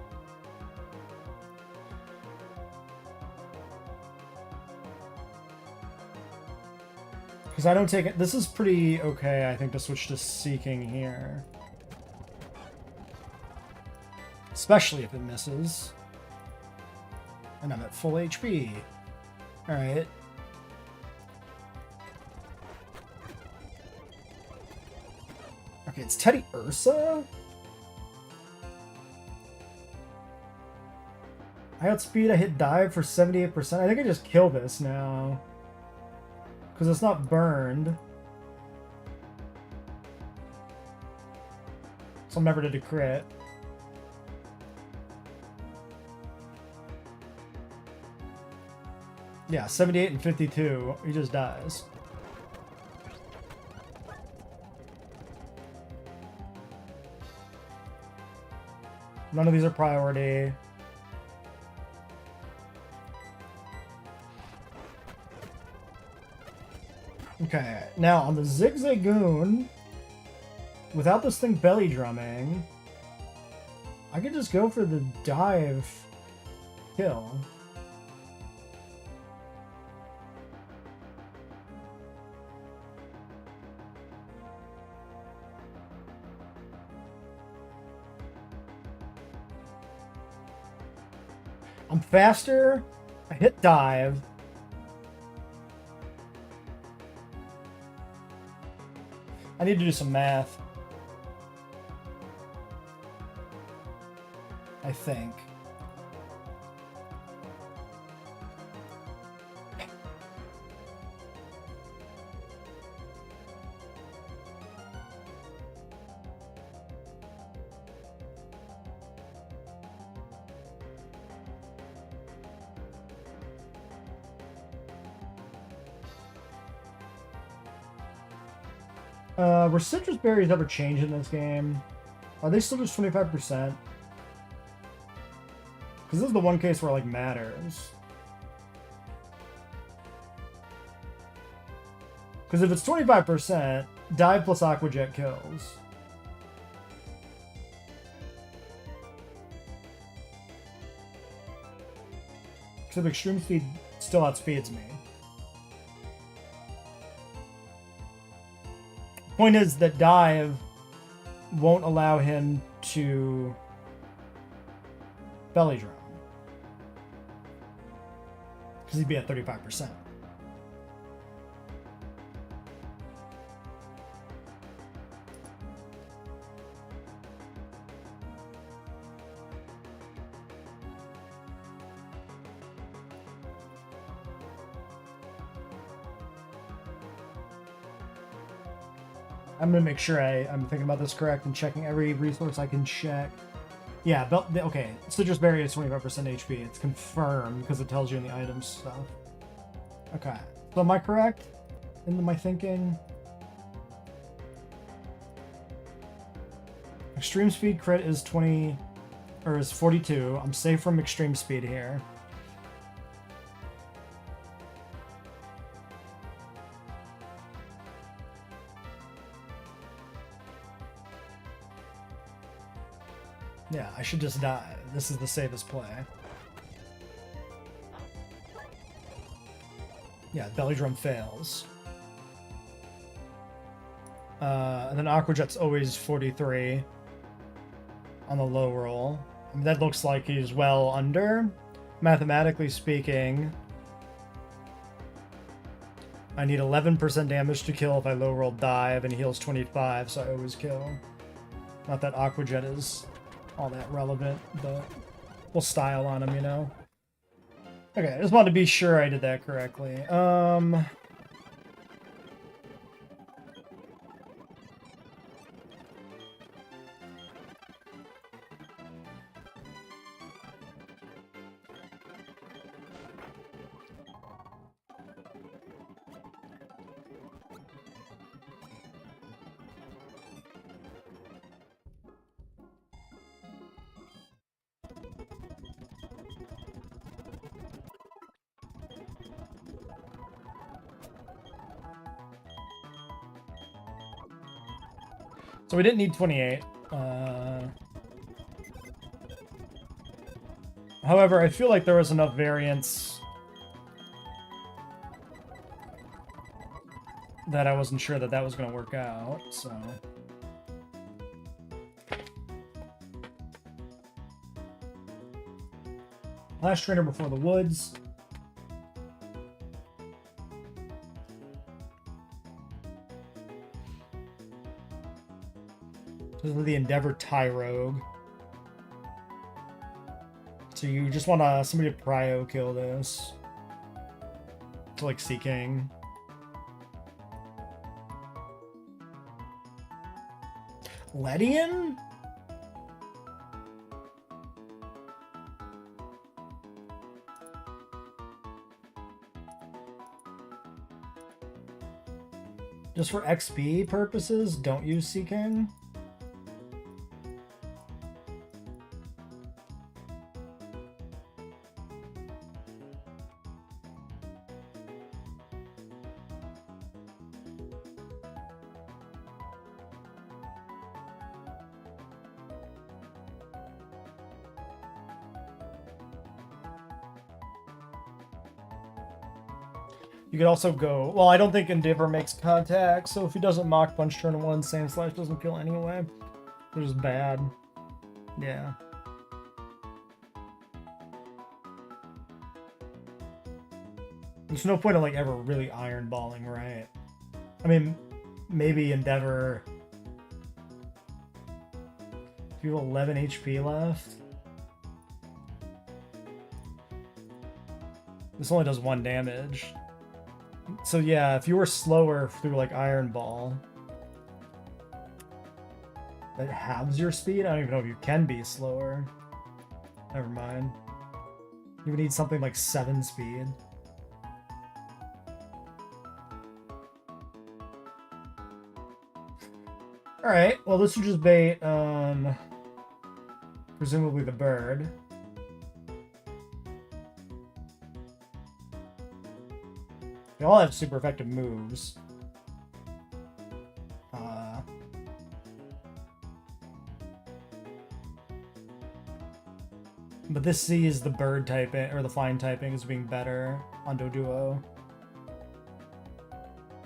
Because I don't take it. This is pretty okay, I think, to switch to Seeking here. Especially if it misses. And I'm at full HP. Alright. Okay, it's Teddy Ursa? I outspeed, I hit dive for 78%. I think I just kill this now. Because it's not burned. So I'm never to do crit. Yeah, 78 and 52. He just dies. None of these are priority. Okay, now on the Zigzagoon, without this thing belly drumming, I could just go for the dive kill. I'm faster, I hit dive. I need to do some math. I think. Were citrus berries ever changed in this game? Are they still just 25%? Because this is the one case where it, like, matters. Because if it's 25%, dive plus aqua jet kills. Except extreme speed still outspeeds me. Point is that dive won't allow him to belly drum because he'd be at 35%. I'm gonna make sure I'm thinking about this correct and checking every resource I can check. Yeah, okay. Citrus berry is 25% HP. It's confirmed because it tells you in the items stuff. Okay. So am I correct in my thinking? Extreme speed crit is 20, or is 42. I'm safe from extreme speed here. Yeah, I should just die. This is the safest play. Yeah, belly drum fails. And then aqua jet's always 43 on the low roll. I mean, that looks like he's well under. Mathematically speaking, I need 11% damage to kill if I low roll dive, and he heals 25, so I always kill. Not that aqua jet is all that relevant, but we'll style on him, you know? Okay, I just wanted to be sure I did that correctly. So we didn't need 28. However, I feel like there was enough variance that I wasn't sure that that was going to work out, so... Last trainer before the woods. This is the Endeavor Tie Rogue. So you just want somebody to prio kill this. To like Sea King. Ledian? Just for XP purposes, don't use Sea King. You could also go... Well, I don't think Endeavor makes contact, so if he doesn't Mach Punch turn 1, Sand Slash doesn't kill anyway. Which is bad. Yeah. There's no point in, like, ever really ironballing, right? I mean, maybe Endeavor... If you have 11 HP left... This only does 1 damage. So yeah, if you were slower through like Iron Ball, that halves your speed? I don't even know if you can be slower. Never mind. You would need something like 7 speed. Alright, well this would just bait, presumably the bird. They all have super effective moves. But this sees the bird typing, or the flying typing as being better on Doduo.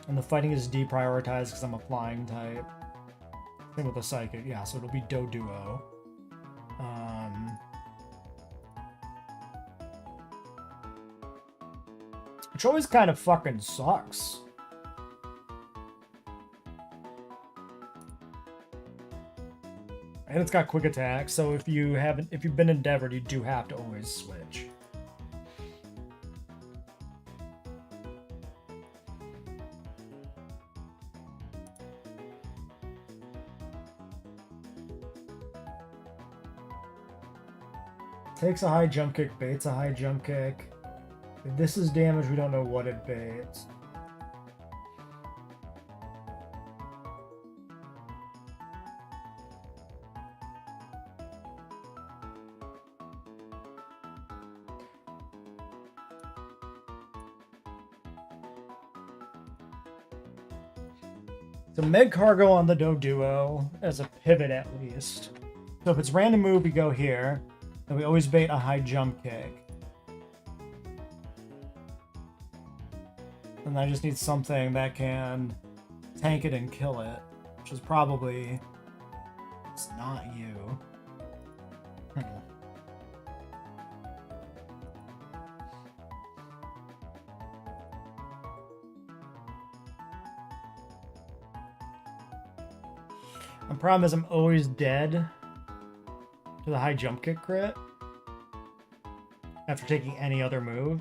And the fighting is deprioritized because I'm a flying type. Same with the psychic, yeah, so it'll be Doduo. Which always kind of fucking sucks. And it's got quick attack, so if you've been endeavored, you do have to always switch. Takes a high jump kick, baits a high jump kick. If this is damage, we don't know what it baits. So Meg Cargo on the Doduo as a pivot at least. So if it's random move, we go here. And we always bait a high jump kick. And I just need something that can tank it and kill it, which is probably... It's not you. My problem is I'm always dead to the high jump kick crit after taking any other move.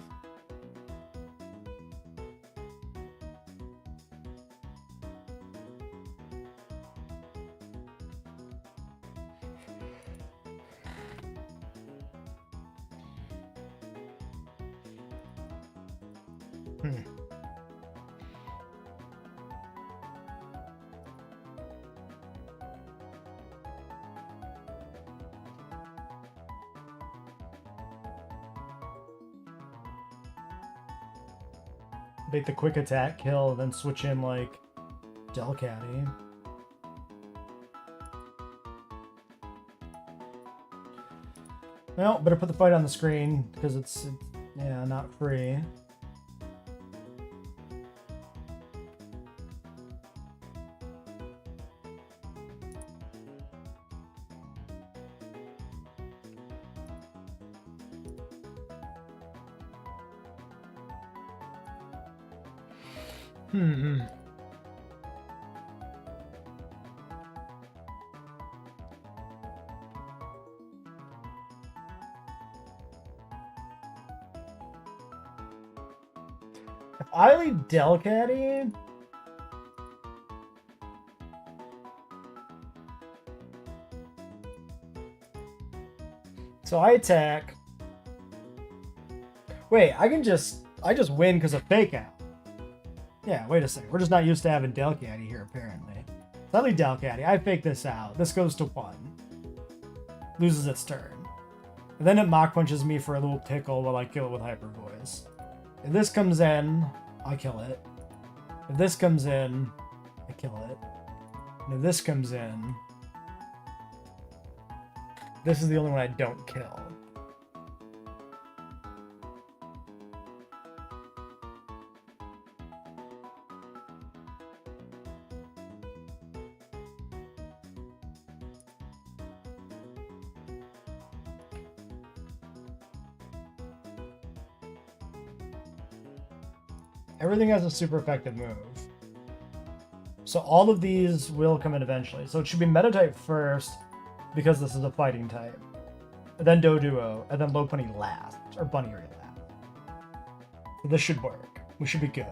Bait the quick attack kill, then switch in like Delcatty. Well, better put the fight on the screen because it's yeah, not free. I lead Delcatty. So I attack. Wait, I just win because of fake out. Yeah, wait a second. We're just not used to having Delcatty here, apparently. So I lead Delcatty. I fake this out. This goes to 1. Loses its turn. And then it Mach Punches me for a little tickle while I kill it with Hyper Voice. If this comes in, I kill it. If this comes in, I kill it. And if this comes in, this is the only one I don't kill. Everything has a super effective move. So all of these will come in eventually. So it should be meta type first, because this is a fighting type. And then Doduo, and then Low Bunny last. Or Bunny last. So this should work. We should be good.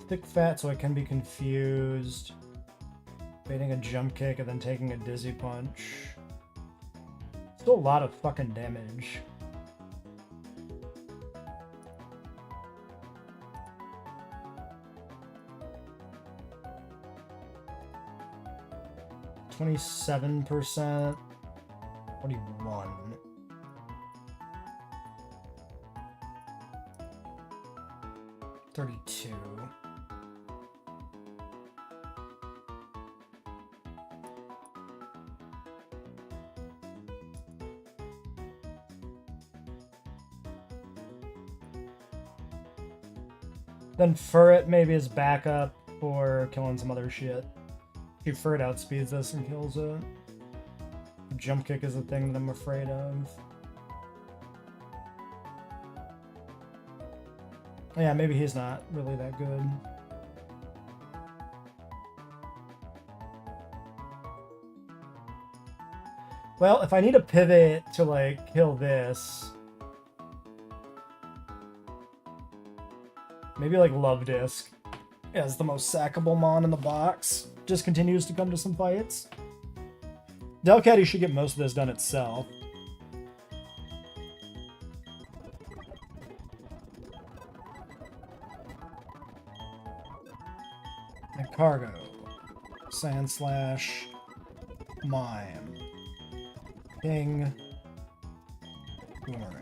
Thick fat so I can be confused. Baiting a jump kick and then taking a dizzy punch. Still a lot of fucking damage. %, 41. $32. Then Furret maybe is backup for killing some other shit. If Furret outspeeds this and kills it. Jump kick is the thing that I'm afraid of. Yeah, maybe he's not really that good. Well, if I need a pivot to, like, kill this... Maybe, like, Love Disc. Yeah, it's the most sackable mon in the box. Just continues to come to some fights. Delcatty should get most of this done itself. And Cargo. Sand Slash. Mime. Ping. Boomerang.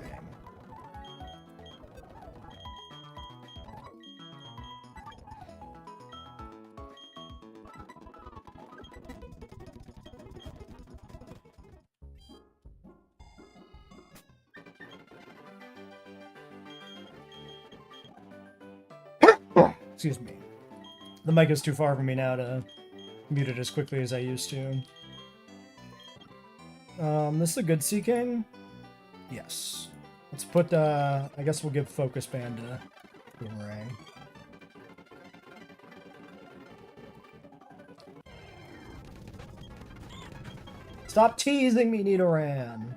Excuse me. The mic is too far from me now to mute it as quickly as I used to. This is a good Sea King? Yes. Let's put, I guess we'll give Focus Band to Boomerang. Stop teasing me, Nidoran!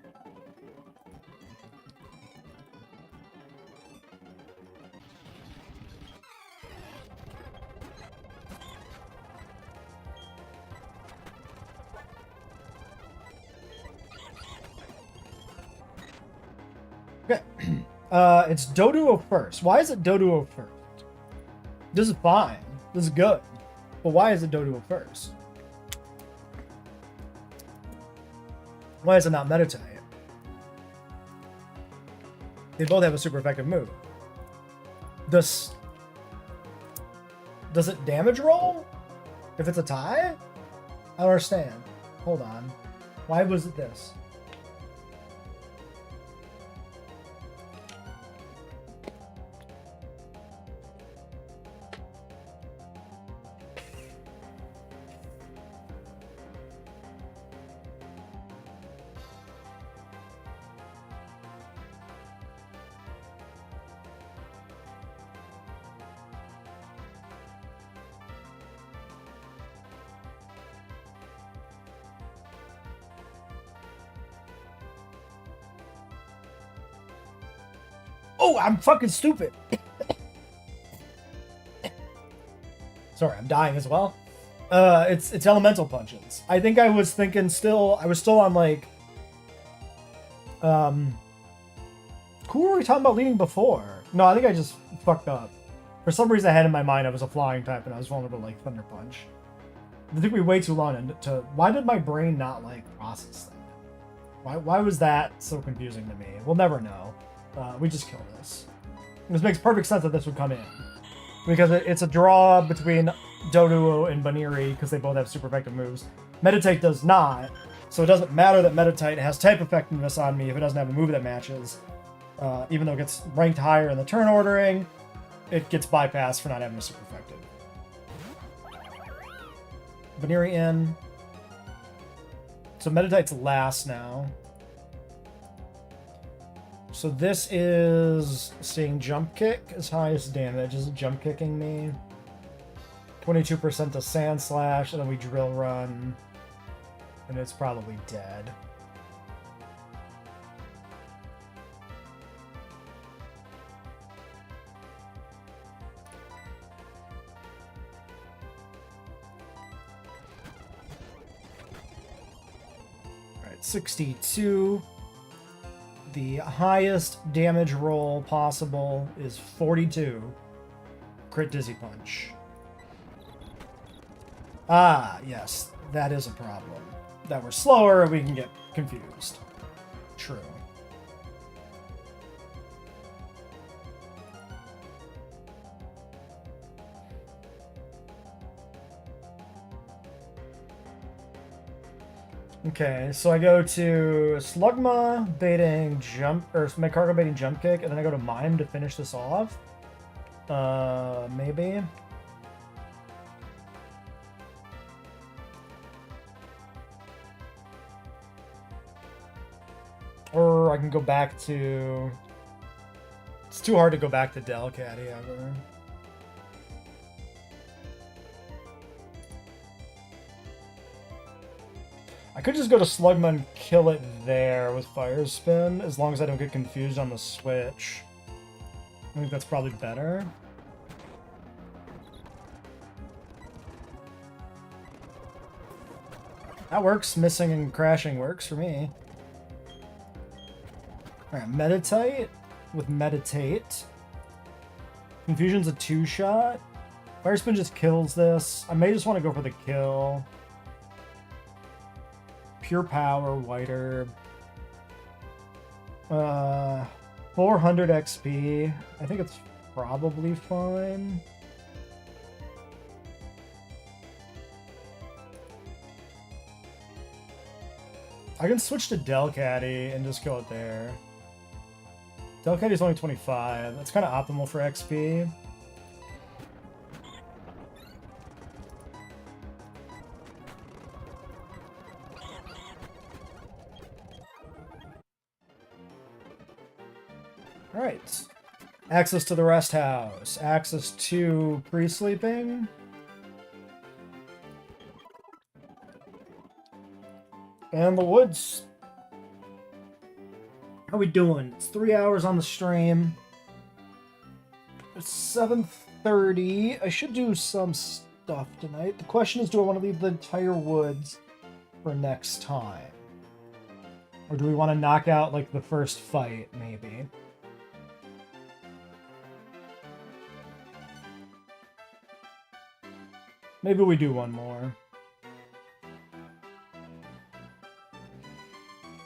Okay. It's Doduo first. Why is it Doduo first? This is fine. This is good. But why is it Doduo first? Why is it not meta type? They both have a super effective move. Does it damage roll? If it's a tie? I don't understand. Hold on. Why was it this? Oh, I'm fucking stupid. Sorry, I'm dying as well. It's elemental punches. I think I was thinking I was still on like, who were we talking about leading before? No, I think I just fucked up. For some reason I had in my mind I was a flying type and I was vulnerable to like Thunder Punch. It took me way too long why did my brain not like process that? Why was that so confusing to me? We'll never know. We just kill this. This makes perfect sense that this would come in. Because it's a draw between Doduo and Baniri because they both have super effective moves. Meditate does not, so it doesn't matter that Meditate has type effectiveness on me if it doesn't have a move that matches. Even though it gets ranked higher in the turn ordering, it gets bypassed for not having a super effective. Baniri in. So Meditate's last now. So this is seeing jump kick as highest damage. Is it jump kicking me? 22% to Sand Slash, and then we drill run. And it's probably dead. Alright, 62. The highest damage roll possible is 42. Crit Dizzy Punch. Ah, yes, that is a problem. That we're slower, we can get confused. True. Okay, so I go to Slugma baiting jump, or Magcargo baiting jump kick, and then I go to Mime to finish this off. Maybe. Or I can go back to... It's too hard to go back to Delcatty ever. I could just go to Slugma and kill it there with Fire Spin, as long as I don't get confused on the switch. I think that's probably better. That works. Missing and crashing works for me. Alright, Meditate with Meditate. Confusion's a 2-shot. Fire Spin just kills this. I may just want to go for the kill. Pure Power, White Herb. 400 XP. I think it's probably fine. I can switch to Delcatty and just kill it there. Delcatty's only 25. That's kind of optimal for XP. Alright. Access to the rest house. Access to pre-sleeping. And the woods. How we doing? It's 3 hours on the stream. It's 7:30. I should do some stuff tonight. The question is, do I want to leave the entire woods for next time? Or do we want to knock out, like, the first fight, maybe? Maybe we do one more.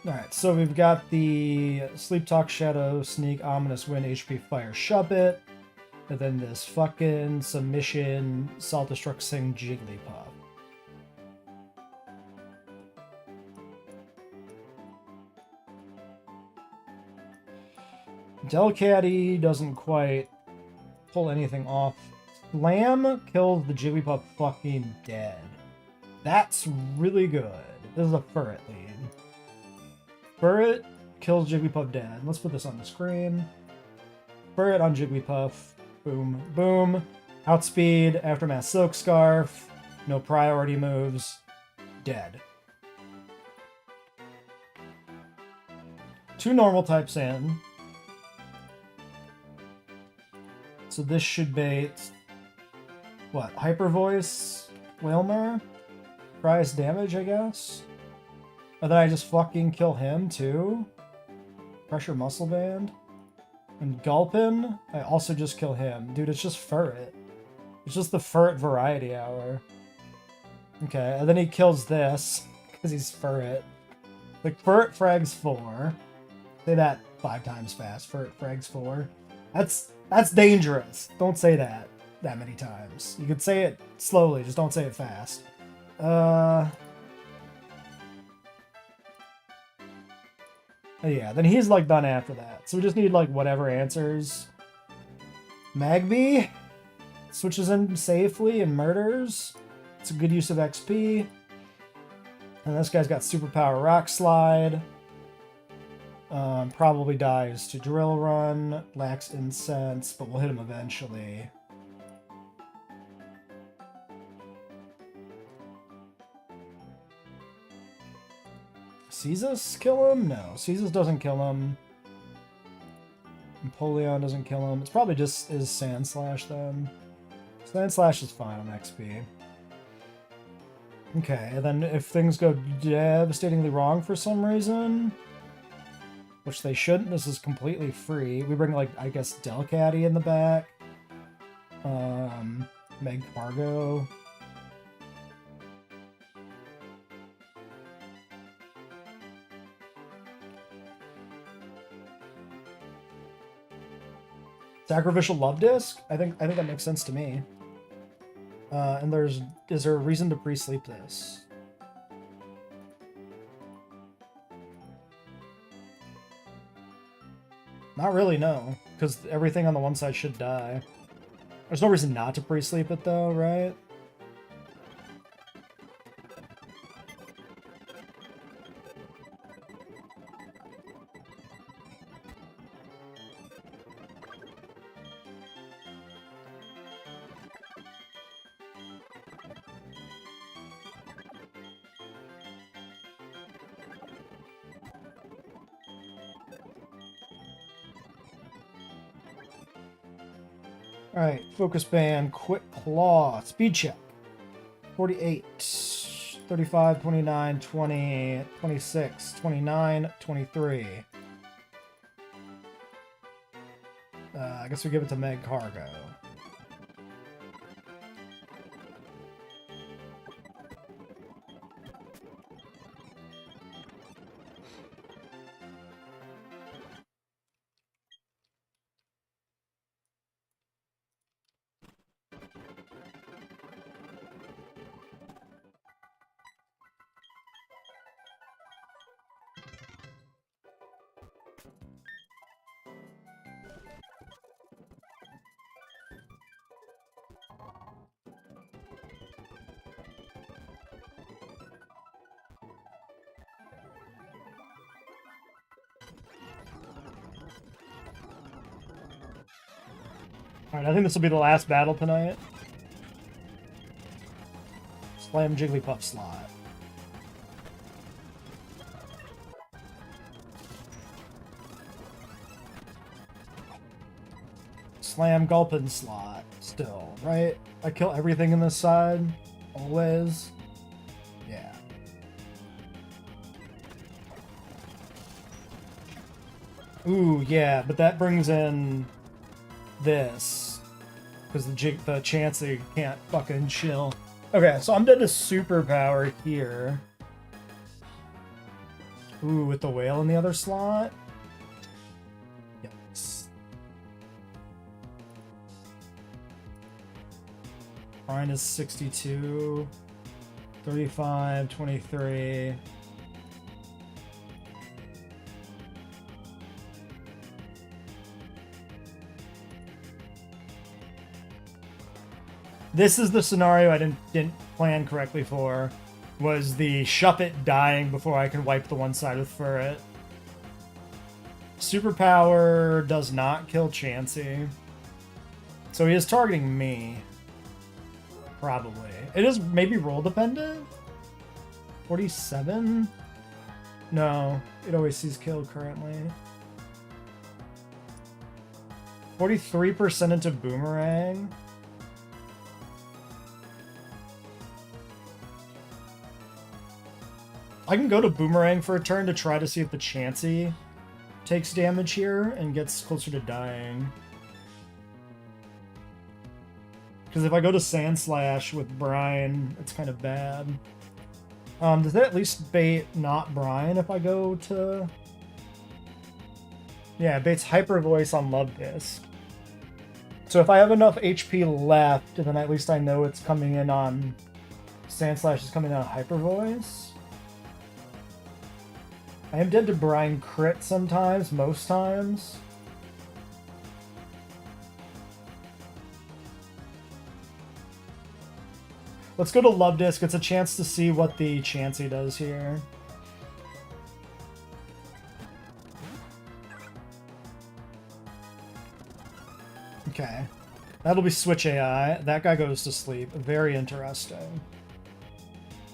Alright, so we've got the Sleep Talk, Shadow, Sneak, Ominous Wind, HP Fire, Shuppet, and then this fucking Submission, Salt Destruct, Sing, Jigglypuff. Delcatty doesn't quite pull anything off. Slam kills the Jigglypuff fucking dead. That's really good. This is a Furret lead. Furret kills Jigglypuff dead. Let's put this on the screen. Furret on Jigglypuff. Boom, boom. Outspeed, Aftermath Silk Scarf. No priority moves. Dead. 2 normal types in. So this should bait... What? Hyper Voice? Wilmer? Price damage, I guess? And then I just fucking kill him, too? Pressure Muscle Band? And Gulpin? I also just kill him. Dude, it's just Furret. It's just the Furret Variety Hour. Okay, and then he kills this, because he's Furret. Like, Furret frags 4. Say that 5 times fast. Furret frags 4. That's dangerous. Don't say that many times. You could say it slowly, just don't say it fast. Yeah, then he's like done after that. So we just need like whatever answers. Magby switches in safely and murders. It's a good use of XP. And this guy's got superpower Rock Slide. Probably dies to Drill Run. Lacks Incense, but we'll hit him eventually. Caestus kill him? No, Caestus doesn't kill him. Empoleon doesn't kill him. It's probably just is Sand Slash then. Sand Slash is fine on XP. Okay, and then if things go devastatingly wrong for some reason, which they shouldn't, this is completely free. We bring, like, I guess, Delcatty in the back. Meg Cargo. Sacrificial Love Disc? I think that makes sense to me. And is there a reason to pre-sleep this? Not really, no. Because everything on the one side should die. There's no reason not to pre-sleep it though, right? Alright, Focus Band, Quick Claw, Speed Check. 48, 35, 29, 20, 26, 29, 23. I guess we give it to Meg Cargo. Alright, I think this will be the last battle tonight. Slam Jigglypuff slot. Slam Gulpin slot. Still, right? I kill everything in this side. Always. Yeah. Ooh, yeah, but that brings in this. Because the chance that you can't fucking chill. Okay, so I'm dead to superpower here. Ooh, with the whale in the other slot? Yikes. Mine is 62. 35, 23. This is the scenario I didn't plan correctly for. Was the Shuppet dying before I can wipe the one side with Furret. Superpower does not kill Chansey. So he is targeting me. Probably. It is maybe roll dependent? 47? No. It always sees kill currently. 43% into Boomerang. I can go to Boomerang for a turn to try to see if the Chansey takes damage here and gets closer to dying. Because if I go to Sand Slash with Brine, it's kind of bad. Does that at least bait not Brine if I go to... Yeah, it baits Hyper Voice on Love Disc. So if I have enough HP left, then at least I know it's coming in on... Sand Slash is coming on Hyper Voice. I am dead to Brine crit sometimes, most times. Let's go to Love Disc. It's a chance to see what the Chansey does here. Okay. That'll be Switch AI. That guy goes to sleep. Very interesting.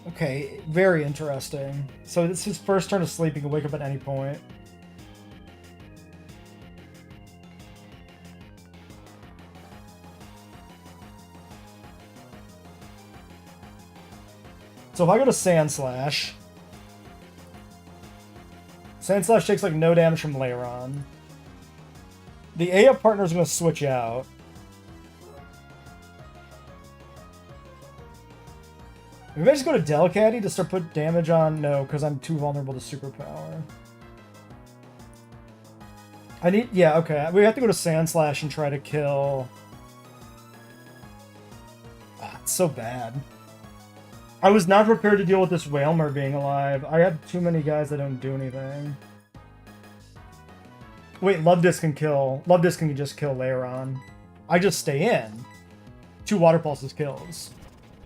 Okay, very interesting. So this is his first turn of sleep. He can wake up at any point. So if I go to Sand Slash... Sand Slash takes like no damage from Leiron. The AF partner is going to switch out. Maybe I just go to Delcatty to start put damage on... No, because I'm too vulnerable to Superpower. I need... Yeah, okay. We have to go to Sand Slash and try to kill... Ah, it's so bad. I was not prepared to deal with this Whalmer being alive. I have too many guys that don't do anything. Wait, Love Disc can kill... Love Disc can just kill Leiron. I just stay in. 2 Water Pulses kills.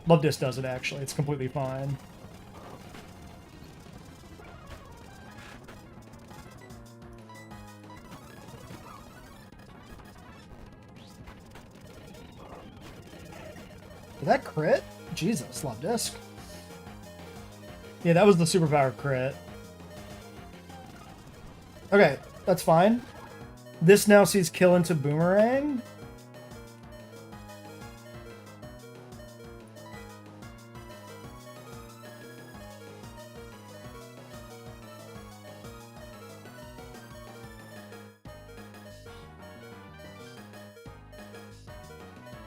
Love Disc does it, actually. It's completely fine. Did that crit? Jesus, Love Disc. Yeah, that was the Superpower crit. Okay, that's fine. This now sees kill into Boomerang.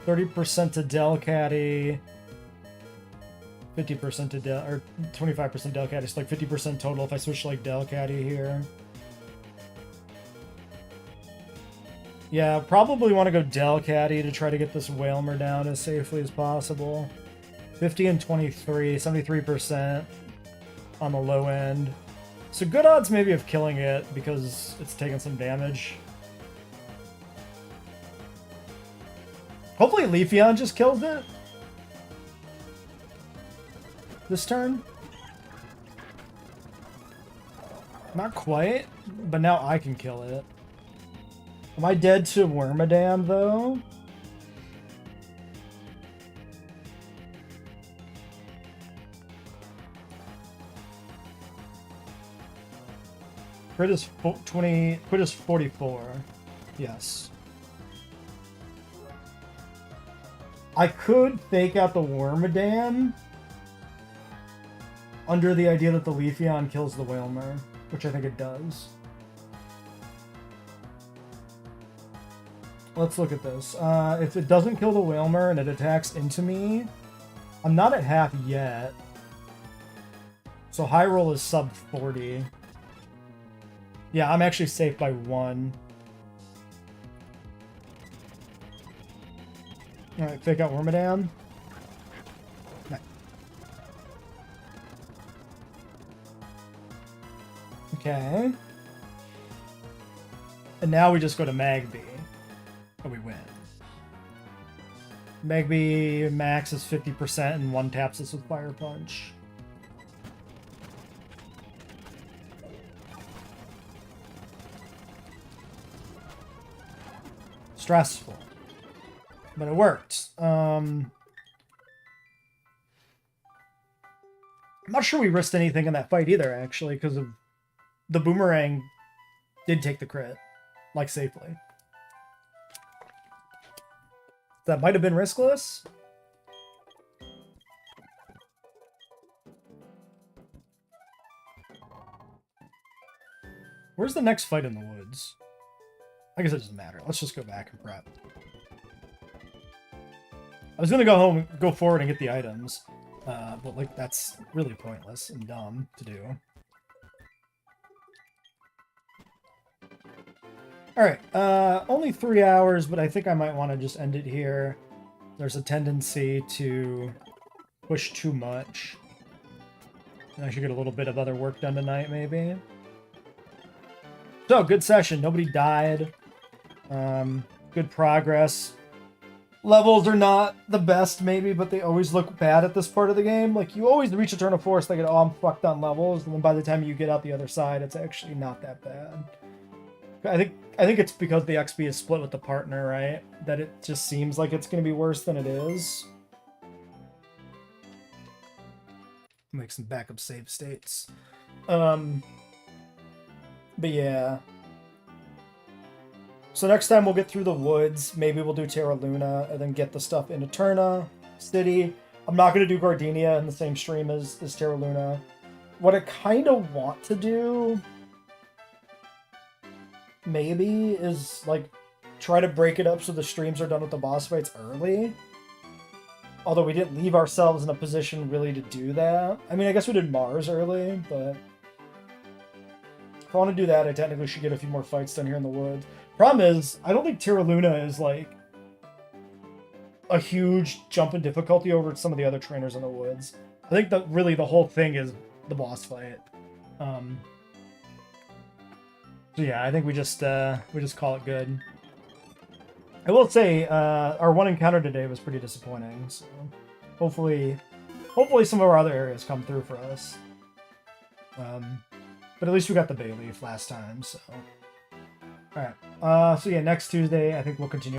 %30 to Delcatty, 50% to Del, or 25% Delcatty. It's like 50% total if I switch like Delcatty here. Yeah, probably want to go Delcatty to try to get this Whalmer down as safely as possible. 50 and 23, 73% on the low end. So good odds maybe of killing it because it's taking some damage. Hopefully Leafeon just kills it this turn. Not quite, but now I can kill it. Am I dead to Wormadam, though? Crit is 20. Crit is 44. Yes. I could fake out the Wormadam under the idea that the Leafeon kills the Whalmer, which I think it does. Let's look at this. If it doesn't kill the Whalmer and it attacks into me, I'm not at half yet. So high roll is sub 40. Yeah, I'm actually safe by 1. Alright, fake out Wormadam. Okay. And now we just go to Magby. And we win. Magby max is 50% and 1 taps us with Fire Punch. Stressful. But it worked. I'm not sure we risked anything in that fight either, actually, because of the Boomerang did take the crit, like, safely. That might have been riskless. Where's the next fight in the woods? I guess it doesn't matter. Let's just go back and prep. I was gonna go home, go forward and get the items, but like that's really pointless and dumb to do. Alright, only 3 hours, but I think I might want to just end it here. There's a tendency to push too much. And I should get a little bit of other work done tonight, maybe. So, good session. Nobody died. Good progress. Levels are not the best, maybe, but they always look bad at this part of the game. Like, you always reach a turn of force thinking, oh, I'm fucked on levels, and then by the time you get out the other side, it's actually not that bad. I think it's because the XP is split with the partner, right? That it just seems like it's going to be worse than it is. Make some backup save states. But yeah. So next time we'll get through the woods. Maybe we'll do Terra Luna and then get the stuff in Eterna City. I'm not going to do Gardenia in the same stream as Terra Luna. What I kind of want to do, maybe, is like try to break it up so the streams are done with the boss fights early. Although we didn't leave ourselves in a position really to do that. I mean, I guess we did Mars early, but if I want to do that, I technically should get a few more fights done here in the woods. Problem is, I don't think Terra Luna is like a huge jump in difficulty over some of the other trainers in the woods. I think that really the whole thing is the boss fight. So yeah, I think we just call it good. I will say our one encounter today was pretty disappointing. So hopefully some of our other areas come through for us. But at least we got the bay leaf last time. So all right. So yeah, next Tuesday I think we'll continue.